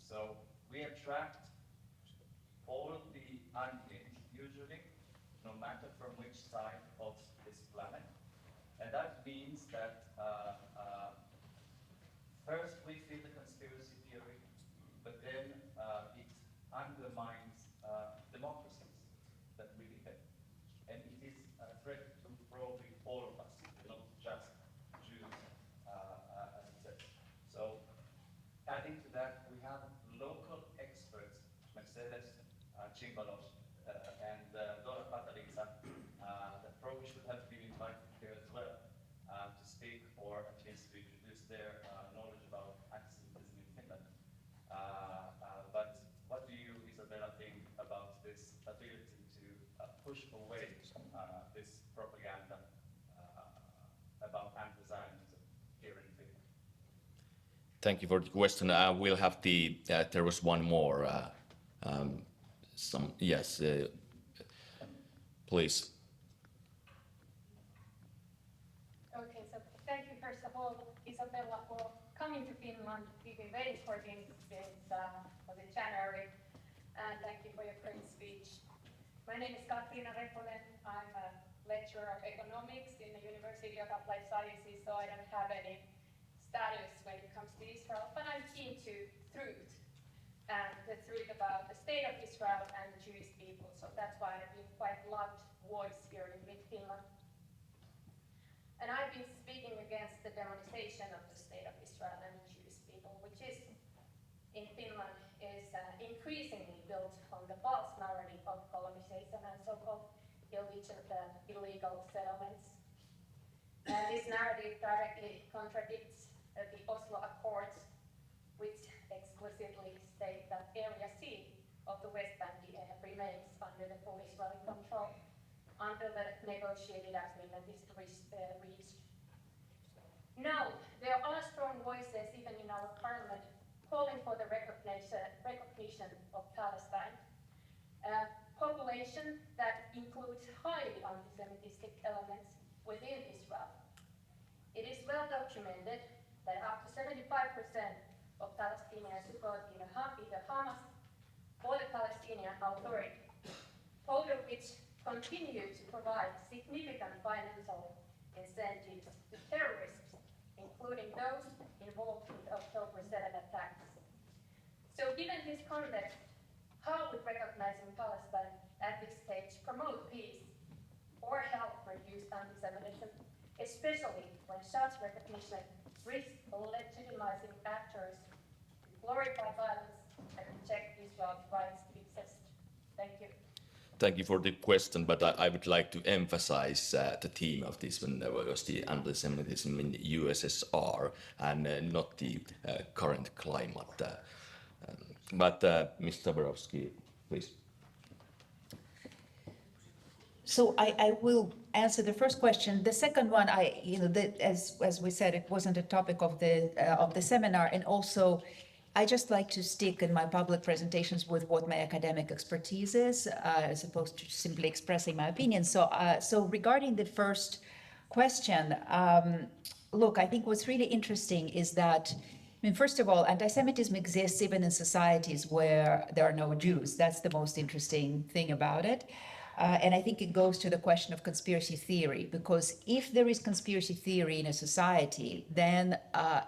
So we attract all the onions, usually, no matter from which side of this planet. And that means that first we feel the conspiracy theory, but then it undermines democracies that we live in. And it is a threat to probably all of us, not just Jews, as it says. So adding to that, we have local experts, Mercedes Cimbalos and Dora Patalica, that probably should have been invited here as well to speak, or at least to introduce their knowledge about antisemitism in Finland. But what do you, Isabella, think about this ability to push away this propaganda about anti-Zionism here in Finland? Thank you for the question. We'll have there was one more. Yes, please. Okay, so thank you first of all, Isabella, for coming to Finland. We've been waiting for him since was it January, and thank you for your great speech. My name is Katriina Reponen. I'm a lecturer of economics in the University of Applied Sciences, so I don't have any status when it comes to Israel, but I'm keen to truth, and the truth about the state of Israel and the Jewish people. So that's why I've been quite loud voice here in mid-Finland. And I've been speaking against the demonization of the state of Israel and the Jewish people, which is in Finland is increasingly built on the false narrative of colonization and so-called illegal settlements. And this narrative directly contradicts the Oslo Accords, which explicitly state that Area C of the West Bank remains under the full Israeli control until the negotiated agreement is reached. No, there are strong voices even in our parliament calling for the recognition of Palestine, a population that includes highly anti-Semitic elements within Israel. It is well documented that up to 75% of Palestinians support either Hamas or the Palestinian Authority, both of which continue to provide significant financial incentives to terrorists, including those involved in the October 7 attacks. So given this context, how would recognizing Palestine at this stage promote peace or help reduce anti-Semitism, especially when such recognition risks legitimizing actors who glorify violence and reject Israel's rights to exist? Thank you. Thank you for the question, but I would like to emphasize the theme of this one was the antisemitism in USSR and not the current climate. But Mr. Tabarovsky, please. So I will answer the first question. The second one, as we said, it wasn't a topic of the seminar, and also I just like to stick in my public presentations with what my academic expertise is, as opposed to simply expressing my opinion. So regarding the first question, look, I think what's really interesting is that, I mean, first of all, anti-Semitism exists even in societies where there are no Jews. That's the most interesting thing about it. And I think it goes to the question of conspiracy theory, because if there is conspiracy theory in a society, then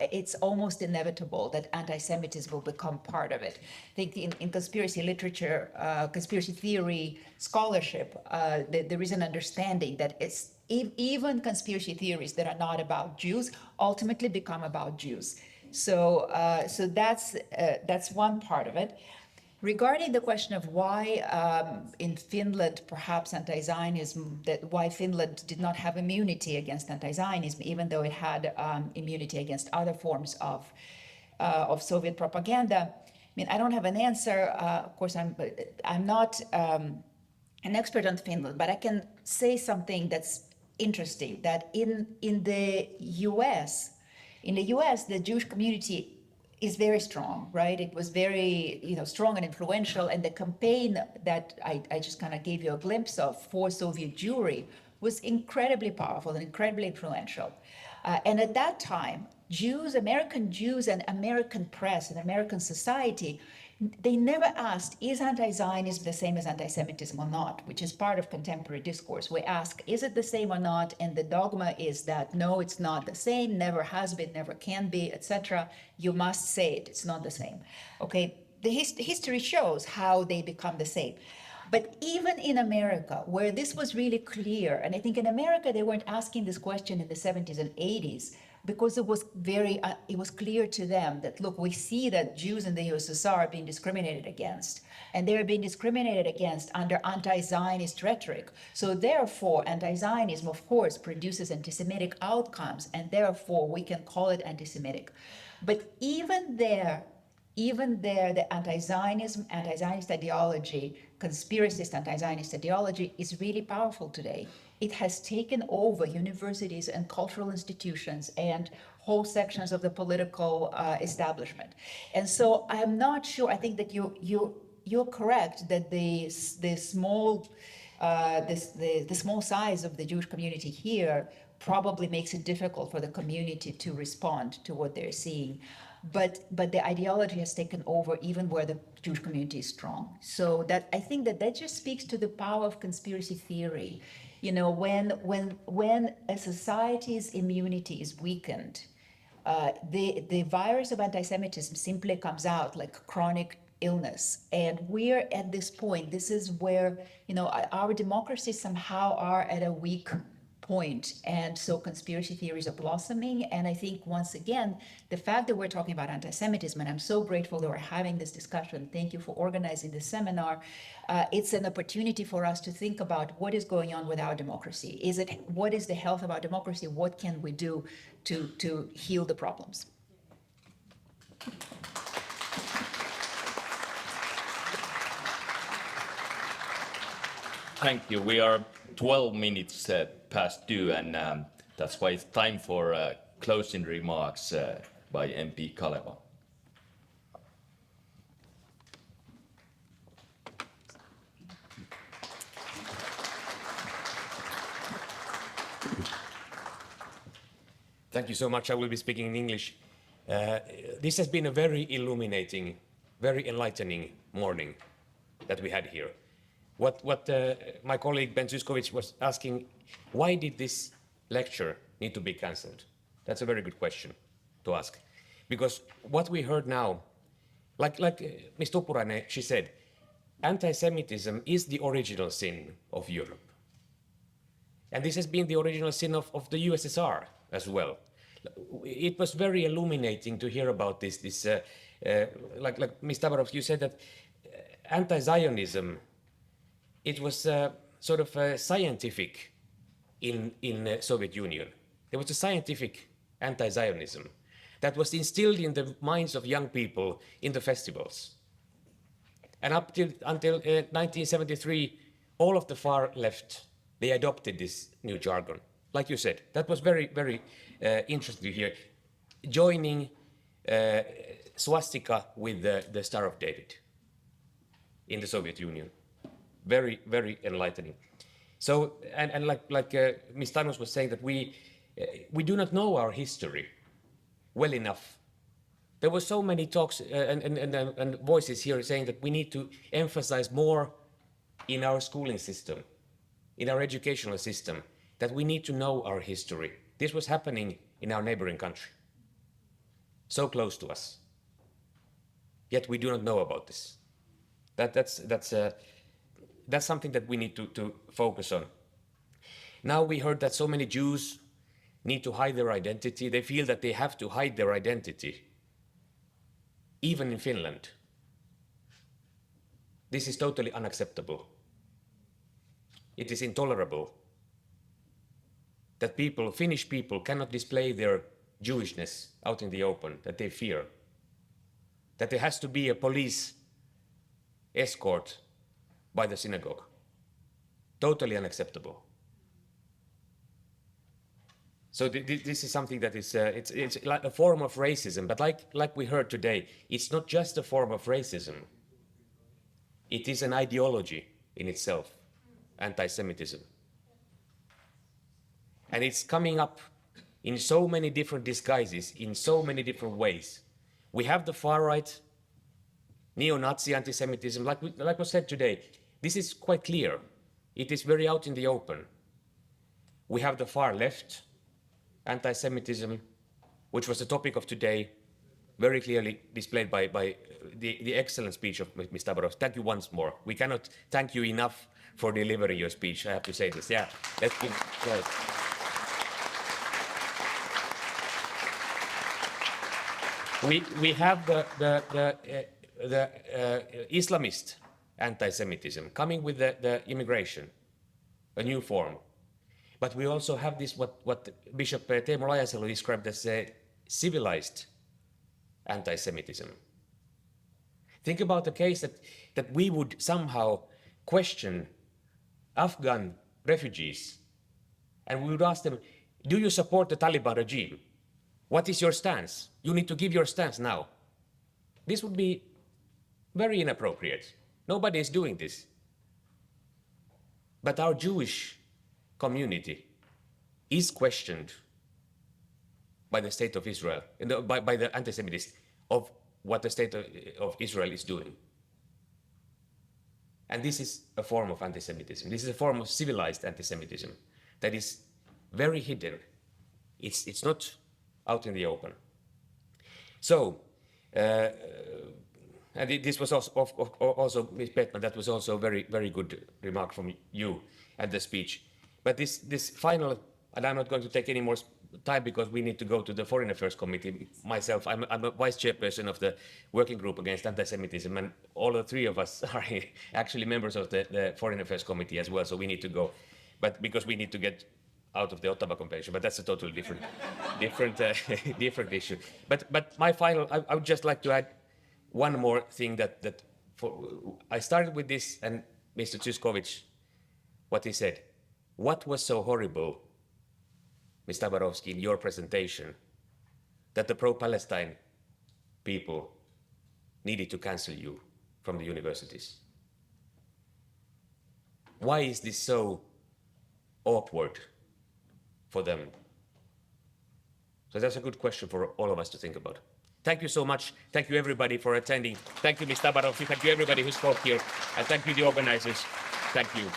it's almost inevitable that anti-Semitism will become part of it. I think in conspiracy literature, conspiracy theory scholarship, there is an understanding that even conspiracy theories that are not about Jews ultimately become about Jews. So that's one part of it. Regarding the question of why in Finland, perhaps anti-Zionism, why Finland did not have immunity against anti-Zionism, even though it had immunity against other forms of Soviet propaganda. I mean, I don't have an answer. Of course, I'm not an expert on Finland, but I can say something that's interesting. That in the U.S., the Jewish community is very strong, right? It was very, strong and influential, and the campaign that I just kind of gave you a glimpse of for Soviet Jewry was incredibly powerful and incredibly influential. And at that time, American Jews and American press and American society, they never asked, is anti-Zionism the same as anti-Semitism or not, which is part of contemporary discourse. We ask, is it the same or not? And the dogma is that, no, it's not the same, never has been, never can be, etc. You must say it, it's not the same. Okay, the history shows how they become the same. But even in America, where this was really clear, and I think in America they weren't asking this question in the 70s and 80s, because it was clear to them that, look, we see that Jews in the USSR are being discriminated against, and they're being discriminated against under anti-Zionist rhetoric. So therefore, anti-Zionism, of course, produces anti-Semitic outcomes, and therefore we can call it anti-Semitic. But even there, the anti-Zionist ideology, conspiracist anti-Zionist ideology is really powerful today. It has taken over universities and cultural institutions and whole sections of the political establishment. And so I'm not sure, I think that you're correct that the small size of the Jewish community here probably makes it difficult for the community to respond to what they're seeing. But the ideology has taken over even where the Jewish community is strong. So that I think that just speaks to the power of conspiracy theory. When a society's immunity is weakened, the virus of anti-Semitism simply comes out like chronic illness. And we're at this point, this is where, our democracies somehow are at a weak point. And so conspiracy theories are blossoming. And I think, once again, the fact that we're talking about anti-Semitism, and I'm so grateful that we're having this discussion. Thank you for organizing this seminar. It's an opportunity for us to think about what is going on with our democracy. What is the health of our democracy? What can we do to heal the problems? Thank you. We are 12 minutes past due, and that's why it's time for closing remarks by MP Kaleva. Thank you so much. I will be speaking in English. This has been a very illuminating, very enlightening morning that we had here. What my colleague Ben Zyskowicz was asking, why did this lecture need to be cancelled? That's a very good question to ask. Because what we heard now, like Ms. Tuppurainen, she said, anti-Semitism is the original sin of Europe. And this has been the original sin of the USSR as well. It was very illuminating to hear about this like Ms. Tabarovsky, you said that anti-Zionism, it was sort of scientific in Soviet Union. There was a scientific anti-Zionism that was instilled in the minds of young people in the festivals. And until 1973, all of the far left, they adopted this new jargon. Like you said, that was very, very interesting to hear. Joining swastika with the Star of David in the Soviet Union. Very, very enlightening. So, and like Ms. Tanus was saying, that we do not know our history well enough. There were so many talks and voices here saying that we need to emphasize more in our schooling system, in our educational system, that we need to know our history. This was happening in our neighboring country, so close to us. Yet we do not know about this. That's something that we need to focus on. Now we heard that so many Jews need to hide their identity. They feel that they have to hide their identity, even in Finland. This is totally unacceptable. It is intolerable that Finnish people cannot display their Jewishness out in the open, that they fear. That there has to be a police escort by the synagogue. Totally unacceptable. So this is something that is it's like a form of racism, but like we heard today, it's not just a form of racism. It is an ideology in itself, anti-Semitism. And it's coming up in so many different disguises, in so many different ways. We have the far right, neo-Nazi anti-Semitism, like was said today. This is quite clear. It is very out in the open. We have the far left, anti-Semitism, which was the topic of today, very clearly displayed by the excellent speech of Ms. Tabarovsky. Thank you once more. We cannot thank you enough for delivering your speech. I have to say this. Yeah, let's give right. We have the Islamist anti-Semitism coming with the immigration, a new form. But we also have this, what Bishop Teemu Laajasalo described as civilized anti-Semitism. Think about the case that we would somehow question Afghan refugees, and we would ask them, do you support the Taliban regime? What is your stance? You need to give your stance now. This would be very inappropriate. Nobody is doing this. But our Jewish community is questioned by the state of Israel, by the anti-Semitists, of what the state of Israel is doing. And this is a form of anti-Semitism. This is a form of civilized anti-Semitism that is very hidden. It's not out in the open. So, and this was also Ms. Petman, that was also a very, very good remark from you at the speech. But this final and I'm not going to take any more time because we need to go to the Foreign Affairs Committee. Myself, I'm a vice chairperson of the working group against anti-Semitism, and all the three of us are actually members of the Foreign Affairs Committee as well, so we need to go. But because we need to get out of the Ottawa Convention, but that's a totally different issue. But my final, I would just like to add one more thing I started with this, and Mr. Zyskowicz, what he said. What was so horrible, Mr. Tabarovsky, in your presentation, that the pro-Palestine people needed to cancel you from the universities? Why is this so awkward for them? So that's a good question for all of us to think about. Thank you so much. Thank you everybody for attending. Thank you, Mr. Tabarovsky. Thank you everybody who spoke here. And thank you the organizers. Thank you.